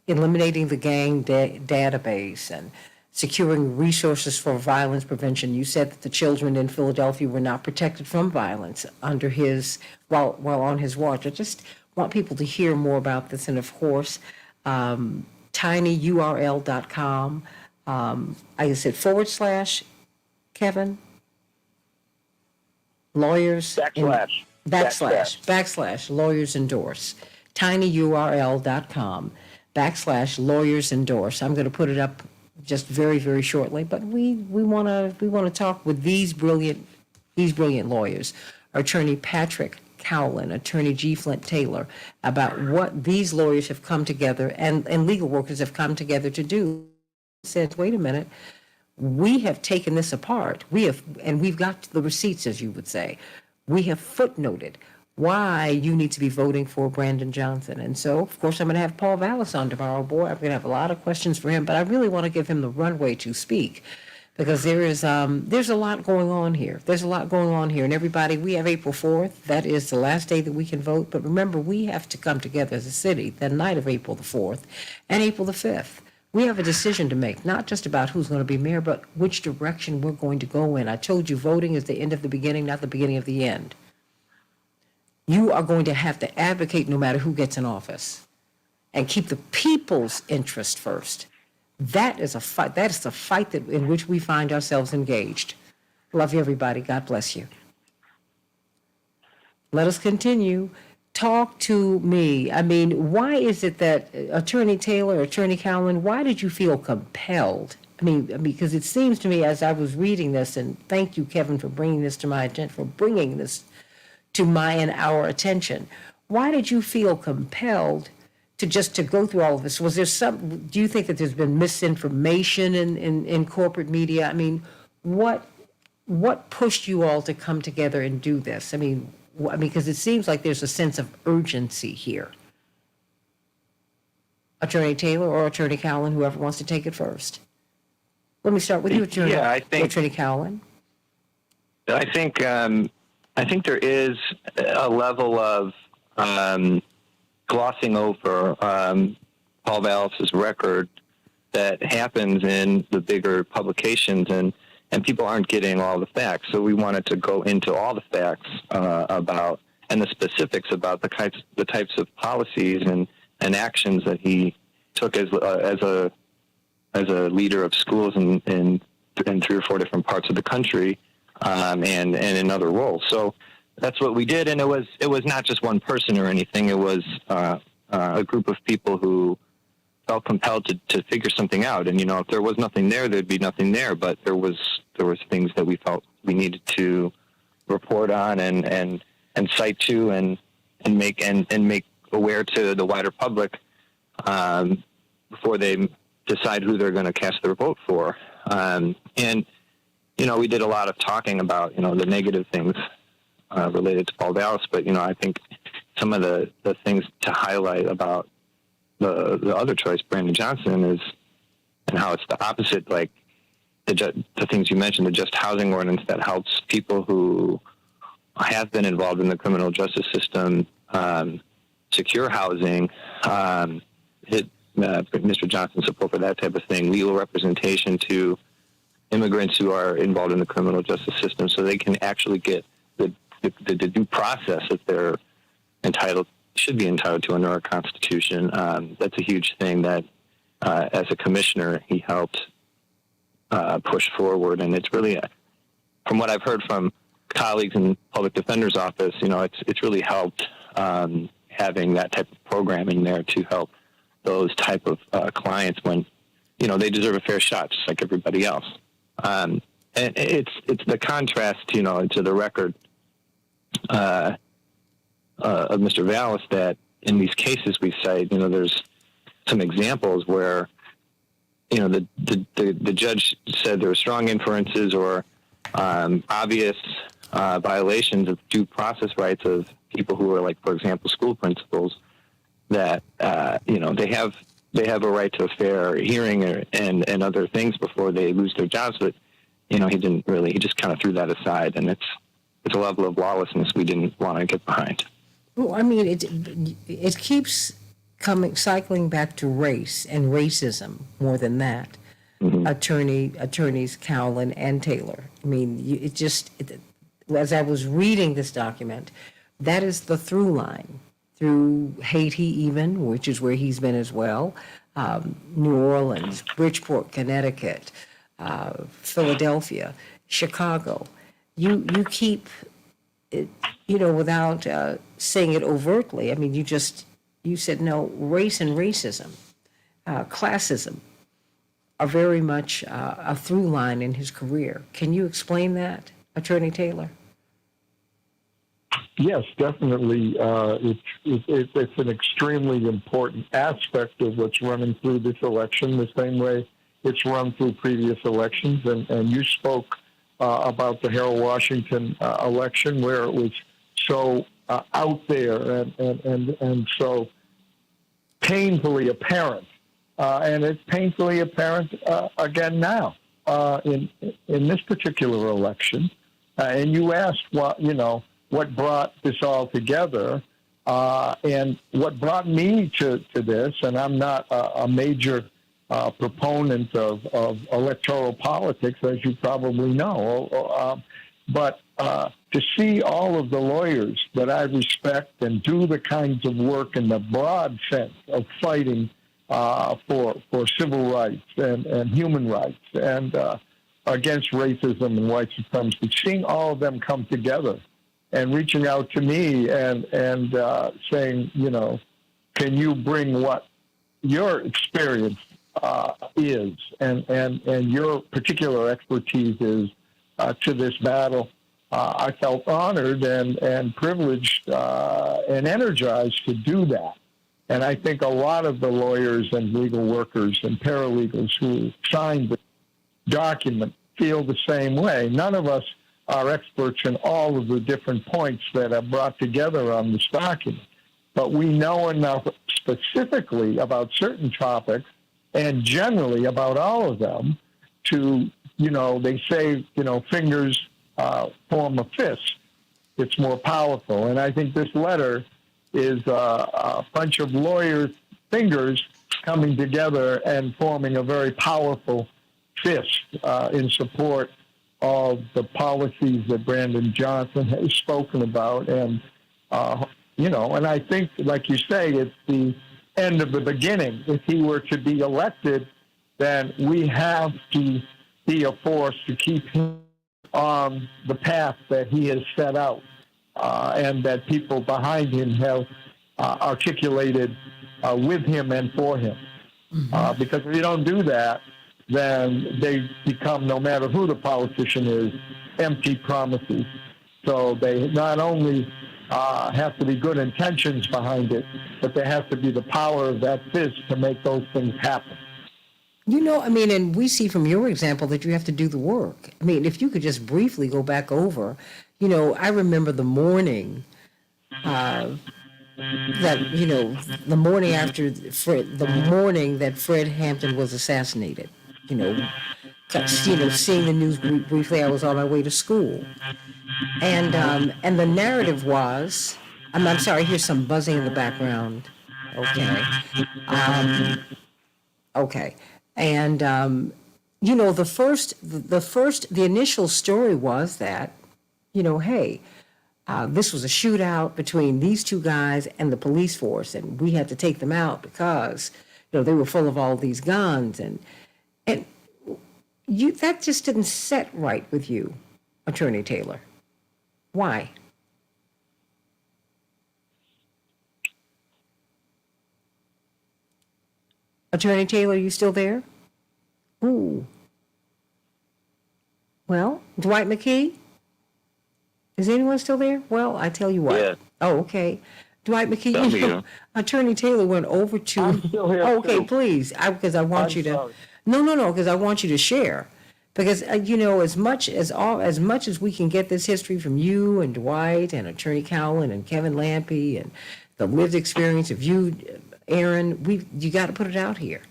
eliminating the gang database and securing resources for violence prevention. You said that the children in Philadelphia were not protected from violence under his, while on his watch. I just want people to hear more about this. And of course, tinyurl.com. I said / Kevin, lawyers backslash lawyers endorse, tinyurl.com /lawyers endorse. I'm going to put it up just very, very shortly, but we want to talk with these brilliant lawyers, Attorney Patrick Cowland, Attorney G. Flint Taylor, about what these lawyers have come together and legal workers have come together to do. Said, wait a minute. We have taken this apart. We've got the receipts, as you would say. We have footnoted why you need to be voting for Brandon Johnson. And so, of course, I'm going to have Paul Vallis on tomorrow. Boy, I'm going to have a lot of questions for him, but I really want to give him the runway to speak, because there's a lot going on here. There's a lot going on here. And everybody, we have April 4th. That is the last day that we can vote. But remember, we have to come together as a city the night of April the 4th and April the 5th. We have a decision to make, not just about who's going to be mayor, but which direction we're going to go in. I told you voting is the end of the beginning, not the beginning of the end. You are going to have to advocate no matter who gets in office and keep the people's interest first. That is a fight. That is the fight in which we find ourselves engaged. Love you, everybody. God bless you. Let us continue. Talk to me. I mean, why is it that Attorney Taylor, Attorney Cowan, why did you feel compelled? I mean, because it seems to me as I was reading this, and thank you, Kevin, for bringing this to my attention, for bringing this to my and our attention. Why did you feel compelled to go through all of this? Was there do you think that there's been misinformation in corporate media? I mean, what pushed you all to come together and do this? I mean, because it seems like there's a sense of urgency here. Attorney Taylor or Attorney Cowan, whoever wants to take it first. Let me start with you, Attorney Cowan. I think there is a level of glossing over Paul Vallis's record that happens in the bigger publications, and people aren't getting all the facts. So we wanted to go into all the facts about and the specifics about the types of policies and actions that he took as a leader of schools in 3 or 4 different parts of the country, and in other roles. So that's what we did, and it was not just one person or anything. It was a group of people who felt compelled to figure something out. And if there was nothing there, there'd be nothing there. But there was things that we felt we needed to report on and cite to and make aware to the wider public before they decide who they're going to cast their vote for. And we did a lot of talking about the negative things related to Paul Vallis, but I think some of the things to highlight about the other choice, Brandon Johnson, and how it's the opposite, like the things you mentioned, the just housing ordinance that helps people who have been involved in the criminal justice system secure housing, Mr. Johnson's support for that type of thing, legal representation to immigrants who are involved in the criminal justice system so they can actually get the due process that they're should be entitled to under our Constitution. That's a huge thing that, as a commissioner, he helped push forward. And it's really, from what I've heard from colleagues in public defender's office, it's really helped having that type of programming there to help those type of clients when, they deserve a fair shot, just like everybody else. And it's the contrast, to the record of Mr. Vallis that in these cases we cite, there's some examples where, the judge said there were strong inferences or obvious violations of due process rights of people who are, like, for example, school principals, that, they have a right to a fair hearing and other things before they lose their jobs. But, he just kind of threw that aside. And it's a level of lawlessness we didn't want to get behind. Well, I mean, it keeps cycling back to race and racism more than that. Mm-hmm. Attorneys Cowlin and Taylor. I mean, as I was reading this document, that is the through line through Haiti, even, which is where he's been as well. New Orleans, Bridgeport, Connecticut, Philadelphia, Chicago. You keep it, without saying it overtly. I mean, you said no. Race and racism, classism, are very much a through line in his career. Can you explain that, Attorney Taylor? Yes, definitely. It's an extremely important aspect of what's running through this election, the same way it's run through previous elections. And you spoke about the Harold Washington election, where it was so out there and so painfully apparent. And it's painfully apparent again now in this particular election. And you asked what brought this all together, and what brought me to this. And I'm not a major proponent of electoral politics, as you probably know. But to see all of the lawyers that I respect and do the kinds of work in the broad sense of fighting for civil rights and human rights and against racism and white supremacy, seeing all of them come together and reaching out to me and saying, can you bring what your experience is and your particular expertise is to this battle. I felt honored and privileged and energized to do that. And I think a lot of the lawyers and legal workers and paralegals who signed the document feel the same way. None of us are experts in all of the different points that are brought together on this document. But we know enough specifically about certain topics and generally about all of them to, they say, fingers form a fist. It's more powerful. And I think this letter is a bunch of lawyers' fingers coming together and forming a very powerful fist in support of the policies that Brandon Johnson has spoken about. And, and I think, like you say, it's the end of the beginning. If he were to be elected, then we have to be a force to keep him on the path that he has set out and that people behind him have articulated with him and for him. Because if you don't do that, then they become, no matter who the politician is, empty promises. So they not only have to be good intentions behind it, but there has to be the power of that fist to make those things happen. And we see from your example that you have to do the work. If you could just briefly go back over, I remember the morning the morning after the morning that Fred Hampton was assassinated, seeing the news briefly, I was on my way to school. And the narrative was, I'm sorry, here's some buzzing in the background. Okay. Okay. And, the initial story was that, hey, this was a shootout between these two guys and the police force, and we had to take them out because, they were full of all these guns. And that just didn't set right with you, Attorney Taylor. Why? Attorney Taylor, you still there? Ooh. Well, Dwight McKee? Is anyone still there? Well, I tell you what. Yeah. Oh, okay. Dwight McKee, Attorney Taylor went over to... I'm still here, okay, too. Please, because I want you to... Sorry. No, because I want you to share. Because, as much as we can get this history from you and Dwight and Attorney Cowlin and Kevin Lampe and the lived experience of you, Aaron, you got to put it out here.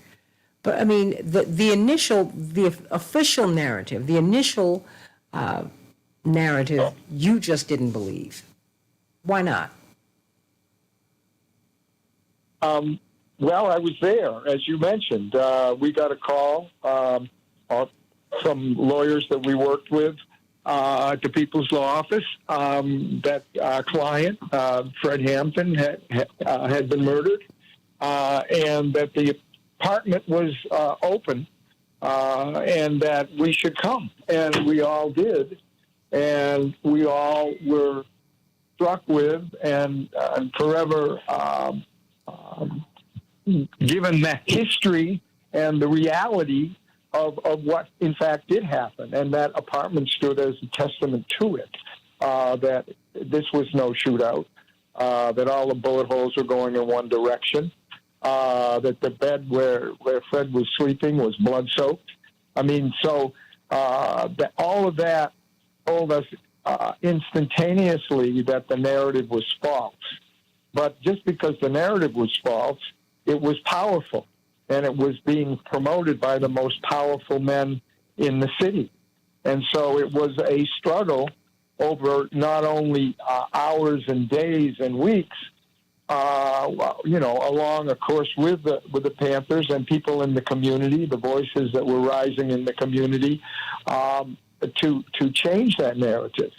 But, the official narrative, the initial narrative, you just didn't believe. Why not? Well, I was there, as you mentioned. We got a call from lawyers that we worked with at the People's Law Office that our client, Fred Hampton, had been murdered, and that the apartment was open, and that we should come. And we all did, and we all were struck with and forever given that history and the reality of what in fact did happen. And that apartment stood as a testament to it, that this was no shootout, that all the bullet holes were going in one direction, that the bed where Fred was sleeping was blood-soaked. That all of that told us instantaneously that the narrative was false. But just because the narrative was false, it was powerful, and it was being promoted by the most powerful men in the city. And so it was a struggle over not only hours and days and weeks, along, of course, with the Panthers and people in the community, the voices that were rising in the community, to change that narrative.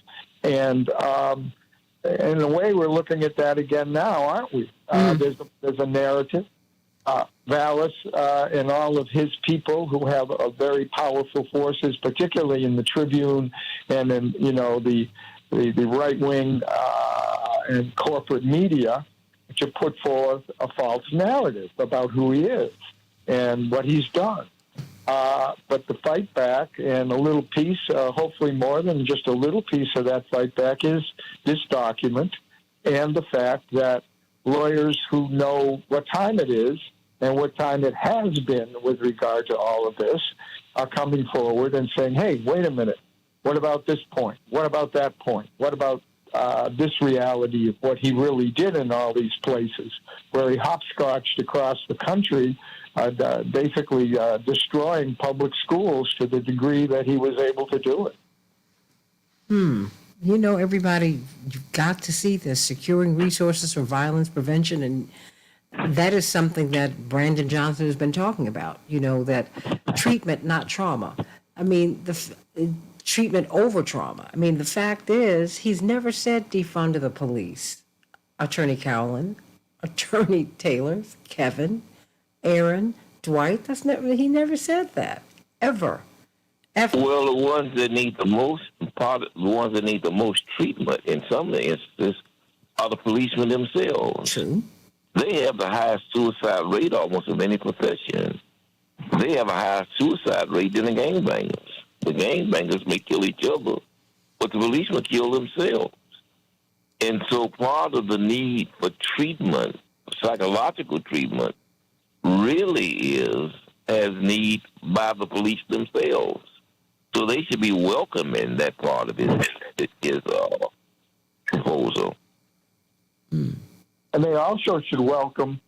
And in a way, we're looking at that again now, aren't we? There's a narrative. Vallis and all of his people who have very powerful forces, particularly in the Tribune and in the right wing and corporate media, to put forth a false narrative about who he is and what he's done. But the fight back, and a little piece, hopefully more than just a little piece of that fight back, is this document and the fact that lawyers who know what time it is and what time it has been with regard to all of this are coming forward and saying, hey, wait a minute, what about this point? What about that point? What about this reality of what he really did in all these places where he hopscotched across the country, basically destroying public schools to the degree that he was able to do it. Everybody, you've got to see this, securing resources for violence prevention, and that is something that Brandon Johnson has been talking about, that treatment, not trauma. I mean, treatment over trauma. I mean, the fact is, he's never said defund the police. Attorney Cowlin, Attorney Taylor, Kevin, Aaron, Dwight, he never said that, ever. Well, the ones that need the most treatment in some instances are the policemen themselves. True. They have the highest suicide rate almost of any profession. They have a higher suicide rate than the gangbangers. The gangbangers may kill each other, but the policemen kill themselves. And so part of the need for treatment, psychological treatment, really is as need by the police themselves. So they should be welcoming that part of his proposal. And they also should welcome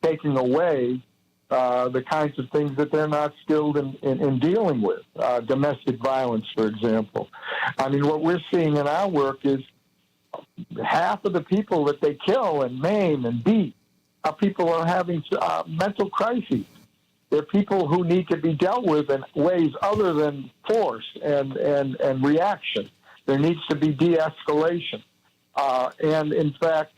taking away the kinds of things that they're not skilled in dealing with. Domestic violence, for example. I mean, what we're seeing in our work is half of the people that they kill and maim and beat are people who are having mental crises. They're people who need to be dealt with in ways other than force and reaction. There needs to be de-escalation. And in fact,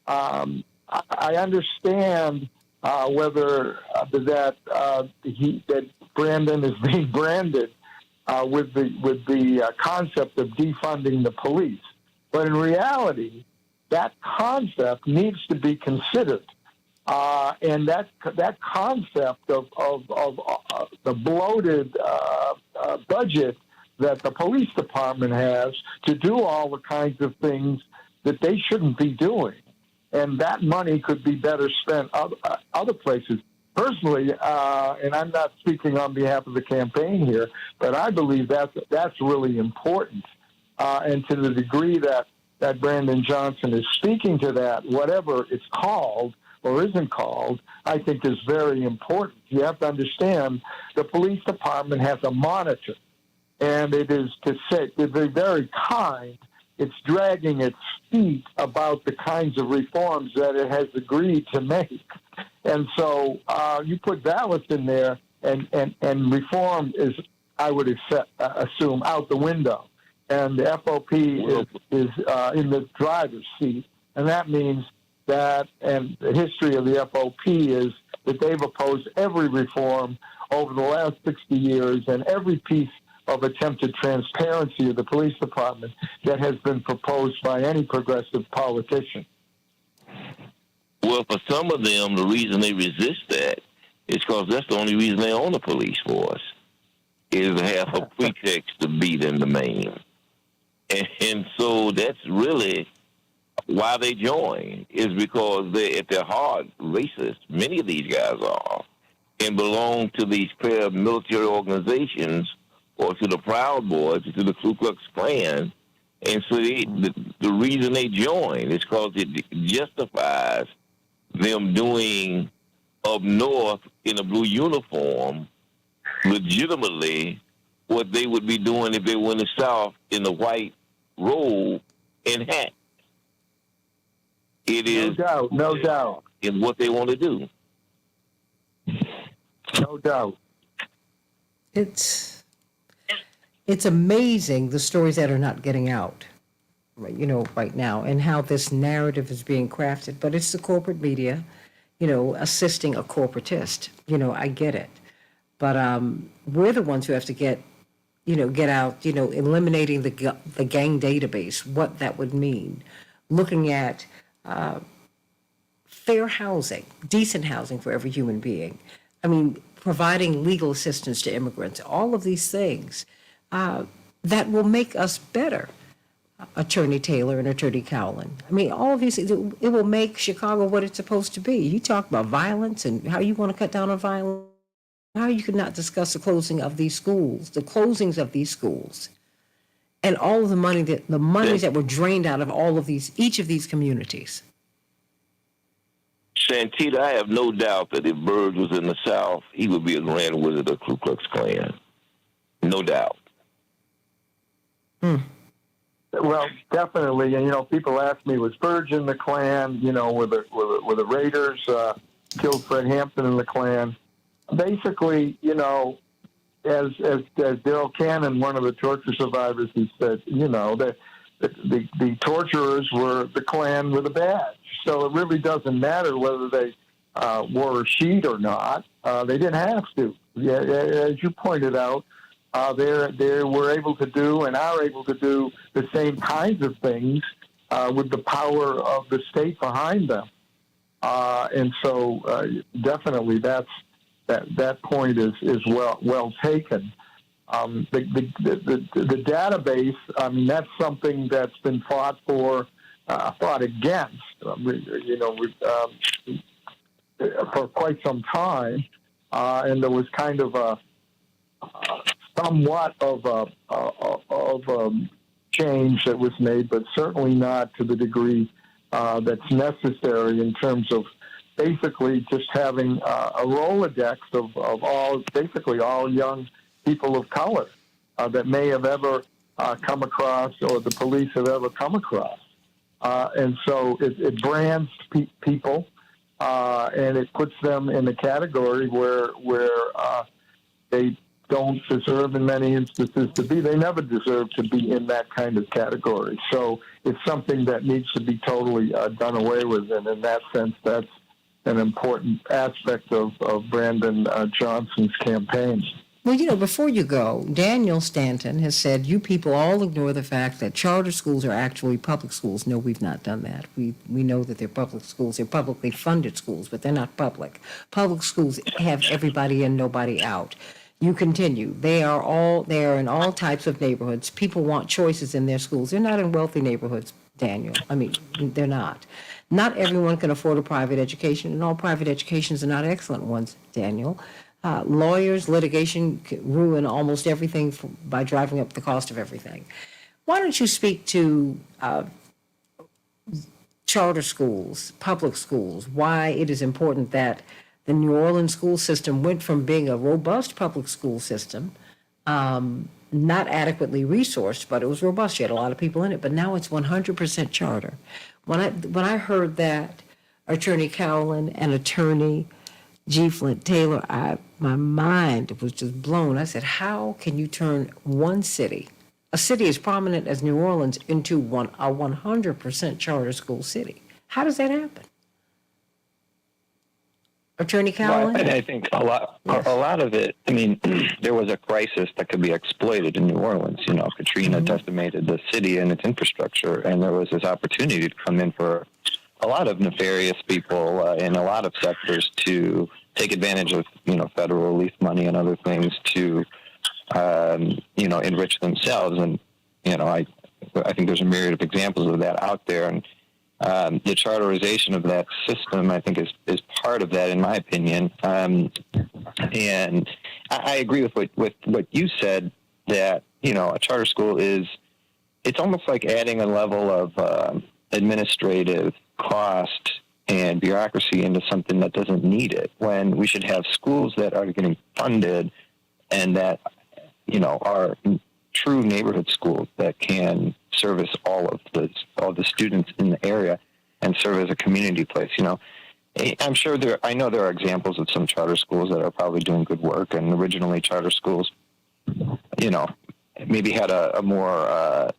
I understand whether that Brandon is being branded with the concept of defunding the police, but in reality, that concept needs to be considered, and that concept of the bloated budget that the police department has to do all the kinds of things that they shouldn't be doing. And that money could be better spent other places. Personally, and I'm not speaking on behalf of the campaign here, but I believe that's really important. And to the degree that Brandon Johnson is speaking to that, whatever it's called or isn't called, I think is very important. You have to understand the police department has a monitor, and it is to be very kind. It's dragging its feet about the kinds of reforms that it has agreed to make. And so you put Vallis in there, and reform is, I would assume, out the window. And the FOP is in the driver's seat. And that means that, and the history of the FOP is that they've opposed every reform over the last 60 years and every piece of attempted transparency of the police department that has been proposed by any progressive politician. Well, for some of them, the reason they resist that is because that's the only reason they own a police force, is to have a pretext to beat in the main. And so that's really why they join, is because they're at their heart racist. Many of these guys are, and belong to these paramilitary organizations or to the Proud Boys, or to the Ku Klux Klan. And so the reason they join is because it justifies them doing up north in a blue uniform legitimately what they would be doing if they went to south in the white robe and hat. It is no doubt in what they want to do. No doubt. It's amazing the stories that are not getting out, right now, and how this narrative is being crafted. But it's the corporate media, assisting a corporatist. I get it. But we're the ones who have to get out, eliminating the gang database, what that would mean, looking at fair housing, decent housing for every human being. I mean, providing legal assistance to immigrants, all of these things that will make us better. Attorney Taylor and Attorney Cowlin. I mean, all of these things, it will make Chicago what it's supposed to be. You talk about violence and how you want to cut down on violence. How you could not discuss the closings of these schools, and all of the monies that were drained out of each of these communities. Santita, I have no doubt that if Byrd was in the South, he would be a grand wizard of Ku Klux Klan. No doubt. Well, definitely. And, people ask me, was Byrd in the Klan, were the Raiders killed Fred Hampton in the Klan? Basically, as Daryl Cannon, one of the torture survivors, he said, that the torturers were the Klan with a badge. So it really doesn't matter whether they wore a sheet or not. They didn't have to. Yeah, as you pointed out, they were able to do and are able to do the same kinds of things with the power of the state behind them. And so definitely that point is well taken. The database, I mean, that's something that's been fought against, for quite some time, and there was kind of a somewhat of a change that was made, but certainly not to the degree that's necessary in terms of basically just having a Rolodex of all young people of color that may have ever come across, or the police have ever come across. And so it brands people, and it puts them in a category where they don't deserve, in many instances, to be. They never deserve to be in that kind of category. So it's something that needs to be totally done away with. And in that sense, that's an important aspect of Brandon Johnson's campaign. Well, before you go, Daniel Stanton has said, you people all ignore the fact that charter schools are actually public schools. No, we've not done that. We know that they're public schools. They're publicly funded schools, but they're not public. Public schools have everybody in, nobody out. You continue. They are in all types of neighborhoods. People want choices in their schools. They're not in wealthy neighborhoods, Daniel. I mean, they're not. Not everyone can afford a private education, and all private educations are not excellent ones, Daniel. Lawyers, litigation ruin almost everything by driving up the cost of everything. Why don't you speak to charter schools, public schools, why it is important that the New Orleans school system went from being a robust public school system, not adequately resourced, but it was robust. You had a lot of people in it, but now it's 100% charter. When I heard that, Attorney Cowlin and Attorney G. Flint Taylor, my mind was just blown. I said, how can you turn one city, a city as prominent as New Orleans, into a 100% charter school city? How does that happen? Attorney Cowlin? Well, I think a lot of it, I mean, there was a crisis that could be exploited in New Orleans. Katrina decimated the city and its infrastructure, and there was this opportunity to come in for a lot of nefarious people in a lot of sectors to take advantage of, federal relief money and other things to, enrich themselves. And, I think there's a myriad of examples of that out there. And the charterization of that system, I think, is part of that, in my opinion. And I agree with what you said, that, a charter school it's almost like adding a level of administrative cost and bureaucracy into something that doesn't need it, when we should have schools that are getting funded and that, are true neighborhood schools that can service all of the students in the area. and serve as a community place. I'm sure I know there are examples of some charter schools that are probably doing good work, and originally charter schools, maybe had a more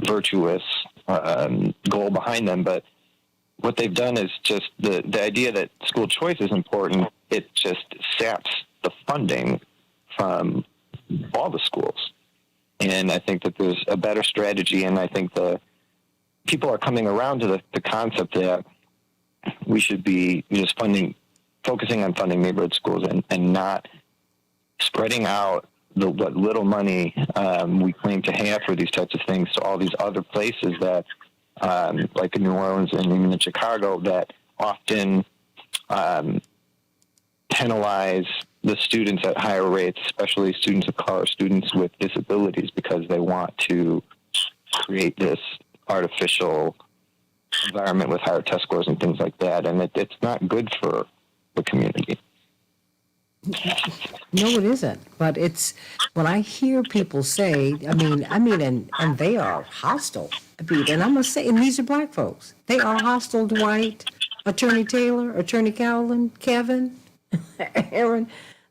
virtuous goal behind them, but what they've done is just the idea that school choice is important. It just saps the funding from all the schools. And I think that there's a better strategy, and I think the people are coming around to the concept that we should be just focusing on funding neighborhood schools and not spreading out what little money we claim to have for these types of things to all these other places that, like in New Orleans and even in Chicago, that often penalize the students at higher rates, especially students of color, students with disabilities, because they want to create this artificial environment with higher test scores and things like that. And it's not good for the community. No, it isn't. But it's when I hear people say, and they are hostile. And I'm gonna say, and these are black folks. They are hostile to white. Attorney Taylor, Attorney Cowlin, Kevin, Aaron.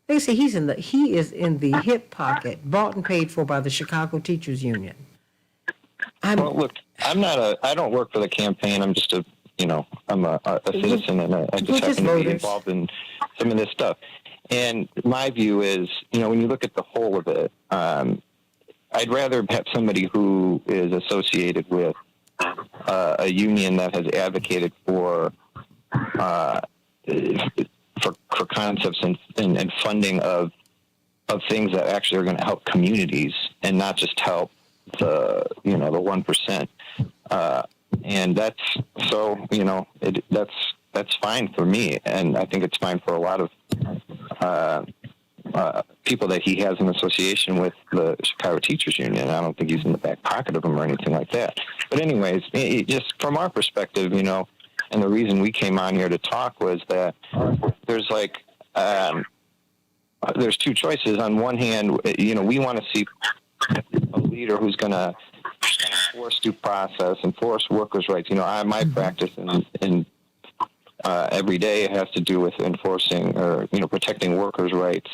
They say he is in the hip pocket, bought and paid for by the Chicago Teachers Union. Well, look, I don't work for the campaign. I'm just I'm a citizen, and I just happen to be involved in some of this stuff. And my view is, when you look at the whole of it, I'd rather have somebody who is associated with a union that has advocated for concepts and funding of things that actually are going to help communities and not just help the 1%. And that's fine for me, and I think it's fine for a lot of people that he has an association with the Chicago Teachers Union. I don't think he's in the back pocket of them or anything like that. But anyways, just from our perspective, and the reason we came on here to talk was that there's there's two choices. On one hand, we want to see a leader who's going to enforce due process, enforce workers' rights. My practice in every day has to do with enforcing or protecting workers' rights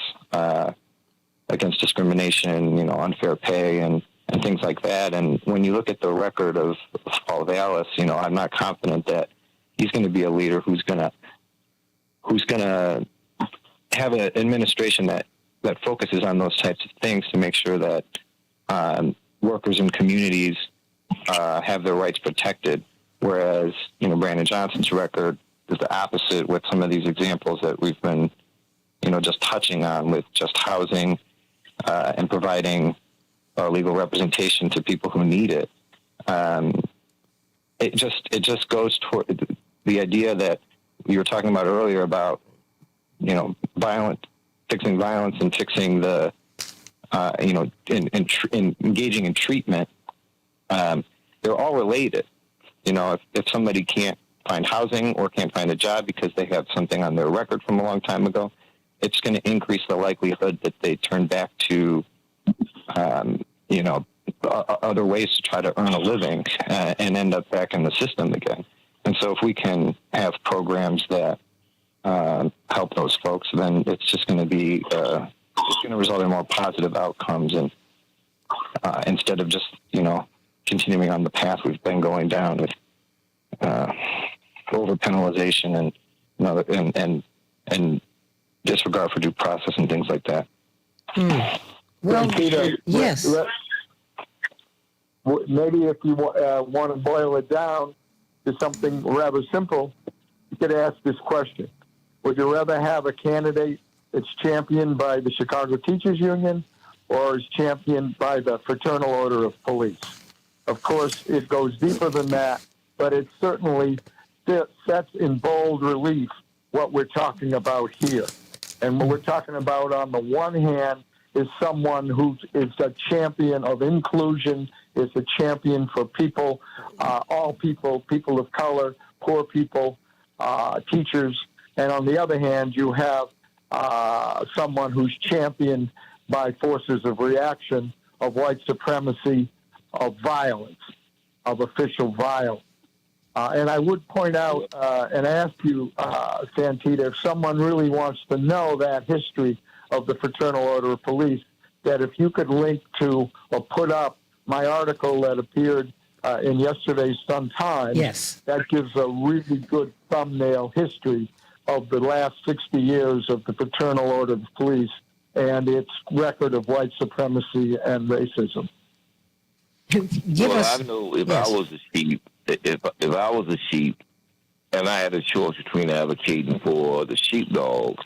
against discrimination, unfair pay and things like that. And when you look at the record of Paul Vallis, I'm not confident that he's going to be a leader who's going to have an administration that focuses on those types of things to make sure that workers and communities have their rights protected. Whereas, Brandon Johnson's record is the opposite with some of these examples that we've been, just touching on with just housing and providing legal representation to people who need it. It just goes toward the idea that you were talking about earlier about, fixing violence and fixing the, in engaging in treatment. They're all related. If somebody can't find housing or can't find a job because they have something on their record from a long time ago, it's going to increase the likelihood that they turn back to, other ways to try to earn a living and end up back in the system again. And so if we can have programs that help those folks, then it's just going to be, it's going to result in more positive outcomes. And instead of just, continuing on the path we've been going down with over penalization and disregard for due process and things like that. Well, Peter, yes. Maybe if you want to boil it down to something rather simple, you could ask this question. Would you rather have a candidate that's championed by the Chicago Teachers Union or is championed by the Fraternal Order of Police? Of course, it goes deeper than that, but it certainly sets in bold relief what we're talking about here. And what we're talking about on the one hand is someone who is a champion of inclusion, is a champion for people, all people, people of color, poor people, teachers. And on the other hand, you have someone who's championed by forces of reaction, of white supremacy, of violence, of official violence. And I would point out and ask you, Santita, if someone really wants to know that history of the Fraternal Order of Police, that if you could link to or put up my article that appeared in yesterday's Sun-Times, Yes. that gives a really good thumbnail history of the last 60 years of the Fraternal Order of Police and its record of white supremacy and racism. I know if I was a sheep, if I was a sheep, and I had a choice between advocating for the sheepdogs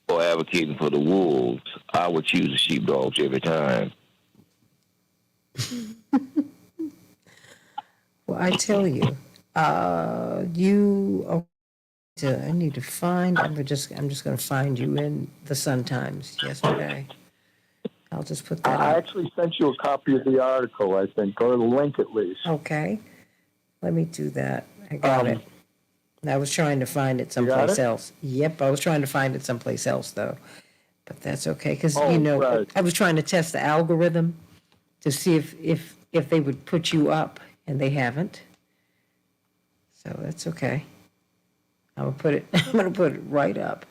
or advocating for the wolves, I would choose the sheepdogs every time. Well, I tell you, I need to find. I'm just going to find you in the Sun-Times yesterday. I'll just put that. I actually sent you a copy of the article, I think, or the link at least. Okay, let me do that. I got it. I was trying to find it someplace else. Yep, I was trying to find it someplace else though, but that's okay because right. I was trying to test the algorithm to see if they would put you up, and they haven't. So that's okay. I'm gonna put it right up.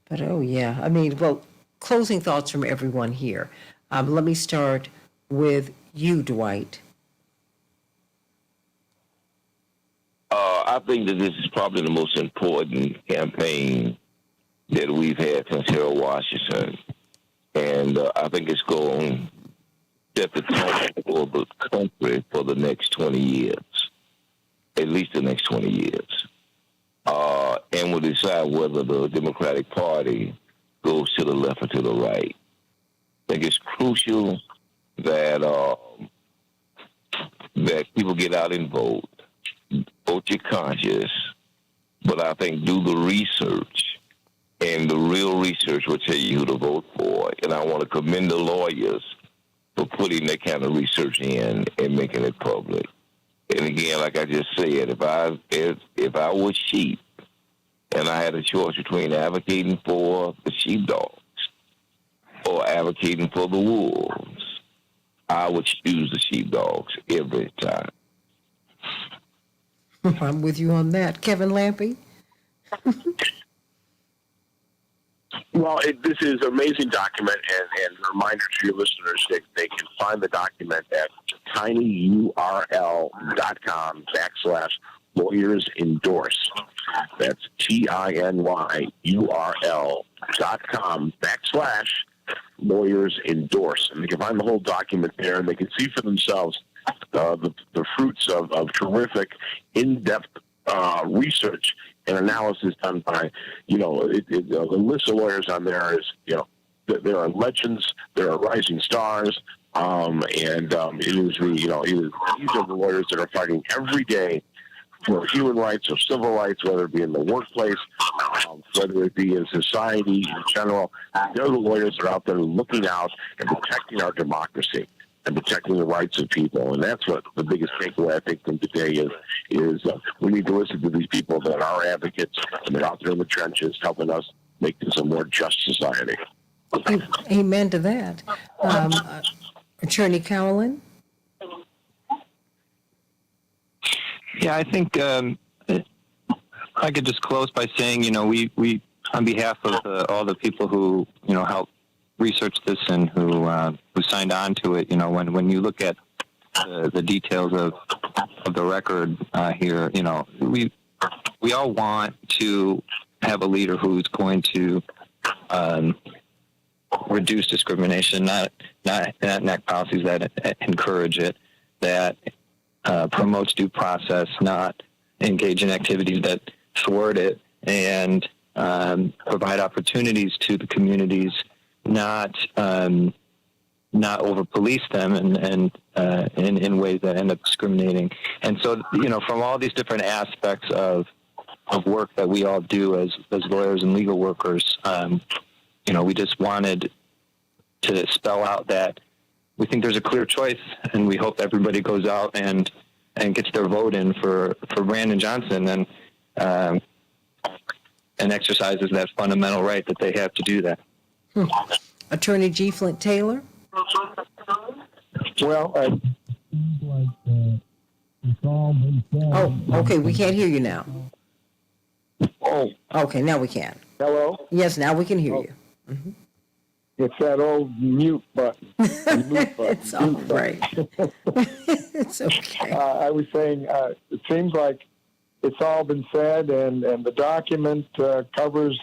But oh yeah, I mean, well, closing thoughts from everyone here. Let me start with you, Dwight. I think that this is probably the most important campaign that we've had since Harold Washington. And I think it's going to set the tone for the country for the next 20 years, at least the next 20 years. And we'll decide whether the Democratic Party goes to the left or to the right. I think it's crucial that that people get out and vote your conscience, but I think do the research, and the real research will tell you who to vote for. And I want to commend the lawyers for putting that kind of research in and making it public. And again, like I just said, if I was sheep and I had a choice between advocating for the sheepdogs or advocating for the wolves, I would choose the sheepdogs every time. I'm with you on that. Kevin Lampe? Well, this is an amazing document, and a reminder to your listeners that they can find the document at tinyurl.com/lawyers-endorse. That's tinyurl.com/lawyers-endorse. And they can find the whole document there, and they can see for themselves the fruits of terrific, in-depth research and analysis done by, the list of lawyers on there is, there are legends, there are rising stars, and it is these are the lawyers that are fighting every day for human rights or civil rights, whether it be in the workplace, whether it be in society in general. They're the lawyers that are out there looking out and protecting our democracy and protecting the rights of people. And that's what the biggest takeaway, I think, from today is we need to listen to these people that are advocates and they're out there in the trenches helping us make this a more just society. Amen to that. Attorney Cowlin? Yeah, I think I could just close by saying, we on behalf of all the people who, helped research this and who signed on to it, when you look at the details of the record here, we all want to have a leader who's going to reduce discrimination, not enact policies that encourage it, that promotes due process, not engage in activities that thwart it, and provide opportunities to the communities, not over police them and in ways that end up discriminating. And so, from all these different aspects of work that we all do as lawyers and legal workers, we just wanted to spell out that we think there's a clear choice, and we hope everybody goes out and gets their vote in for Brandon Johnson and exercises that fundamental right that they have to do that. Attorney G. Flint Taylor? Well, Oh, okay, we can't hear you now. Oh, Okay, now we can. hello? Yes, now we can hear you. It's that old mute button. It's all right. It's okay. I was saying, it seems like it's all been said, and the document covers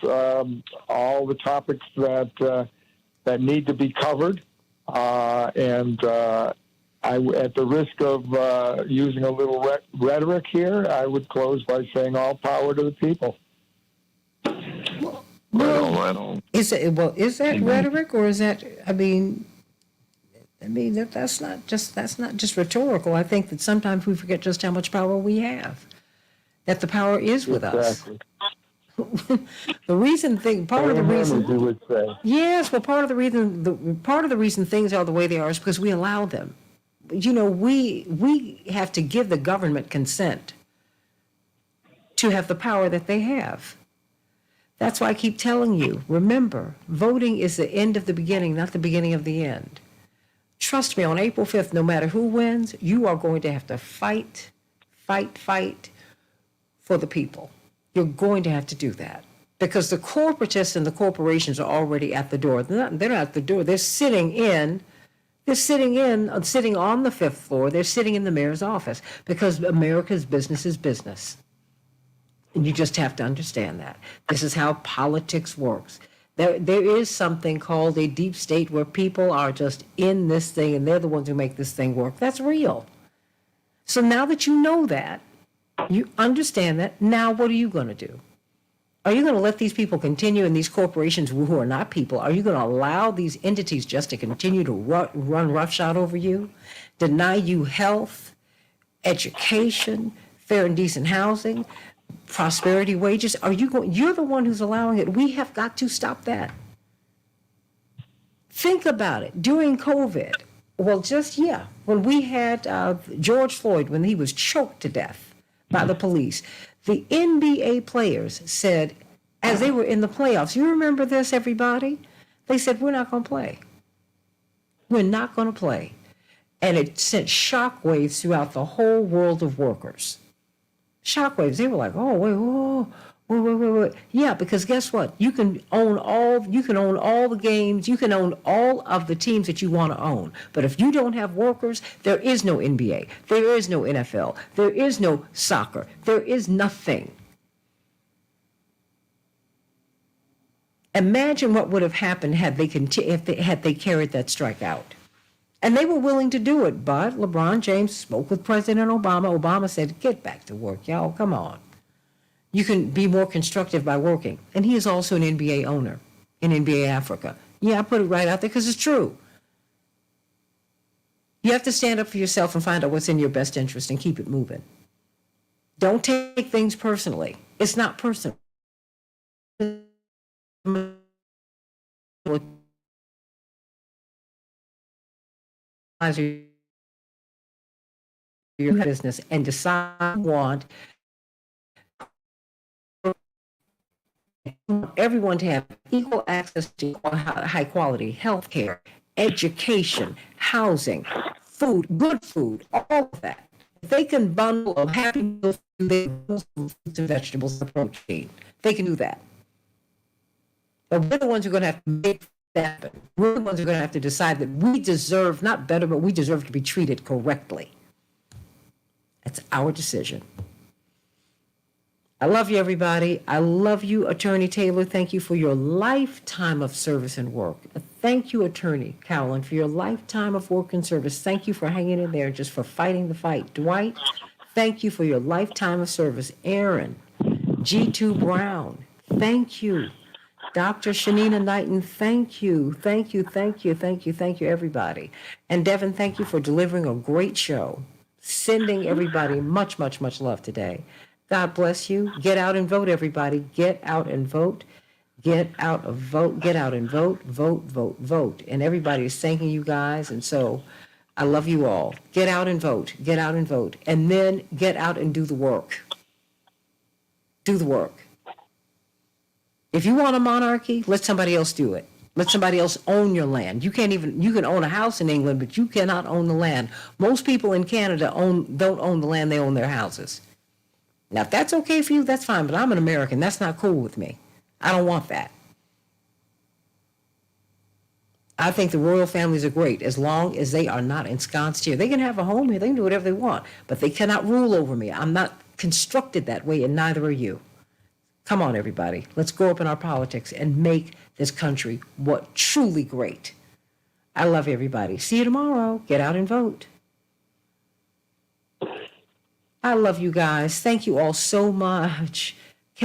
all the topics that need to be covered. At the risk of using a little rhetoric here, I would close by saying all power to the people. Right on. Is that rhetoric, or is that? I mean, that's not just rhetorical. I think that sometimes we forget just how much power we have. That the power is with us. The reason part of the reason you would say. Yes, well, part of the reason things are the way they are is because we allow them. You know, we have to give the government consent to have the power that they have. That's why I keep telling you, remember, voting is the end of the beginning, not the beginning of the end. Trust me, on April 5th, no matter who wins, you are going to have to fight for the people. You're going to have to do that. Because the corporatists and the corporations are already at the door. They're not at the door. They're sitting on the 5th floor. They're sitting in the mayor's office because America's business is business. And you just have to understand that. This is how politics works. There is something called a deep state where people are just in this thing and they're the ones who make this thing work. That's real. So now that you know that, you understand that, now what are you going to do? Are you going to let these people continue, and these corporations who are not people, are you going to allow these entities just to continue to run roughshod over you, deny you health, education, fair and decent housing, prosperity wages? You're the one who's allowing it. We have got to stop that. Think about it. During COVID, when we had George Floyd, when he was choked to death by the police, the NBA players said, as they were in the playoffs, you remember this, everybody? They said, we're not going to play. We're not going to play. And it sent shockwaves throughout the whole world of workers. Shockwaves. They were like, oh, wait. Yeah, because guess what? You can own all the games. You can own all of the teams that you want to own. But if you don't have workers, there is no NBA. There is no NFL. There is no soccer. There is nothing. Imagine what would have happened had they carried that strike out. And they were willing to do it, but LeBron James spoke with President Obama. Obama said, get back to work, y'all, come on. You can be more constructive by working. And he is also an NBA owner in NBA Africa. Yeah, I put it right out there because it's true. You have to stand up for yourself and find out what's in your best interest and keep it moving. Don't take things personally. It's not personal. Your business and decide you want everyone to have equal access to high quality health care, education, housing, food, good food, all of that. If they can bundle a happy meal, fruits and vegetables and protein, they can do that. But we're the ones who are going to have to make that happen. We're the ones who are going to have to decide that we deserve not better, but we deserve to be treated correctly. That's our decision. I love you, everybody. I love you, Attorney Taylor. Thank you for your lifetime of service and work. Thank you, Attorney Cowlin, for your lifetime of work and service. Thank you for hanging in there, just for fighting the fight. Dwight, thank you for your lifetime of service. Aaron, G2 Brown, thank you. Dr. Shanina Knighton, thank you, everybody. And Devin, thank you for delivering a great show. Sending everybody much, much, much love today. God bless you. Get out and vote, everybody. Get out and vote. Get out and vote. Get out and vote. Vote, vote, vote. And everybody is thanking you guys. And so I love you all. Get out and vote. Get out and vote. And then get out and do the work. Do the work. If you want a monarchy, let somebody else do it. Let somebody else own your land. You can own a house in England, but you cannot own the land. Most people in Canada don't own the land, they own their houses. Now, if that's okay for you, that's fine, but I'm an American. That's not cool with me. I don't want that. I think the royal families are great as long as they are not ensconced here. They can have a home here. They can do whatever they want, but they cannot rule over me. I'm not constructed that way, and neither are you. Come on, everybody. Let's grow up in our politics and make this country what truly great. I love everybody. See you tomorrow. Get out and vote. I love you guys. Thank you all so much.